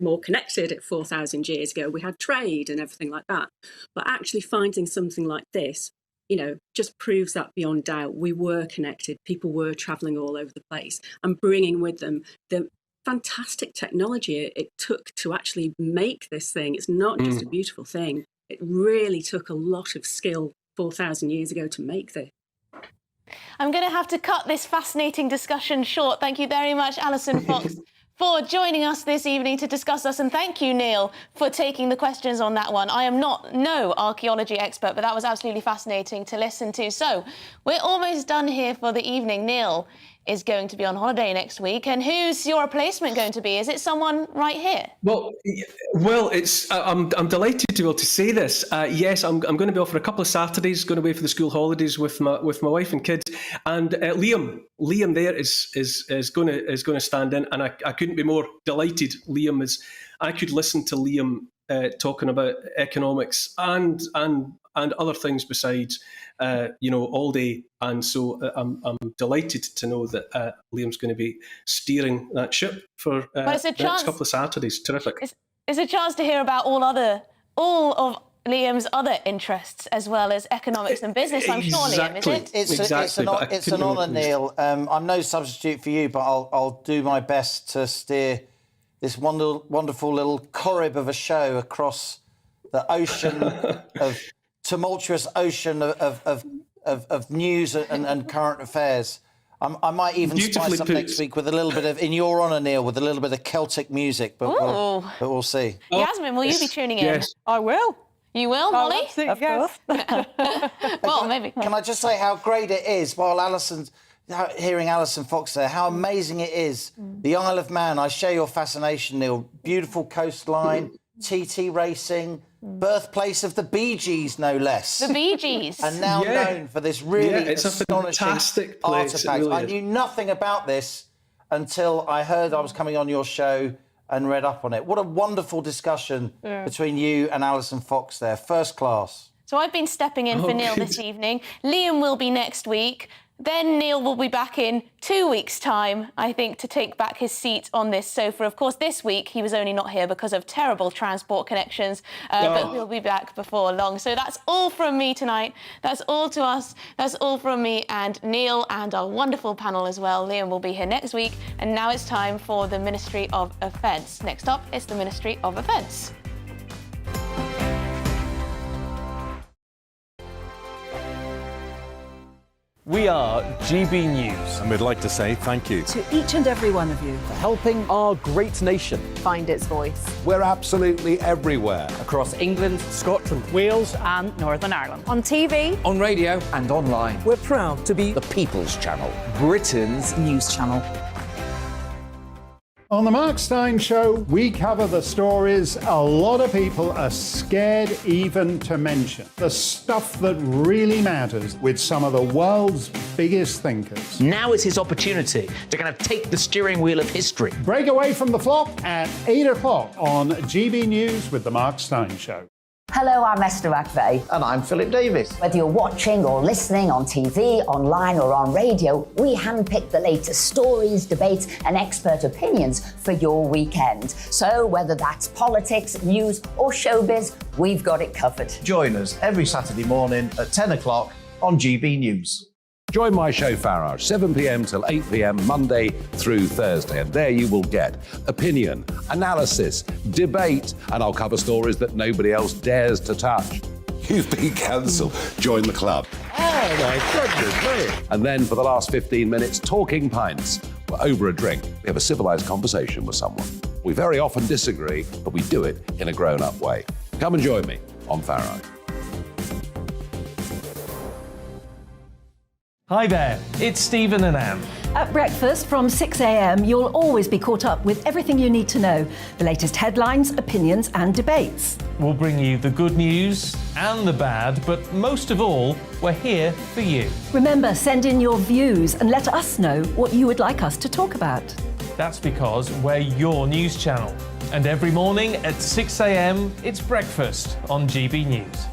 more connected at 4,000 years ago. We had trade and everything like that. But actually finding something like this, just proves that beyond doubt. We were connected. People were travelling all over the place and bringing with them the fantastic technology it took to actually make this thing. It's not just a beautiful thing. It really took a lot of skill 4,000 years ago to make this. I'm going to have to cut this fascinating discussion short. Thank you very much, Alison Fox, for joining us this evening to discuss this. And thank you, Neil, for taking the questions on that one. I am no archaeology expert, but that was absolutely fascinating to listen to. So we're almost done here for the evening. Neil is going to be on holiday next week. And who's your replacement going to be? Is it someone right here? Well, it's I'm delighted to be able to say this. Yes, I'm going to be off for a couple of Saturdays, going away for the school holidays with my wife and kids. And Liam there is going to stand in, and I couldn't be more delighted. I could listen to Liam talking about economics and other things besides, all day. And so I'm delighted to know that Liam's going to be steering that ship for the next couple of Saturdays. Terrific. It's a chance to hear about all of Liam's other interests, as well as economics and business, I'm sure, Liam, is it? It's an honour, Neil. I'm no substitute for you, but I'll do my best to steer this wonderful little Corrib of a show across the ocean of tumultuous ocean of news and current affairs. I might even spice up next week with a little bit of, in your honour, Neil, with a little bit of Celtic music, but we'll see. Yasmin, will you be tuning in? Yes. I will. You will, Molly? Of course. Well, maybe. Can I just say how great it is, while hearing Alison Fox there, how amazing it is. The Isle of Man, I share your fascination, Neil. Beautiful coastline, TT racing, birthplace of the Bee Gees, no less. The Bee Gees. And now known for this really astonishing fantastic place. artefact. I knew nothing about this until I heard I was coming on your show and read up on it. What a wonderful discussion between you and Alison Fox there. First class. So I've been stepping in for Neil this evening. Liam will be next week. Then Neil will be back in 2 weeks' time, I think, to take back his seat on this sofa. Of course, this week he was only not here because of terrible transport connections, but he'll be back before long. So that's all from me tonight. That's all to us. That's all from me and Neil and our wonderful panel as well. Liam will be here next week. And now it's time for the Ministry of Offence. Next up, it's the Ministry of Offence. We are GB News. And we'd like to say thank you to each and every one of you for helping our great nation find its voice. We're absolutely everywhere. Across England, Scotland, Wales and Northern Ireland. On TV, on radio and online. We're proud to be the People's Channel, Britain's news channel. On the Mark Steyn Show, we cover the stories a lot of people are scared even to mention. The stuff that really matters with some of the world's biggest thinkers. Now is his opportunity to kind of take the steering wheel of history. Break away from the flock at 8 o'clock on GB News with the Mark Steyn Show. Hello, I'm Esther McVeigh. And I'm Philip Davis. Whether you're watching or listening on TV, online or on radio, we handpick the latest stories, debates and expert opinions for your weekend. So whether that's politics, news or showbiz, we've got it covered. Join us every Saturday morning at 10 o'clock on GB News. Join my show Farage, 7 p.m. till 8 p.m. Monday through Thursday, and there you will get opinion, analysis, debate, and I'll cover stories that nobody else dares to touch. You've been cancelled. Join the club. Oh my goodness me! And then for the last 15 minutes, talking pints. We're over a drink. We have a civilised conversation with someone. We very often disagree, but we do it in a grown-up way. Come and join me on Farage. Hi there, it's Stephen and Anne. At breakfast from 6 a.m, you'll always be caught up with everything you need to know, the latest headlines, opinions and debates. We'll bring you the good news and the bad, but most of all, we're here for you. Remember, send in your views and let us know what you would like us to talk about. That's because we're your news channel. And every morning at 6 a.m, it's breakfast on GB News.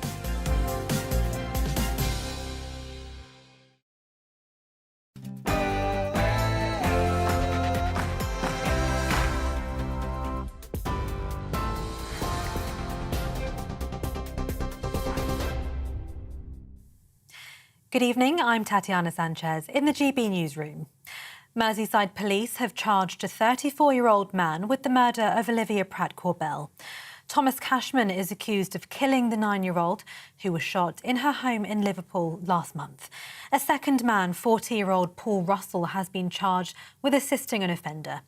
Good evening, I'm Tatiana Sanchez in the GB newsroom. Merseyside police have charged a 34-year-old man with the murder of Olivia Pratt Corbell. Thomas Cashman is accused of killing the 9-year-old who was shot in her home in Liverpool last month. A second man, 40-year-old Paul Russell, has been charged with assisting an offender.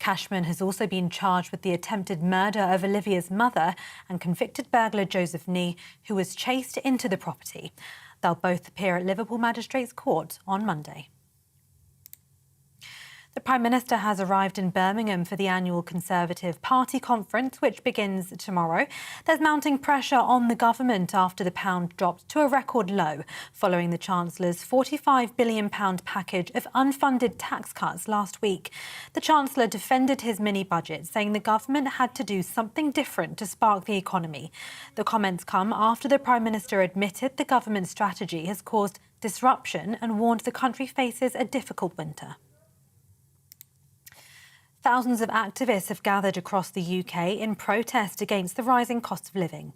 Cashman has also been charged with the attempted murder of Olivia's mother and convicted burglar Joseph Nee, who was chased into the property. They'll both appear at Liverpool Magistrates Court on Monday. The Prime Minister has arrived in Birmingham for the annual Conservative Party conference, which begins tomorrow. There's mounting pressure on the government after the pound dropped to a record low following the Chancellor's £45 billion package of unfunded tax cuts last week. The Chancellor defended his mini-budget, saying the government had to do something different to spark the economy. The comments come after the Prime Minister admitted the government's strategy has caused disruption and warned the country faces a difficult winter. Thousands of activists have gathered across the UK in protest against the rising cost of living.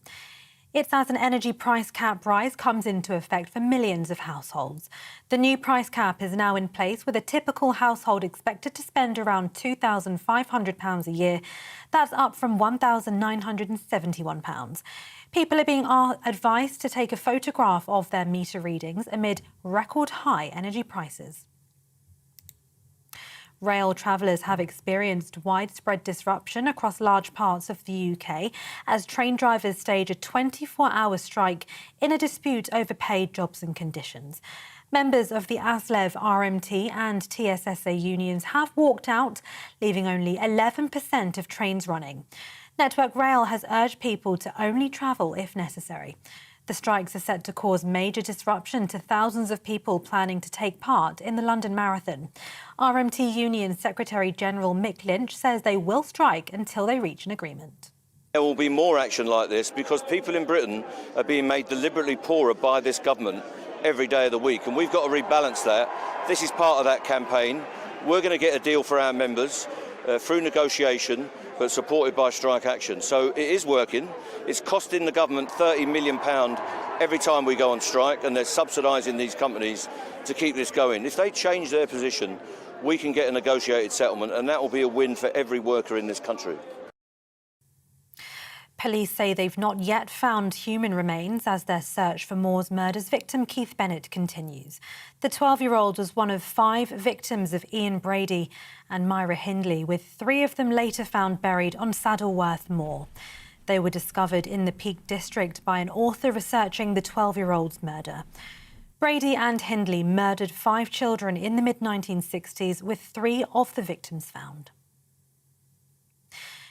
It's as an energy price cap rise comes into effect for millions of households. The new price cap is now in place, with a typical household expected to spend around £2,500 a year. That's up from £1,971. People are being advised to take a photograph of their meter readings amid record high energy prices. Rail travellers have experienced widespread disruption across large parts of the UK as train drivers stage a 24-hour strike in a dispute over paid jobs and conditions. Members of the ASLEV, RMT and TSSA unions have walked out, leaving only 11% of trains running. Network Rail has urged people to only travel if necessary. The strikes are set to cause major disruption to thousands of people planning to take part in the London Marathon. RMT Union Secretary-General Mick Lynch says they will strike until they reach an agreement. There will be more action like this because people in Britain are being made deliberately poorer by this government every day of the week, and we've got to rebalance that. This is part of that campaign. We're going to get a deal for our members through negotiation, but supported by strike action. So it is working. It's costing the government £30 million every time we go on strike, and they're subsidising these companies to keep this going. If they change their position, we can get a negotiated settlement, and that will be a win for every worker in this country. Police say they've not yet found human remains as their search for Moors murder's victim Keith Bennett continues. The 12-year-old was one of 5 victims of Ian Brady and Myra Hindley, with 3 of them later found buried on Saddleworth Moor. They were discovered in the Peak District by an author researching the 12-year-old's murder. Brady and Hindley murdered 5 children in the mid-1960s, with 3 of the victims found.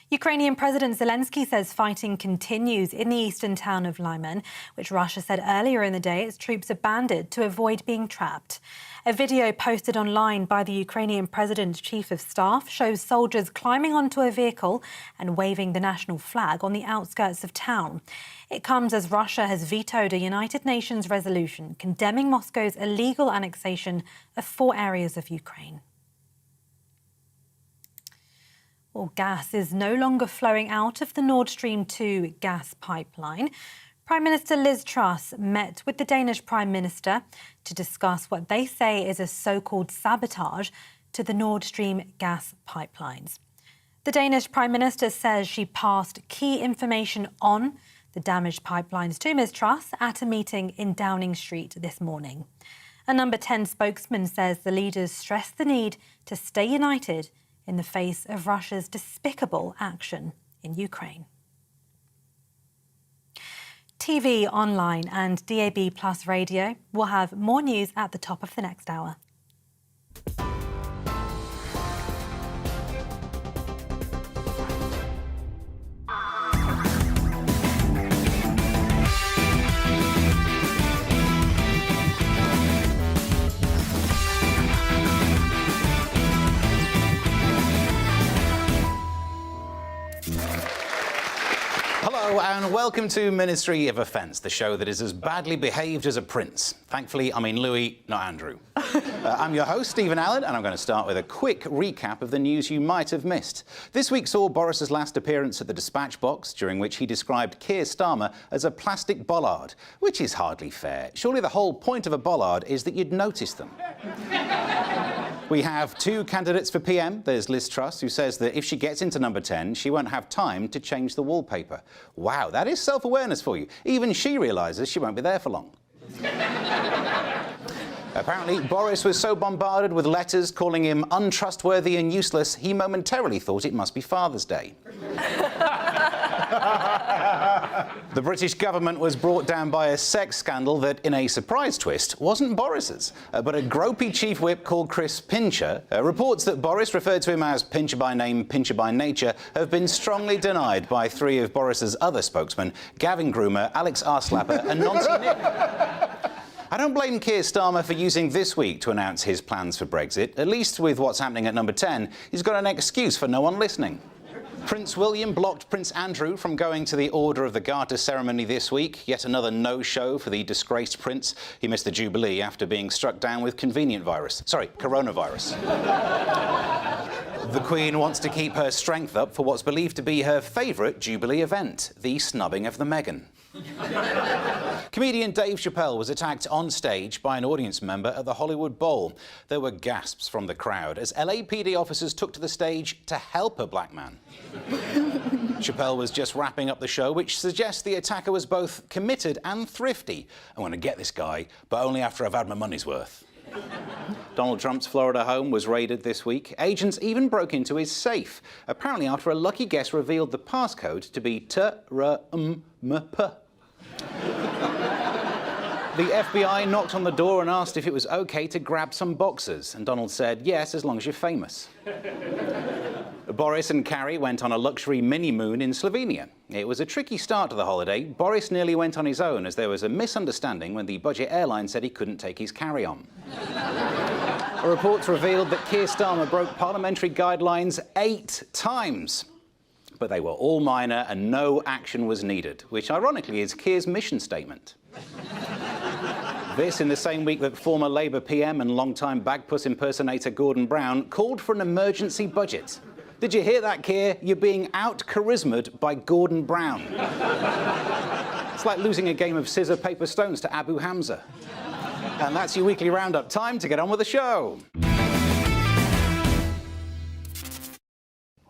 Ukrainian President Zelensky says fighting continues in the eastern town of Lyman, which Russia said earlier in the day its troops abandoned to avoid being trapped. A video posted online by the Ukrainian President's Chief of Staff shows soldiers climbing onto a vehicle and waving the national flag on the outskirts of town. It comes as Russia has vetoed a United Nations resolution condemning Moscow's illegal annexation of 4 areas of Ukraine. Well, gas is no longer flowing out of the Nord Stream 2 gas pipeline. Prime Minister Liz Truss met with the Danish Prime Minister to discuss what they say is a so-called sabotage to the Nord Stream gas pipelines. The Danish Prime Minister says she passed key information on the damaged pipelines to Ms Truss at a meeting in Downing Street this morning. A Number 10 spokesman says the leaders stressed the need to stay united in the face of Russia's despicable action in Ukraine. TV, online and DAB+ radio will have more news at the top of the next hour. Hello and welcome to Ministry of Offence, the show that is as badly behaved as a prince. Thankfully, I mean Louis, not Andrew. I'm your host, Stephen Allen, and I'm going to start with a quick recap of the news you might have missed. This week saw Boris's last appearance at the Dispatch box, during which he described Keir Starmer as a plastic bollard, which is hardly fair. Surely the whole point of a bollard is that you'd notice them. We have 2 candidates for PM. There's Liz Truss, who says that if she gets into number 10, she won't have time to change the wallpaper. Wow, that is self-awareness for you. Even she realises she won't be there for long. Apparently, Boris was so bombarded with letters calling him untrustworthy and useless, he momentarily thought it must be Father's Day. The British government was brought down by a sex scandal that, in a surprise twist, wasn't Boris's, but a gropey chief whip called Chris Pincher. Reports that Boris referred to him as Pincher by name, Pincher by nature, have been strongly denied by 3 of Boris's other spokesmen, Gavin Groomer, Alex Arslapper and Nancy Nick. I don't blame Keir Starmer for using this week to announce his plans for Brexit. At least with what's happening at number 10, he's got an excuse for no one listening. Prince William blocked Prince Andrew from going to the Order of the Garter ceremony this week. Yet another no-show for the disgraced prince. He missed the Jubilee after being struck down with coronavirus. The Queen wants to keep her strength up for what's believed to be her favourite Jubilee event, the snubbing of the Meghan. Comedian Dave Chappelle was attacked on stage by an audience member at the Hollywood Bowl. There were gasps from the crowd as LAPD officers took to the stage to help a black man. Chappelle was just wrapping up the show, which suggests the attacker was both committed and thrifty. I want to get this guy, but only after I've had my money's worth. Donald Trump's Florida home was raided this week. Agents even broke into his safe, apparently after a lucky guess revealed the passcode to be T-R-M-M-P. The FBI knocked on the door and asked if it was OK to grab some boxers, and Donald said, yes, as long as you're famous. Boris and Carrie went on a luxury mini-moon in Slovenia. It was a tricky start to the holiday. Boris nearly went on his own as there was a misunderstanding when the budget airline said he couldn't take his carry-on. Reports revealed that Keir Starmer broke parliamentary guidelines 8 times. But they were all minor and no action was needed, which ironically is Keir's mission statement. This in the same week that former Labour PM and longtime Bagpuss impersonator Gordon Brown called for an emergency budget. Did you hear that, Keir? You're being out-charismaed by Gordon Brown. It's like losing a game of scissor, paper, stones to Abu Hamza. And that's your weekly roundup. Time to get on with the show.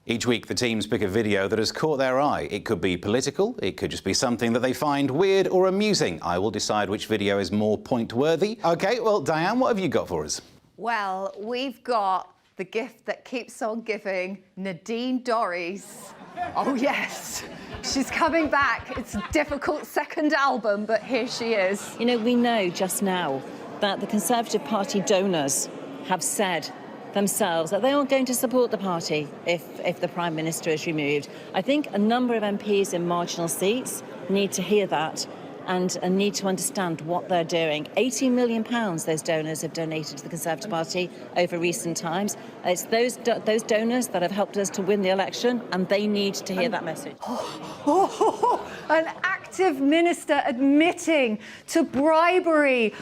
Each week, the teams pick a video that has caught their eye. It could be political, it could just be something that they find weird or amusing. I will decide which video is more point-worthy. OK, well, Diane, what have you got for us? Well, we've got the gift that keeps on giving, Nadine Dorries. Oh, yes. She's coming back. It's a difficult second album, but here she is. You know, we know just now that the Conservative Party donors have said themselves that they aren't going to support the party if the Prime Minister is removed. I think a number of MPs in marginal seats need to hear that and need to understand what they're doing. £18 million those donors have donated to the Conservative Party over recent times. It's those donors that have helped us to win the election, and they need to hear that message. An active minister admitting to bribery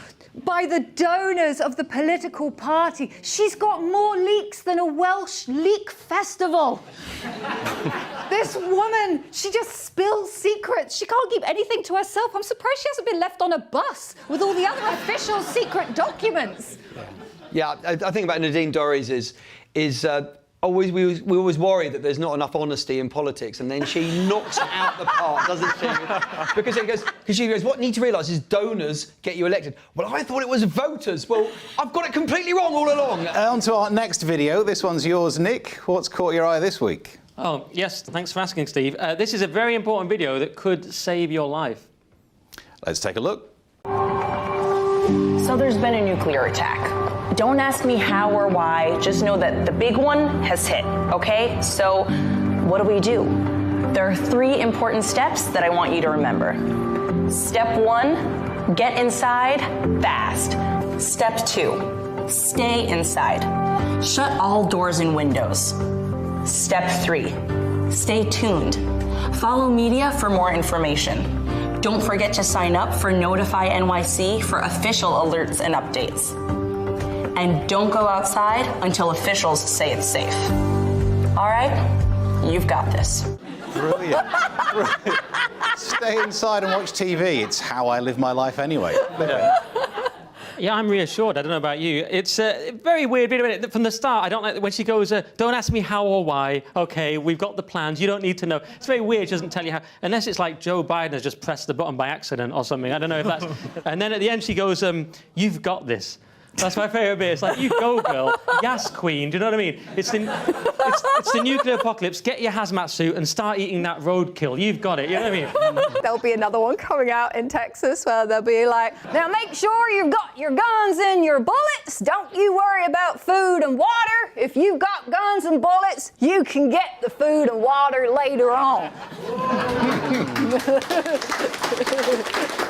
by the donors of the political party. She's got more leaks than a Welsh leak festival. This woman, she just spills secrets. She can't keep anything to herself. I'm surprised she hasn't been left on a bus with all the other official secret documents. Yeah, I think about Nadine Dorries is we always worry that there's not enough honesty in politics, and then she knocks it out the park, doesn't she? Because she goes, what you need to realise is donors get you elected. Well, I thought it was voters. Well, I've got it completely wrong all along. On to our next video. This one's yours, Nick. What's caught your eye this week? Oh, yes, thanks for asking, Steve. This is a very important video that could save your life. Let's take a look. So there's been a nuclear attack. Don't ask me how or why, just know that the big one has hit, okay? So what do? There are 3 important steps that I want you to remember. Step 1, get inside fast. Step 2, stay inside. Shut all doors and windows. Step 3, stay tuned. Follow media for more information. Don't forget to sign up for Notify NYC for official alerts and updates. And don't go outside until officials say it's safe. All right? You've got this. Brilliant. Brilliant. Stay inside and watch TV. It's how I live my life anyway. Yeah, I'm reassured. I don't know about you. It's a very weird video. From the start, I don't like when she goes, don't ask me how or why. OK, we've got the plans. You don't need to know. It's very weird. She doesn't tell you how. Unless it's like Joe Biden has just pressed the button by accident or something. I don't know if that's... And then at the end, she goes, you've got this. That's my favourite bit. It's like, you go, girl. Yes, queen. Do you know what I mean? It's the nuclear apocalypse. Get your hazmat suit and start eating that roadkill. You've got it. You know what I mean? There'll be another one coming out in Texas where they'll be like, now make sure you've got your guns and your bullets. Don't you worry about food and water. If you've got guns and bullets, you can get the food and water later on.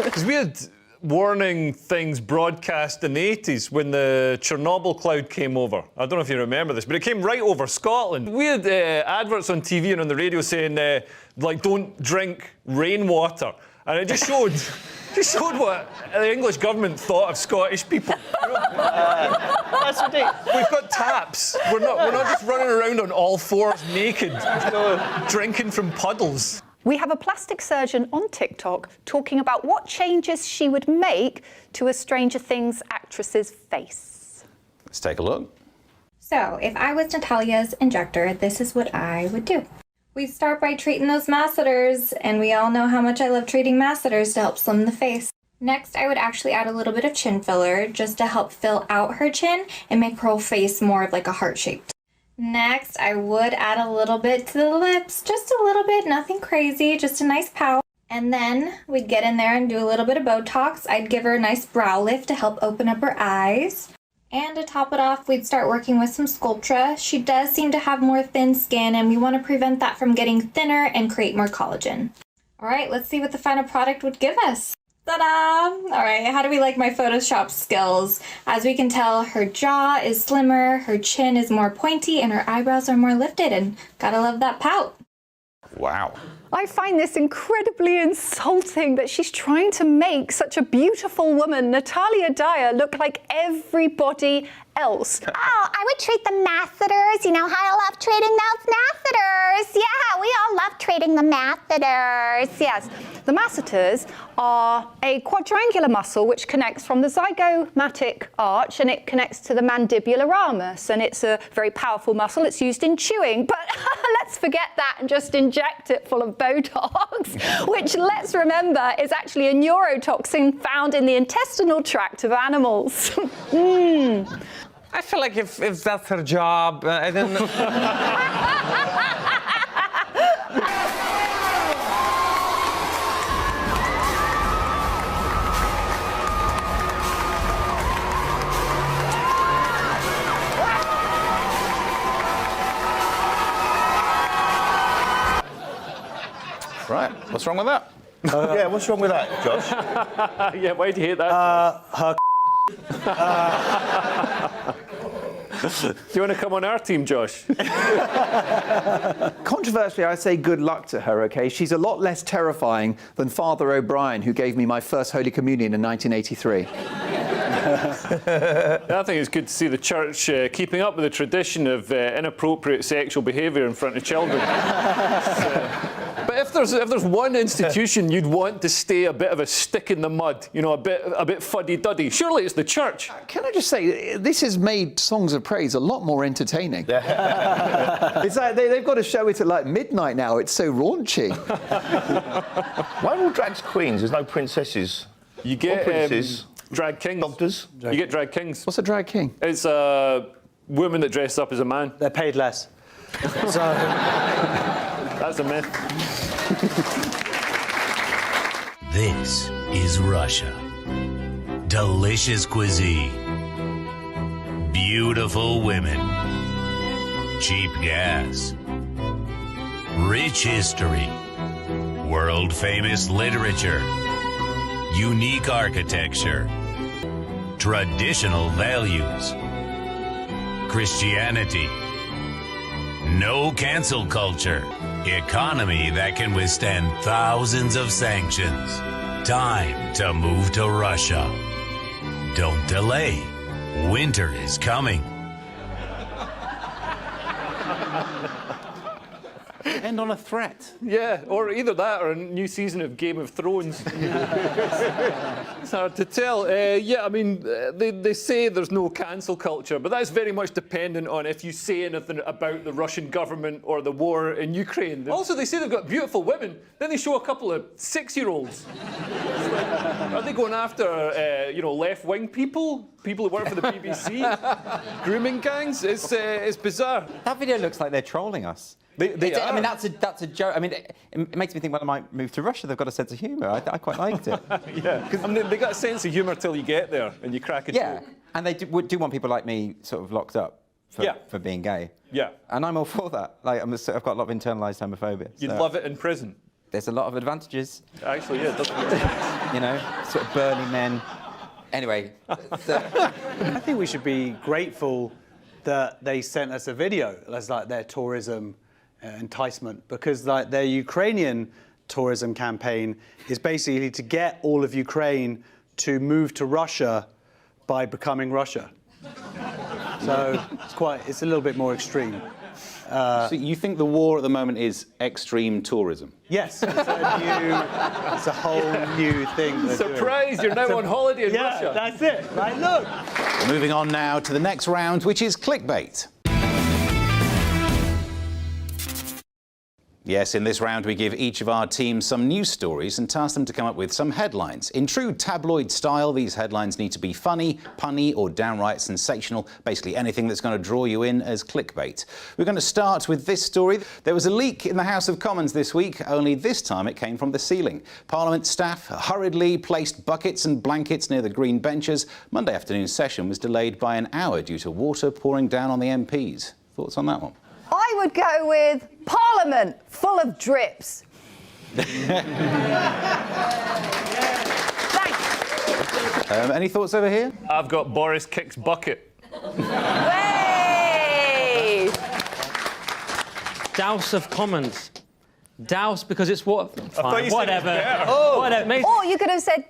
It's weird. Warning things broadcast in the 80s when the Chernobyl cloud came over. I don't know if you remember this, but it came right over Scotland. We had adverts on TV and on the radio saying, like, don't drink rainwater. And it just showed what the English government thought of Scottish people. That's ridiculous. We've got taps. We're not just running around on all fours naked, drinking from puddles. We have a plastic surgeon on TikTok talking about what changes she would make to a Stranger Things actress's face. Let's take a look. So, if I was Natalia's injector, this is what I would do. We'd start by treating those masseters, and we all know how much I love treating masseters to help slim the face. Next, I would actually add a little bit of chin filler just to help fill out her chin and make her whole face more of like a heart shape. Next, I would add a little bit to the lips, just a little bit, nothing crazy, just a nice pout. And then we'd get in there and do a little bit of Botox. I'd give her a nice brow lift to help open up her eyes. And to top it off, we'd start working with some Sculptra. She does seem to have more thin skin, and we want to prevent that from getting thinner and create more collagen. All right, let's see what the final product would give us. Ta-da! All right, how do we like my Photoshop skills? As we can tell, her jaw is slimmer, her chin is more pointy, and her eyebrows are more lifted, and gotta love that pout. Wow. I find this incredibly insulting that she's trying to make such a beautiful woman, Natalia Dyer, look like everybody else. Oh, I would treat the masseters. You know how I love treating those masseters. Yeah, we all love treating the masseters. Yes, the masseters are a quadrangular muscle which connects from the zygomatic arch and it connects to the mandibular ramus, and it's a very powerful muscle. It's used in chewing, but let's forget that and just inject it full of Botox, which, let's remember, is actually a neurotoxin found in the intestinal tract of animals. I feel like if that's her job, I don't know. Right, what's wrong with that? Yeah, what's wrong with that, Josh? Yeah, why do you hate that? Her Do you want to come on our team, Josh? Controversially, I say good luck to her, OK? She's a lot less terrifying than Father O'Brien, who gave me my first Holy Communion in 1983. I think it's good to see the church keeping up with the tradition of inappropriate sexual behaviour in front of children. But if there's one institution you'd want to stay a bit of a stick in the mud, you know, a bit fuddy-duddy, surely it's the church. Can I just say, this has made Songs of Praise a lot more entertaining. It's like they've got to show it at like midnight now. It's so raunchy. Why are all drags queens? There's no princesses. You get princes. Drag kings. Doctors. You get drag kings. What's a drag king? It's a woman that dresses up as a man. They're paid less. So that's a myth. This is Russia. Delicious cuisine. Beautiful women. Cheap gas. Rich history. World-famous literature. Unique architecture. Traditional values. Christianity. No cancel culture. Economy that can withstand thousands of sanctions. Time to move to Russia. Don't delay. Winter is coming. End on a threat. Yeah, or either that or a new season of Game of Thrones. It's hard to tell. Yeah, I mean, they say there's no cancel culture, but that's very much dependent on if you say anything about the Russian government or the war in Ukraine. Also, they say they've got beautiful women, then they show a couple of 6-year-olds. Are they going after, you know, left-wing people? People who work for the BBC? Grooming gangs? It's bizarre. That video looks like they're trolling us. They are. I mean, that's a joke. I mean, it makes me think, well, I might move to Russia. They've got a sense of humour. I quite liked it. Yeah, because I mean, they got a sense of humour till you get there and you crack a joke. And they do want people like me sort of locked up for being gay. Yeah. And I'm all for that. Like, I've got a lot of internalised homophobia. You'd love it in prison. There's a lot of advantages. Actually, yeah, doesn't you know, sort of burly men. Anyway. I think we should be grateful that they sent us a video as like their tourism enticement, because like their Ukrainian tourism campaign is basically to get all of Ukraine to move to Russia by becoming Russia. So it's a little bit more extreme. So you think the war at the moment is extreme tourism? Yes, it's a whole new thing. Surprise, you're now on holiday in Russia. That's it. Right, look. Moving on now to the next round, which is clickbait. Yes, in this round we give each of our teams some news stories and task them to come up with some headlines. In true tabloid style, these headlines need to be funny, punny or downright sensational, basically anything that's going to draw you in as clickbait. We're going to start with this story. There was a leak in the House of Commons this week, only this time it came from the ceiling. Parliament staff hurriedly placed buckets and blankets near the green benches. Monday afternoon's session was delayed by an hour due to water pouring down on the MPs. Thoughts on that one? I would go with Parliament full of drips. Any thoughts over here? I've got Boris kicks bucket. House of Commons. Douse because it's what? thought you said Whatever. it's better. Oh. Whatever. Or you could have said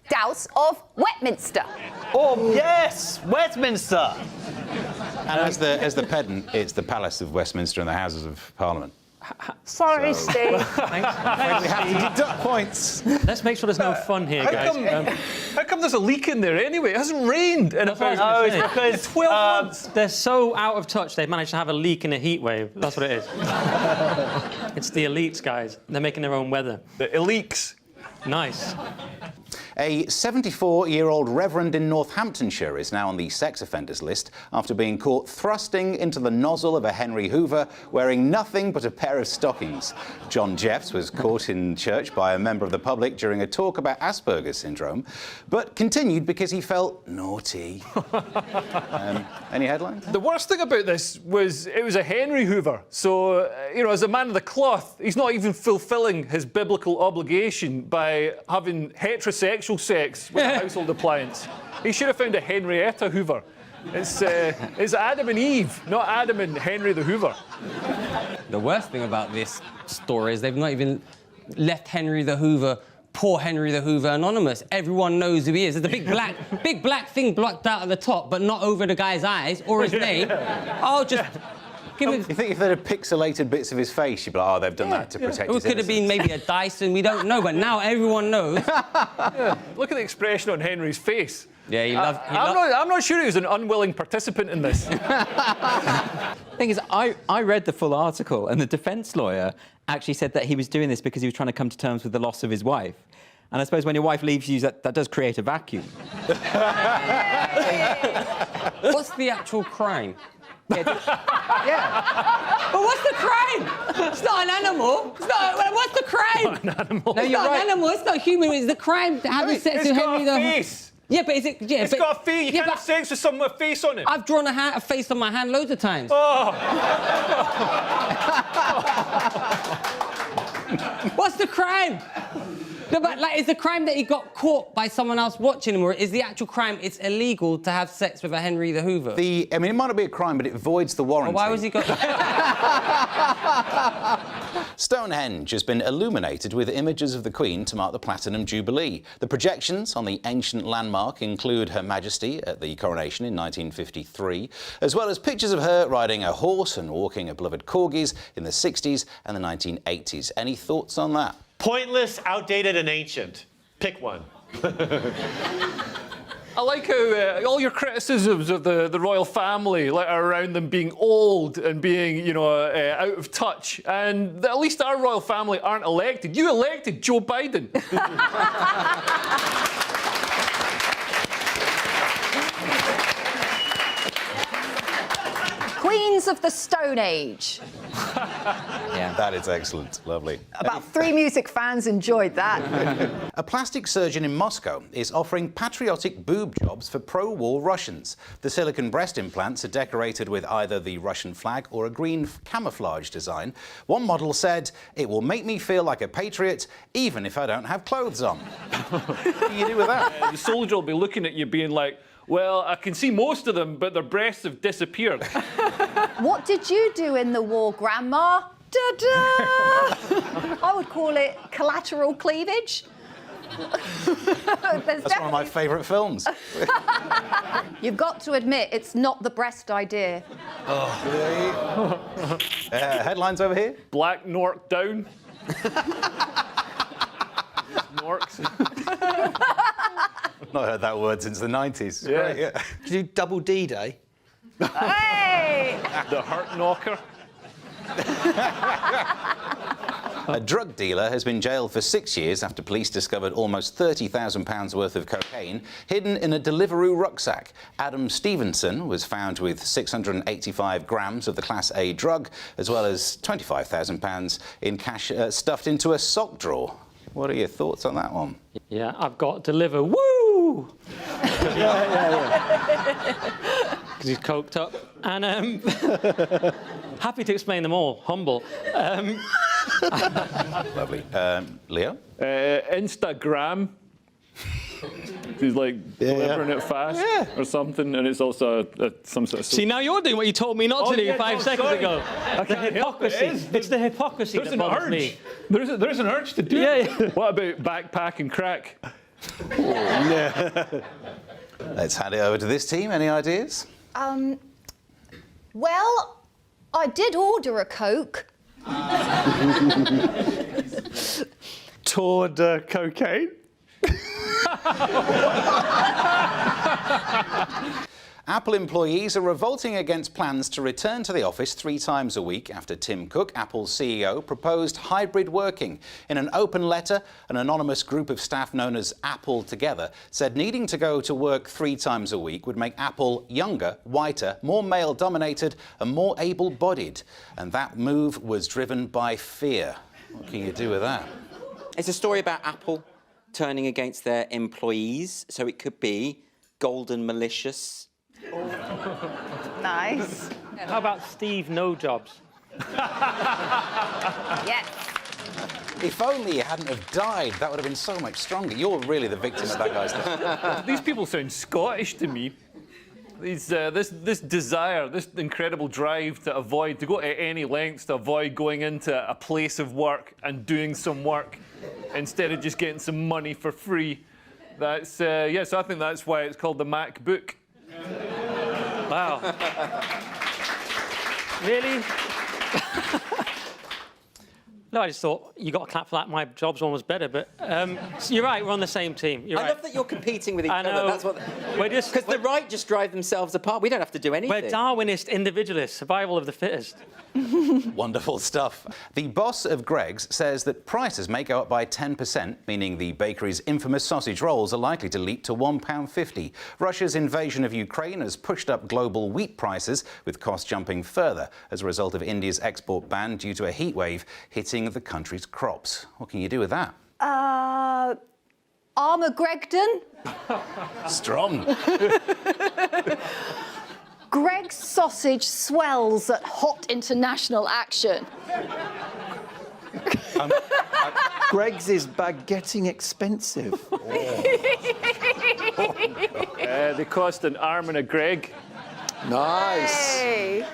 douse of Westminster. Oh, yes, Westminster. And as the pedant, it's the Palace of Westminster and the Houses of Parliament. Sorry, So- Steve. We have to deduct points. Let's make sure there's no fun here, guys. How come there's a leak in there anyway? It hasn't rained in about Oh, it's because 12 months. They're so out of touch, they've managed to have a leak in a heat wave. That's what it is. It's the elites, guys. They're making their own weather. The elites. Nice. A 74-year-old reverend in Northamptonshire is now on the sex offenders list after being caught thrusting into the nozzle of a Henry Hoover wearing nothing but a pair of stockings. John Jeffs was caught in church by a member of the public during a talk about Asperger's syndrome, but continued because he felt naughty. Any headlines? The worst thing about this was it was a Henry Hoover. So, as a man of the cloth, he's not even fulfilling his biblical obligation by having heterosexual sex with a household appliance. He should have found a Henrietta Hoover. It's Adam and Eve, not Adam and Henry the Hoover. The worst thing about this story is they've not even left Henry the Hoover, poor Henry the Hoover, anonymous. Everyone knows who he is. There's a big black thing blocked out at the top, but not over the guy's eyes or his name. I'll just... You think if they'd have pixelated bits of his face, you'd be like, oh, they've done that to protect his It could have been maybe a Dyson, we don't know, but now everyone knows. Look at the expression on Henry's face. Yeah, I'm not sure he was an unwilling participant in this. The thing is, I read the full article, and the defence lawyer actually said that he was doing this because he was trying to come to terms with the loss of his wife. And I suppose when your wife leaves you, that does create a vacuum. What's the actual crime? Yeah. But what's the crime? It's not an animal. It's not. What's the crime? It's not an animal. No, it's not an animal. It's not human. It's the crime having sex with Henry the. Face. Yeah, but is it? Yeah, it's got a face. You can't have sex with someone with a face on it. I've drawn a face on my hand loads of times. Oh. What's the crime? No, but is the crime that he got caught by someone else watching him, or is the actual crime it's illegal to have sex with a Henry the Hoover? It might not be a crime, but it voids the warranty. Well, why was he got... Stonehenge has been illuminated with images of the Queen to mark the Platinum Jubilee. The projections on the ancient landmark include Her Majesty at the coronation in 1953, as well as pictures of her riding a horse and walking her beloved corgis in the 60s and the 1980s. Any thoughts on that? Pointless, outdated, and ancient. Pick one. I like how all your criticisms of the royal family are around them being old and being, out of touch. And at least our royal family aren't elected. You elected Joe Biden. Queens of the Stone Age. Yeah, that is excellent. Lovely. About 3 music fans enjoyed that. A plastic surgeon in Moscow is offering patriotic boob jobs for pro-war Russians. The silicone breast implants are decorated with either the Russian flag or a green camouflage design. One model said, "It will make me feel like a patriot, even if I don't have clothes on." What do you do with that? The soldier will be looking at you being like, well, I can see most of them, but their breasts have disappeared. What did you do in the war, Grandma? Da-da! I would call it collateral cleavage. That's one of my favourite films. You've got to admit, it's not the breast idea. Headlines over here. Black Nork down. Norks. Not heard that word since the 90s. Yeah. Great, yeah. Did you do Double D Day? Hey! The Hurt Knocker. A drug dealer has been jailed for 6 years after police discovered almost £30,000 worth of cocaine hidden in a Deliveroo rucksack. Adam Stevenson was found with 685 grams of the Class A drug, as well as £25,000 in cash stuffed into a sock drawer. What are your thoughts on that one? Yeah, I've got Deliver. Woo! Because he's coked up. And happy to explain them all. Humble. Lovely. Leo? Instagram. He's like delivering it fast or something, and it's also some sort of... See, now you're doing what you told me not to do 5 seconds ago. The hypocrisy. It's the hypocrisy There's that an bothers urge. me. There's an urge to do it. What about backpack and crack? Let's hand it over to this team. Any ideas? Well, I did order a Coke. Toward cocaine? Apple employees are revolting against plans to return to the office 3 times a week after Tim Cook, Apple's CEO, proposed hybrid working. In an open letter, an anonymous group of staff known as Apple Together said needing to go to work 3 times a week would make Apple younger, whiter, more male-dominated and more able-bodied. And that move was driven by fear. What can you do with that? It's a story about Apple turning against their employees, so it could be golden malicious. Nice. How about Steve No Jobs? Yes. If only you hadn't have died, that would have been so much stronger. You're really the victim of that guy's death. These people sound Scottish to me. These, this desire, this incredible drive to go to any lengths to avoid going into a place of work and doing some work instead of just getting some money for free. That's, so I think that's why it's called the MacBook. Wow. Really? No, I just thought you got a clap for that. My job's one was better, but you're right. We're on the same team. You're right. I love that you're competing with each I know. other. That's what. Because the right just drive themselves apart. We don't have to do anything. We're Darwinist individualists, survival of the fittest. Wonderful stuff. The boss of Greggs says that prices may go up by 10%, meaning the bakery's infamous sausage rolls are likely to leap to £1.50. Russia's invasion of Ukraine has pushed up global wheat prices, with costs jumping further as a result of India's export ban due to a heatwave hitting the country's crops. What can you do with that? Armageddon. Strong. Greg's sausage swells at hot international action. Greggs is baguetting expensive. They cost an arm and a Greg. Nice. Hey.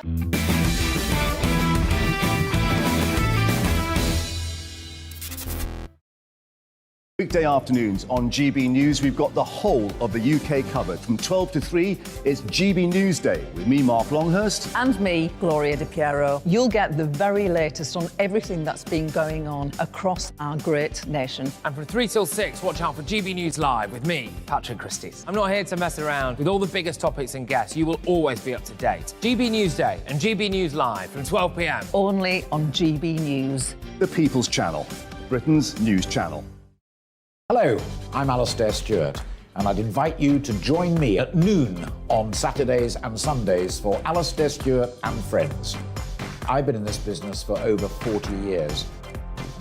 Weekday afternoons on GB News, we've got the whole of the UK covered. From 12 to 3, it's GB News Day with me, Mark Longhurst. And me, Gloria Di Piero. You'll get the very latest on everything that's been going on across our great nation. And from 3 till 6, watch out for GB News Live with me, Patrick Christie's. I'm not here to mess around. With all the biggest topics and guests, you will always be up to date. GB News Day and GB News Live from 12 p.m. Only on GB News. The People's Channel, Britain's news channel. Hello, I'm Alastair Stewart, and I'd invite you to join me at noon on Saturdays and Sundays for Alastair Stewart and Friends. I've been in this business for over 40 years.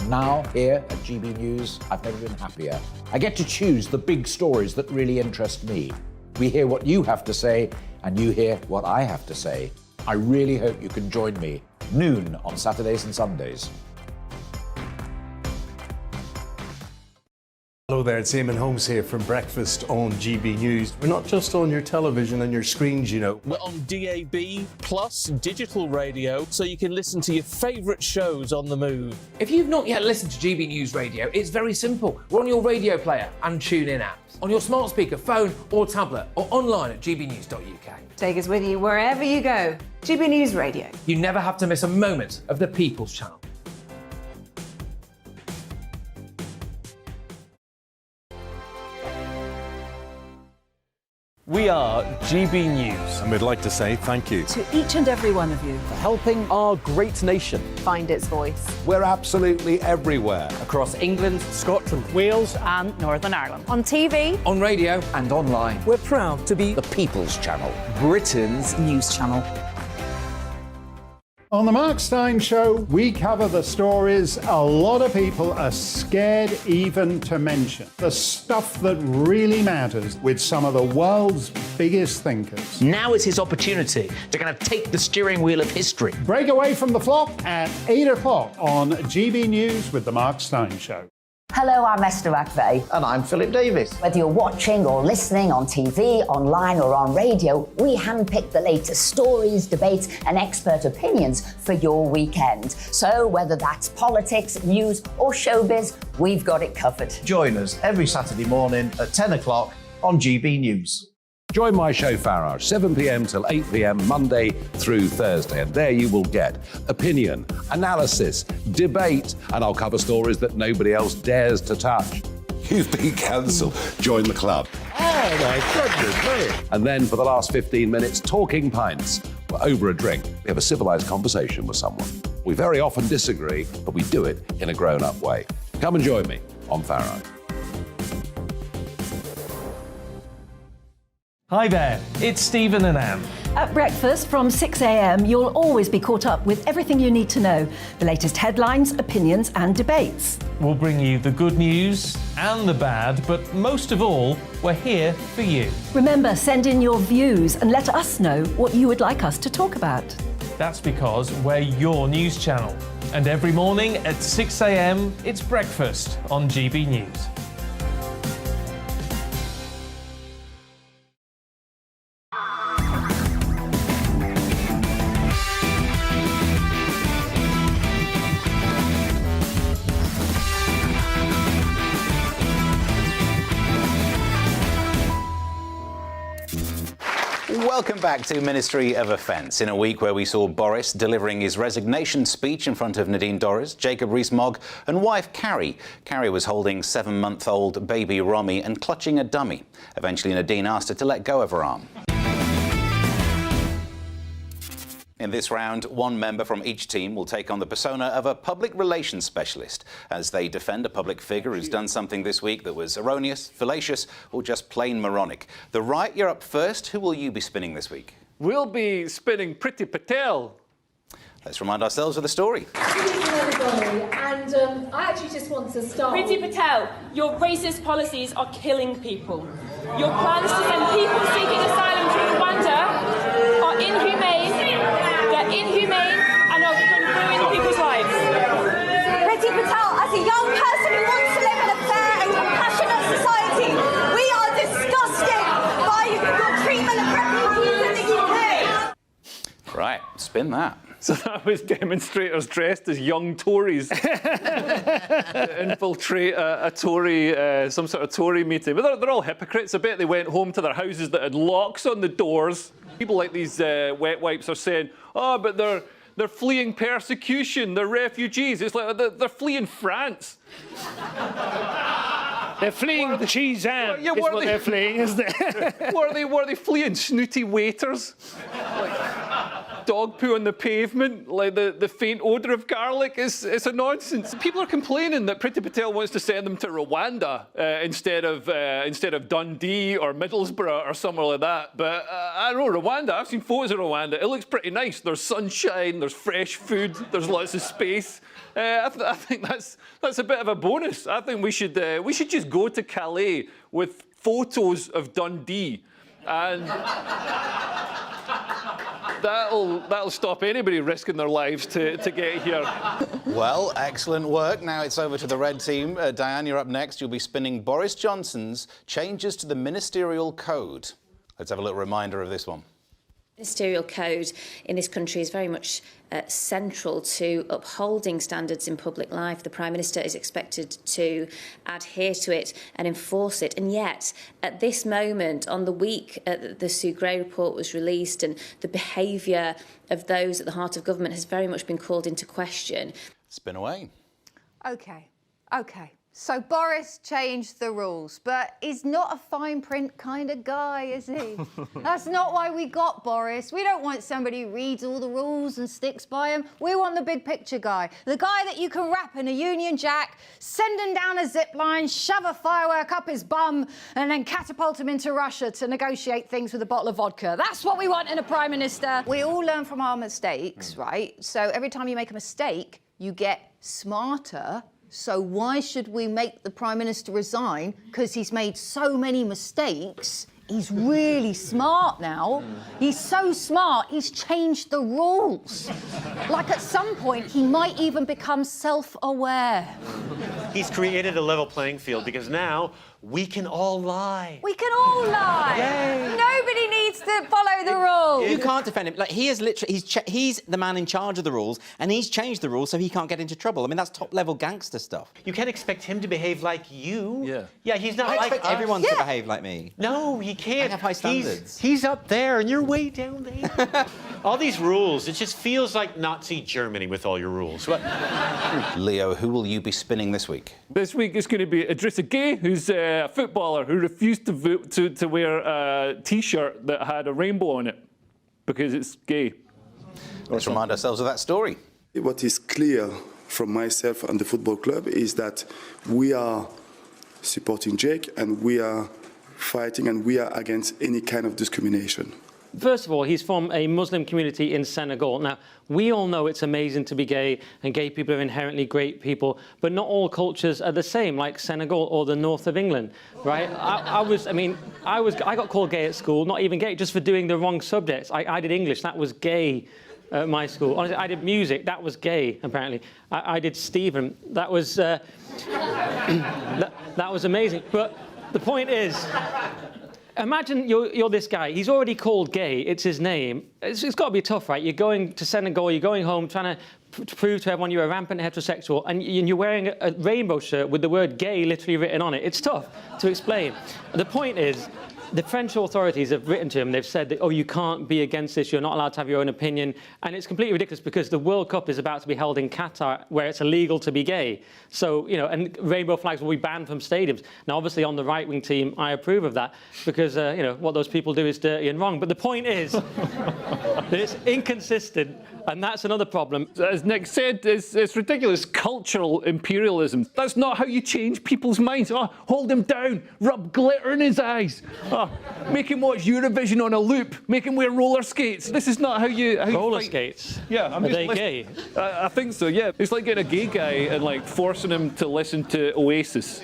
Now, here at GB News, I've never been happier. I get to choose the big stories that really interest me. We hear what you have to say, and you hear what I have to say. I really hope you can join me, noon on Saturdays and Sundays. Hello there, it's Eamon Holmes here from Breakfast on GB News. We're not just on your television and your screens, you know. We're on DAB plus digital radio, so you can listen to your favourite shows on the move. If you've not yet listened to GB News Radio, it's very simple. We're on your radio player and TuneIn apps, on your smart speaker, phone or tablet, or online at gbnews.uk. Take us with you wherever you go. GB News Radio. You never have to miss a moment of the People's Channel. We are GB News, and we'd like to say thank you To each and every one of you. for helping our great nation. Find its voice. We're absolutely everywhere. Across England, Scotland, Wales and Northern Ireland. On TV. On radio. And online. We're proud to be The People's Channel. Britain's news channel. On the Mark Steyn Show, we cover the stories a lot of people are scared even to mention. The stuff that really matters with some of the world's biggest thinkers. Now is his opportunity to kind of take the steering wheel of history. Break away from the flop at 8 o'clock on GB News with the Mark Steyn Show. Hello, I'm Esther McVeigh. And I'm Philip Davis. Whether you're watching or listening on TV, online or on radio, we handpick the latest stories, debates and expert opinions for your weekend. So whether that's politics, news or showbiz, we've got it covered. Join us every Saturday morning at 10 o'clock on GB News. Join my show Farage, 7 p.m. till 8 p.m. Monday through Thursday, and there you will get opinion, analysis, debate, and I'll cover stories that nobody else dares to touch. You've been cancelled. Join the club. Oh my goodness, brilliant. And then for the last 15 minutes, talking pints. We're over a drink. We have a civilised conversation with someone. We very often disagree, but we do it in a grown-up way. Come and join me on Farage. Hi there, it's Stephen and Anne. At breakfast from 6 a.m, you'll always be caught up with everything you need to know, the latest headlines, opinions and debates. We'll bring you the good news and the bad, but most of all, we're here for you. Remember, send in your views and let us know what you would like us to talk about. That's because we're your news channel. And every morning at 6 a.m, it's breakfast on GB News. Welcome back to Ministry of Offence, in a week where we saw Boris delivering his resignation speech in front of Nadine Dorries, Jacob Rees-Mogg and wife Carrie. Carrie was holding 7-month-old baby Romy and clutching a dummy. Eventually Nadine asked her to let go of her arm. In this round, one member from each team will take on the persona of a public relations specialist as they defend a public figure who's done something this week that was erroneous, fallacious, or just plain moronic. The right, you're up first. Who will you be spinning this week? We'll be spinning Priti Patel. Let's remind ourselves of the story. Good evening, everybody, and I actually just want to start. Priti Patel, your racist policies are killing people. Your plans to send people seeking asylum to Rwanda are inhumane. They're inhumane and are going to ruin people's lives. Priti Patel, as a young person who wants to live in a fair and compassionate society, we are disgusted by your treatment of refugees in the UK. Right, spin that. So that was demonstrators dressed as young Tories to infiltrate a Tory, some sort of Tory meeting. But they're all hypocrites. I bet they went home to their houses that had locks on the doors. People like these wet wipes are saying, oh, but they're fleeing persecution, they're refugees. It's like they're fleeing France. They're fleeing the cheese and yeah, what they're fleeing, isn't it? What are they fleeing? Snooty waiters? Like dog poo on the pavement? Like the faint odour of garlic? It's a nonsense. People are complaining that Priti Patel wants to send them to Rwanda instead of Dundee or Middlesbrough or somewhere like that. But I don't know, Rwanda, I've seen photos of Rwanda. It looks pretty nice. There's sunshine, there's fresh food, there's lots of space. I think that's a bit of a bonus. I think we should just go to Calais with photos of Dundee, and that'll stop anybody risking their lives to get here. Well, excellent work. Now it's over to the red team. Diane, you're up next. You'll be spinning Boris Johnson's changes to the ministerial code. Let's have a little reminder of this one. Ministerial code in this country is very much central to upholding standards in public life. The Prime Minister is expected to adhere to it and enforce it. And yet, at this moment, on the week the Sue Gray report was released and the behaviour of those at the heart of government has very much been called into question. Spin away. OK. So Boris changed the rules, but he's not a fine print kind of guy, is he? That's not why we got Boris. We don't want somebody who reads all the rules and sticks by them. We want the big picture guy. The guy that you can wrap in a Union Jack, send him down a zip line, shove a firework up his bum, and then catapult him into Russia to negotiate things with a bottle of vodka. That's what we want in a Prime Minister. We all learn from our mistakes, right? So every time you make a mistake, you get smarter. So why should we make the Prime Minister resign? Because he's made so many mistakes. He's really smart now. He's so smart, he's changed the rules. Like at some point, he might even become self-aware. he's created a level playing field because now we can all lie. We can all lie. Yay. Nobody needs to follow the rules. You can't defend him. Like, he is literally, he's the man in charge of the rules, and he's changed the rules so he can't get into trouble. I mean, that's top-level gangster stuff. You can't expect him to behave like you. Yeah. Yeah, he's not I like expect us. everyone to behave like me. No, he can't. I have high standards. He's up there, and you're way down there. All these rules, it just feels like Nazi Germany with all your rules. What? Leo, who will you be spinning this week? This week it's going to be Idrissa Gueye, who's a footballer who refused to wear a T-shirt that had a rainbow on it because it's gay. Let's remind ourselves of that story. What is clear from myself and the football club is that we are supporting Jake and we are fighting and we are against any kind of discrimination. First of all, he's from a Muslim community in Senegal. Now, we all know it's amazing to be gay, and gay people are inherently great people, but not all cultures are the same, like Senegal or the north of England, right? I got called gay at school, not even gay, just for doing the wrong subjects. I did English, that was gay at my school. Honestly, I did music, that was gay, apparently. I did Stephen, that was, that was amazing. But the point is, imagine you're this guy. He's already called gay. It's his name. It's got to be tough, right? You're going to Senegal. You're going home trying to prove to everyone you're a rampant heterosexual, and you're wearing a rainbow shirt with the word gay literally written on it. It's tough to explain. The point is, the French authorities have written to him. They've said that, oh, you can't be against this. You're not allowed to have your own opinion. And it's completely ridiculous because the World Cup is about to be held in Qatar, where it's illegal to be gay. So, you know, and rainbow flags will be banned from stadiums. Now, obviously, on the right-wing team, I approve of that because, you know, what those people do is dirty and wrong. But the point is that it's inconsistent, and that's another problem. As Nick said, it's ridiculous. Cultural imperialism. That's not how you change people's minds. Oh, hold him down, rub glitter in his eyes. Oh, make him watch Eurovision on a loop. Make him wear roller skates. This is not how you... roller skates? Yeah. Are they gay? I think so, yeah. It's like getting a gay guy and, like, forcing him to listen to Oasis.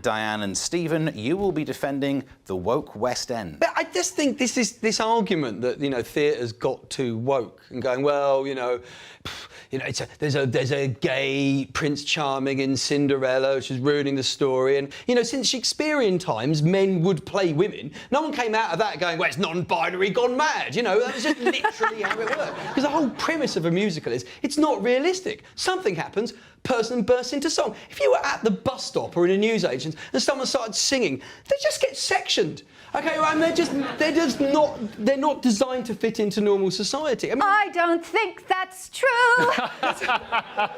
Diane and Stephen, you will be defending the woke West End. But I just think this argument that, you know, theatre's got too woke and going, well, there's a gay Prince Charming in Cinderella, which is ruining the story. And, you know, since Shakespearean times, men would play women. No one came out of that going, well, it's non-binary gone mad. You know, that's just literally how it works. Because the whole premise of a musical is it's not realistic. Something happens, person bursts into song. If you were at the bus stop or in a newsagent and someone started singing, they just get sectioned. Okay, well, and they're not designed to fit into normal society. I don't think that's true.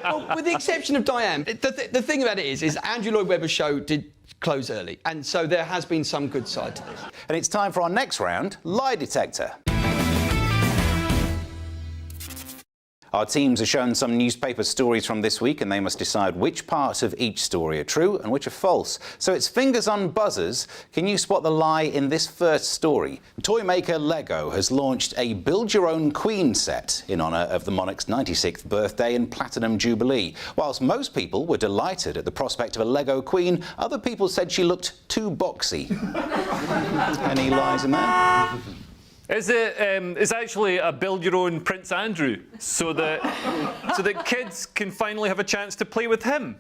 Well, with the exception of Diane, the thing about it is Andrew Lloyd Webber's show did close early, and so there has been some good side to this. And it's time for our next round, Lie Detector. Our teams are shown some newspaper stories from this week, and they must decide which parts of each story are true and which are false. So it's fingers on buzzers. Can you spot the lie in this first story? Toy maker Lego has launched a build-your-own Queen set in honour of the monarch's 96th birthday and Platinum Jubilee. Whilst most people were delighted at the prospect of a Lego Queen, other people said she looked too boxy. Any lies in there? It's actually a build-your-own Prince Andrew, so that kids can finally have a chance to play with him.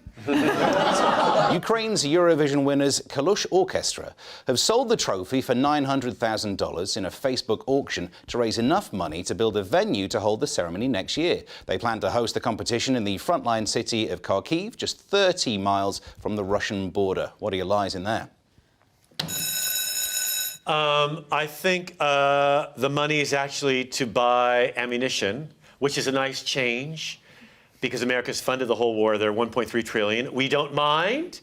Ukraine's Eurovision winners Kalush Orchestra have sold the trophy for $900,000 in a Facebook auction to raise enough money to build a venue to hold the ceremony next year. They plan to host the competition in the frontline city of Kharkiv, just 30 miles from the Russian border. What are your lies in there? I think the money is actually to buy ammunition, which is a nice change because America's funded the whole war. They're $1.3 trillion. We don't mind.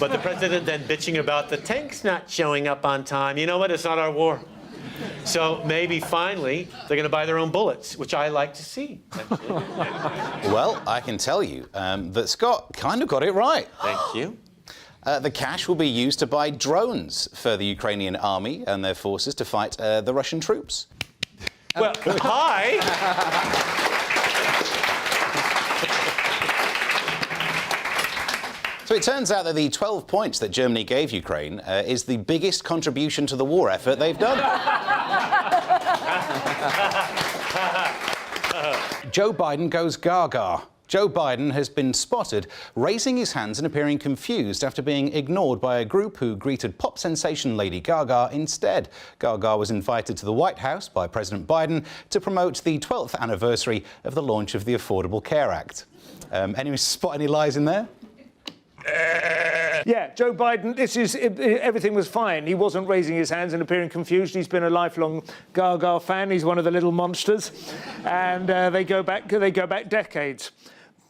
But the president then bitching about the tanks not showing up on time. You know what? It's not our war. So maybe finally they're going to buy their own bullets, which I like to see. Well, I can tell you that Scott kind of got it right. Thank you. The cash will be used to buy drones for the Ukrainian army and their forces to fight the Russian troops. Well, hi! So it turns out that the 12 points that Germany gave Ukraine is the biggest contribution to the war effort they've done. Joe Biden goes gaga. Joe Biden has been spotted raising his hands and appearing confused after being ignored by a group who greeted pop sensation Lady Gaga instead. Gaga was invited to the White House by President Biden to promote the 12th anniversary of the launch of the Affordable Care Act. Anyone spot any lies in there? Yeah, Joe Biden, everything was fine. He wasn't raising his hands and appearing confused. He's been a lifelong Gaga fan. He's one of the little monsters, and they go back decades.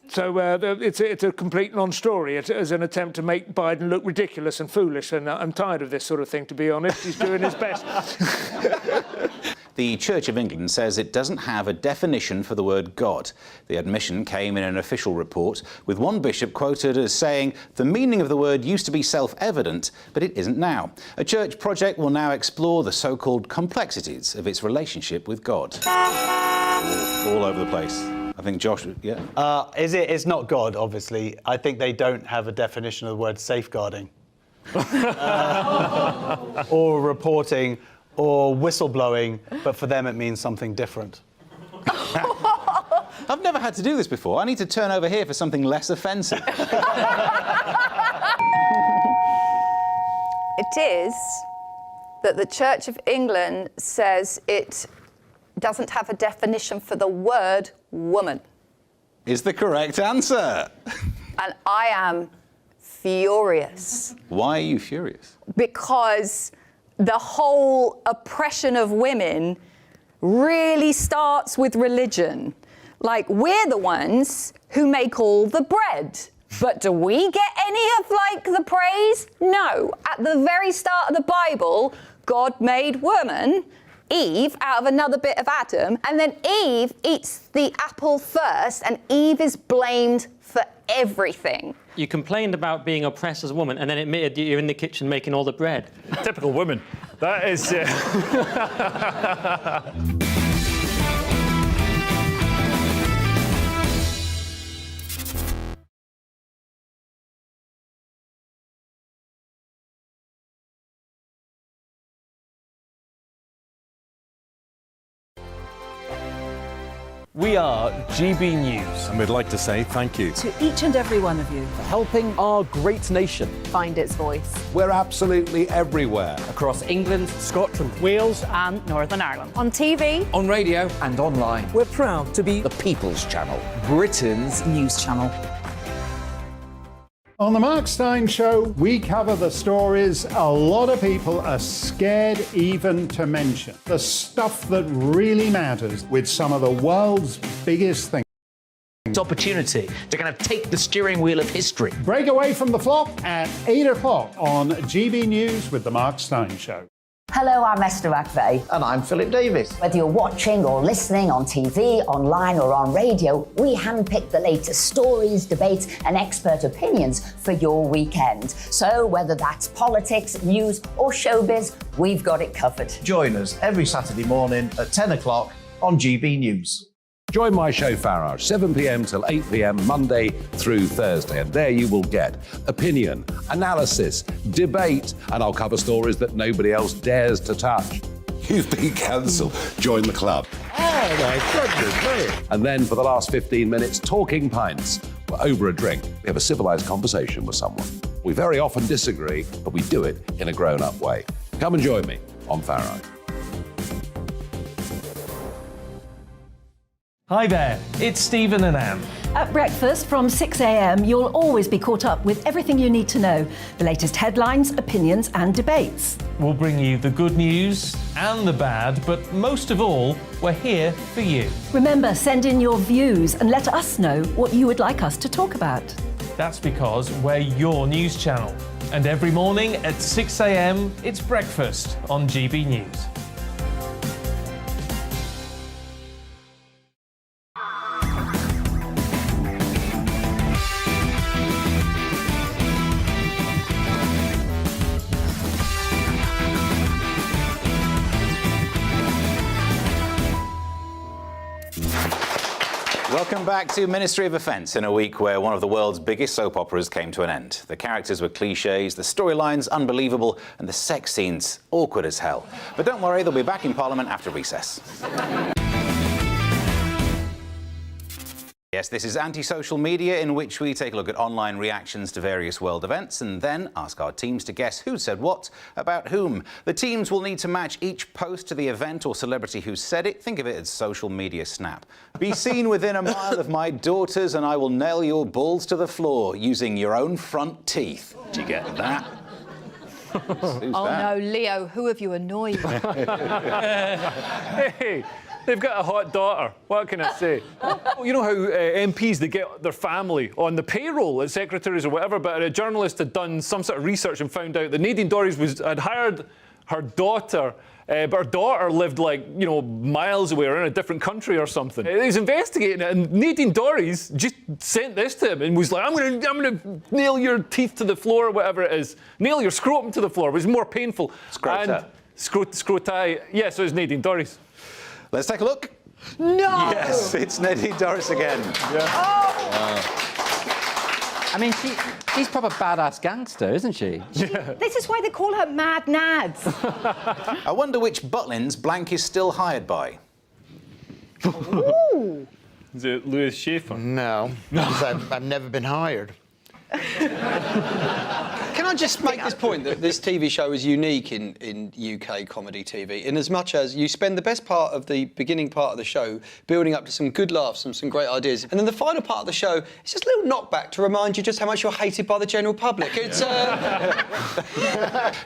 So it's a complete non-story. It's an attempt to make Biden look ridiculous and foolish, and I'm tired of this sort of thing, to be honest. He's doing his best. The Church of England says it doesn't have a definition for the word God. The admission came in an official report, with one bishop quoted as saying the meaning of the word used to be self-evident, but it isn't now. A church project will now explore the so-called complexities of its relationship with God. All over the place. I think Josh, yeah? It's not God, obviously. I think they don't have a definition of the word safeguarding. Or reporting, or whistleblowing, but for them it means something different. I've never had to do this before. I need to turn over here for something less offensive. It is that the Church of England says it doesn't have a definition for the word woman. Is the correct answer. And I am furious. Why are you furious? Because the whole oppression of women really starts with religion. Like, we're the ones who make all the bread. But do we get any of, the praise? No. At the very start of the Bible, God made woman, Eve, out of another bit of Adam, and then Eve eats the apple first, and Eve is blamed for everything. You complained about being oppressed as a woman and then admitted that you're in the kitchen making all the bread. Typical woman. That is... We are GB News. And we'd like to say thank you To each and every one of you. for helping our great nation. Find its voice. We're absolutely everywhere. Across England, Scotland, Wales And Northern Ireland. On TV. On radio. And online. We're proud to be The People's Channel. Britain's News channel. On the Mark Steyn Show, we cover the stories a lot of people are scared even to mention. The stuff that really matters with some of the world's biggest things. Opportunity to kind of take the steering wheel of history. Break away from the flop at 8 o'clock on GB News with the Mark Steyn Show. Hello, I'm Esther McVeigh. And I'm Philip Davis. Whether you're watching or listening on TV, online or on radio, we handpick the latest stories, debates and expert opinions for your weekend. So whether that's politics, news or showbiz, we've got it covered. Join us every Saturday morning at 10 o'clock on GB News. Join my show Farage, 7 p.m. till 8 p.m. Monday through Thursday, and there you will get opinion, analysis, debate, and I'll cover stories that nobody else dares to touch. You've been cancelled. Join the club. Oh my goodness me. And then for the last 15 minutes, talking pints. We're over a drink. We have a civilised conversation with someone. We very often disagree, but we do it in a grown-up way. Come and join me on Farage. Hi there, it's Stephen and Anne. At breakfast from 6 a.m, you'll always be caught up with everything you need to know, the latest headlines, opinions and debates. We'll bring you the good news and the bad, but most of all, we're here for you. Remember, send in your views and let us know what you would like us to talk about. That's because we're your news channel. And every morning at 6 a.m, it's breakfast on GB News. Welcome back to Ministry of Offence in a week where one of the world's biggest soap operas came to an end. The characters were cliches, the storylines unbelievable, and the sex scenes awkward as hell. But don't worry, they'll be back in Parliament after recess. Yes, this is Anti-Social Media, in which we take a look at online reactions to various world events and then ask our teams to guess who said what about whom. The teams will need to match each post to the event or celebrity who said it. Think of it as social media snap. Be seen within a mile of my daughters and I will nail your balls to the floor using your own front teeth. Do you get that? Oh no, Leo, who have you annoyed? Hey, they've got a hot daughter. What can I say? You know how MPs, they get their family on the payroll as secretaries or whatever, but a journalist had done some sort of research and found out that Nadine Dorries had hired her daughter, but her daughter lived miles away or in a different country or something. He was investigating it, and Nadine Dorries just sent this to him and was like, I'm gonna nail your teeth to the floor, or whatever it is. Nail your scrotum to the floor. It was more painful. Scrota. Scroti. Yeah, so it's Nadine Dorries. Let's take a look. No! Yes, it's Nadine Dorries again. Yeah. Oh! I mean, she's proper badass gangster, isn't she? This is why they call her Mad Nads. I wonder which Butlins blank is still hired by. Ooh. Is it Louis Schaefer? No, because I've never been hired. Can I just make this point that this TV show is unique in UK comedy TV, in as much as you spend the best part of the beginning part of the show building up to some good laughs and some great ideas, and then the final part of the show is just a little knockback to remind you just how much you're hated by the general public. It's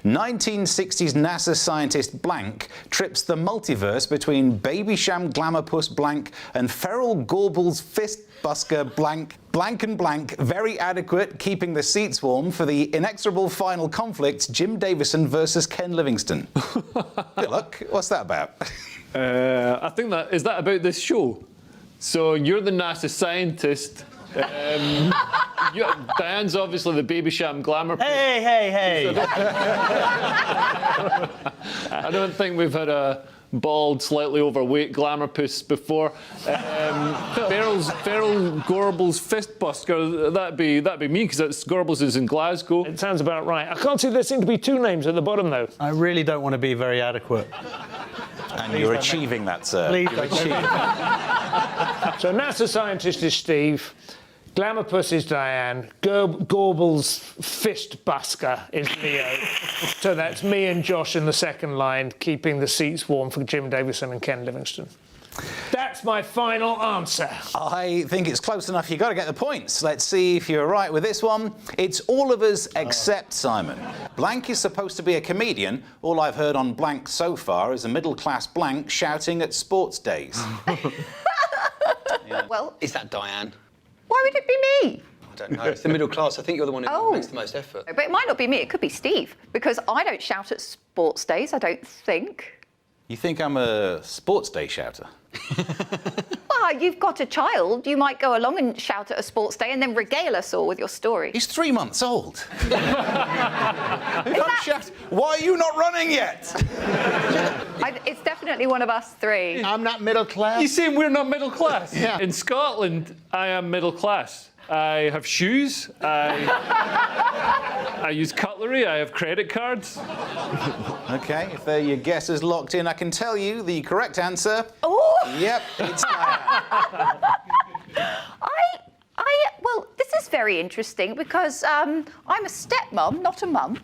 1960s NASA scientist blank trips the multiverse between Babysham Glamourpuss blank and Feral Gorbel's fist busker blank and blank, very adequate, keeping the seats warm for the inexorable final conflict, Jim Davison versus Ken Livingstone. Good luck. What's that about? I think is that about this show? So you're the NASA scientist. Diane's obviously the Babysham glamour. Hey! I don't think we've had a bald, slightly overweight glamour puss before. Feral Gorbel's fist busker, that'd be me, because that's Gorbel's is in Glasgow. It sounds about right. I can't see there seem to be two names at the bottom, though. I really don't want to be very adequate. And you're achieving that, sir. Please don't. So NASA scientist is Steve. Glamourpuss is Diane. Gorbel's fist busker is Leo. So that's me and Josh in the second line, keeping the seats warm for Jim Davison and Ken Livingstone. That's my final answer. I think it's close enough. You've got to get the points. Let's see if you're right with this one. It's all of us except Simon. Blank is supposed to be a comedian. All I've heard on blank so far is a middle-class blank shouting at sports days. Yeah. Well, is that Diane? Why would it be me? I don't know. It's the middle class. I think you're the one who makes the most effort. But it might not be me. It could be Steve, because I don't shout at sports days, I don't think. You think I'm a sports day shouter? Well, you've got a child. You might go along and shout at a sports day and then regale us all with your story. He's 3 months old. Why are you not running yet? It's definitely one of us three. I'm not middle class. You saying we're not middle class? Yeah. In Scotland, I am middle class. I have shoes. I use cutlery. I have credit cards. OK, if your guess is locked in, I can tell you the correct answer. Oh! Yep, it's Diane. Well, this is very interesting because I'm a stepmom, not a mum.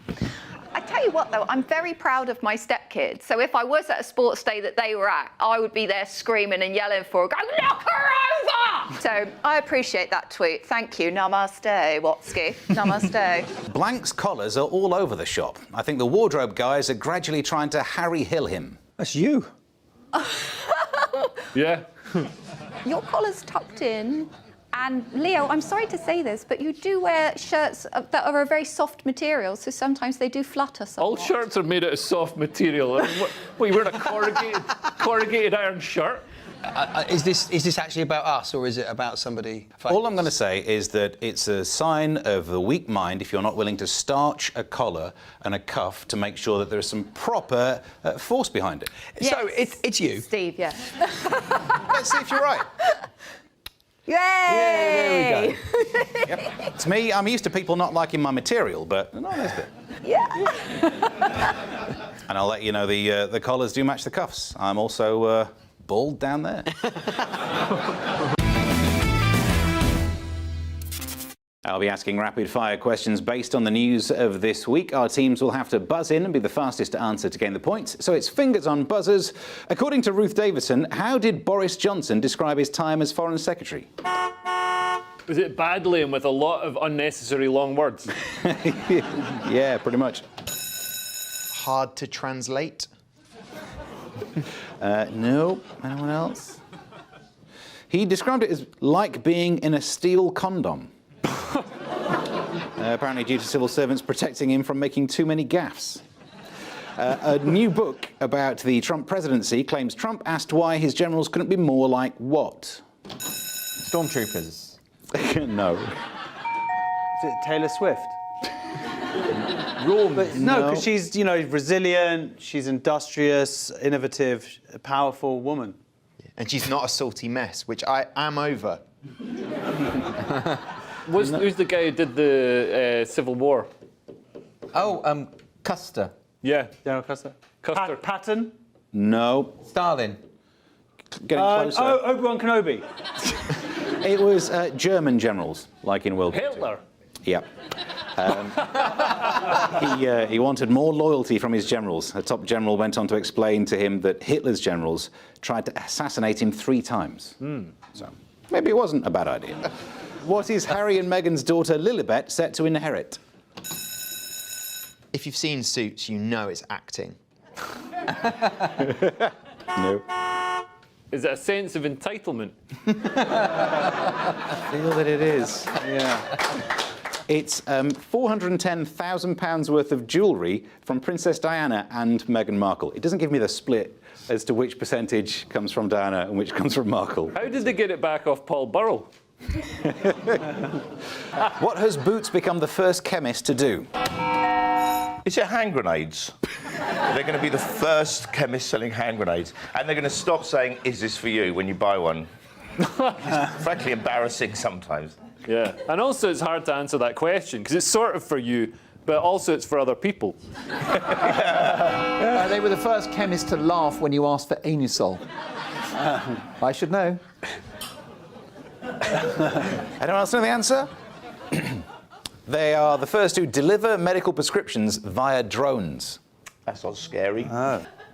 I tell you what, though, I'm very proud of my stepkids. So if I was at a sports day that they were at, I would be there screaming and yelling for her, going, knock her over! So I appreciate that tweet. Thank you. Namaste, Watsky. Namaste. Blank's collars are all over the shop. I think the wardrobe guys are gradually trying to Harry Hill him. That's you. Yeah. Your collar's tucked in. And Leo, I'm sorry to say this, but you do wear shirts that are a very soft material, so sometimes they do flutter somewhat. All shirts are made out of soft material. What, you wearing a corrugated iron shirt? Is this actually about us, or is it about somebody famous? All I'm going to say is that it's a sign of a weak mind if you're not willing to starch a collar and a cuff to make sure that there's some proper force behind it. Yes. So it's you. Steve, yes. Let's see if you're right. Yay! Yeah, there we go. Yep. It's me. I'm used to people not liking my material, but no, that's it. Yeah. And I'll let you know the collars do match the cuffs. I'm also bald down there. I'll be asking rapid-fire questions based on the news of this week. Our teams will have to buzz in and be the fastest to answer to gain the points. So it's fingers on buzzers. According to Ruth Davison, how did Boris Johnson describe his time as Foreign Secretary? Was it badly and with a lot of unnecessary long words? Yeah, pretty much. Hard to translate? No. Anyone else? He described it as like being in a steel condom. Apparently due to civil servants protecting him from making too many gaffes. A new book about the Trump presidency claims Trump asked why his generals couldn't be more like what? Stormtroopers. No. Is it Taylor Swift? No, because she's, resilient, she's industrious, innovative, a powerful woman. And she's not a salty mess, which I am over. Who's the guy who did the Civil War? Oh, Custer. Yeah. General Custer. Custer. Patton? No. Stalin. Getting closer. Obi-Wan Kenobi. It was German generals, like in World War II. Hitler. Yep. He wanted more loyalty from his generals. A top general went on to explain to him that Hitler's generals tried to assassinate him 3 times. So maybe it wasn't a bad idea. What is Harry and Meghan's daughter Lilibet set to inherit? If you've seen Suits, you know it's acting. No. Is it a sense of entitlement? I feel that it is. Yeah. It's £410,000 worth of jewellery from Princess Diana and Meghan Markle. It doesn't give me the split as to which percentage comes from Diana and which comes from Markle. How did they get it back off Paul Burrell? What has Boots become the first chemist to do? Is it hand grenades? They're going to be the first chemist selling hand grenades. And they're going to stop saying, is this for you, when you buy one. It's frankly embarrassing sometimes. Yeah. And also it's hard to answer that question, because it's sort of for you, but also it's for other people. They were the first chemists to laugh when you asked for Anusol. I should know. Anyone else know the answer? They are the first to deliver medical prescriptions via drones. That's not scary.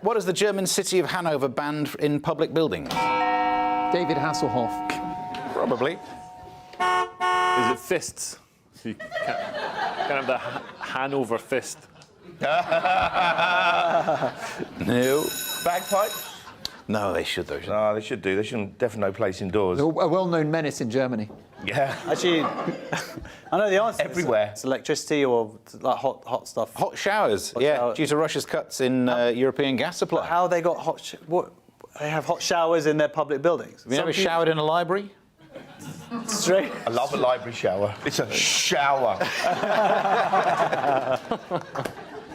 What has the German city of Hanover banned in public buildings? David Hasselhoff. Probably. Is it fists? So you can't have the Hanover fist. No. Bagpipes? No, they should, though. No, they should do. They shouldn't. Definitely no place indoors. A well-known menace in Germany. Yeah. Actually, I know the answer. Everywhere. It's electricity or like hot stuff. Hot showers, due to Russia's cuts in European gas supply. How they got hot? What? They have hot showers in their public buildings. Have you ever showered in a library? Straight. I love a library shower. It's a shower.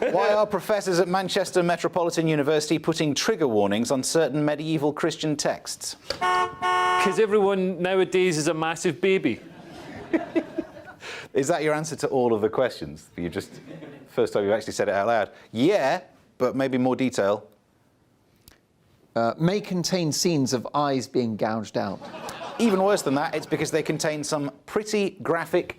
Why are professors at Manchester Metropolitan University putting trigger warnings on certain medieval Christian texts? Because everyone nowadays is a massive baby. Is that your answer to all of the questions? First time you've actually said it out loud. Yeah, but maybe more detail. May contain scenes of eyes being gouged out. Even worse than that, it's because they contain some pretty graphic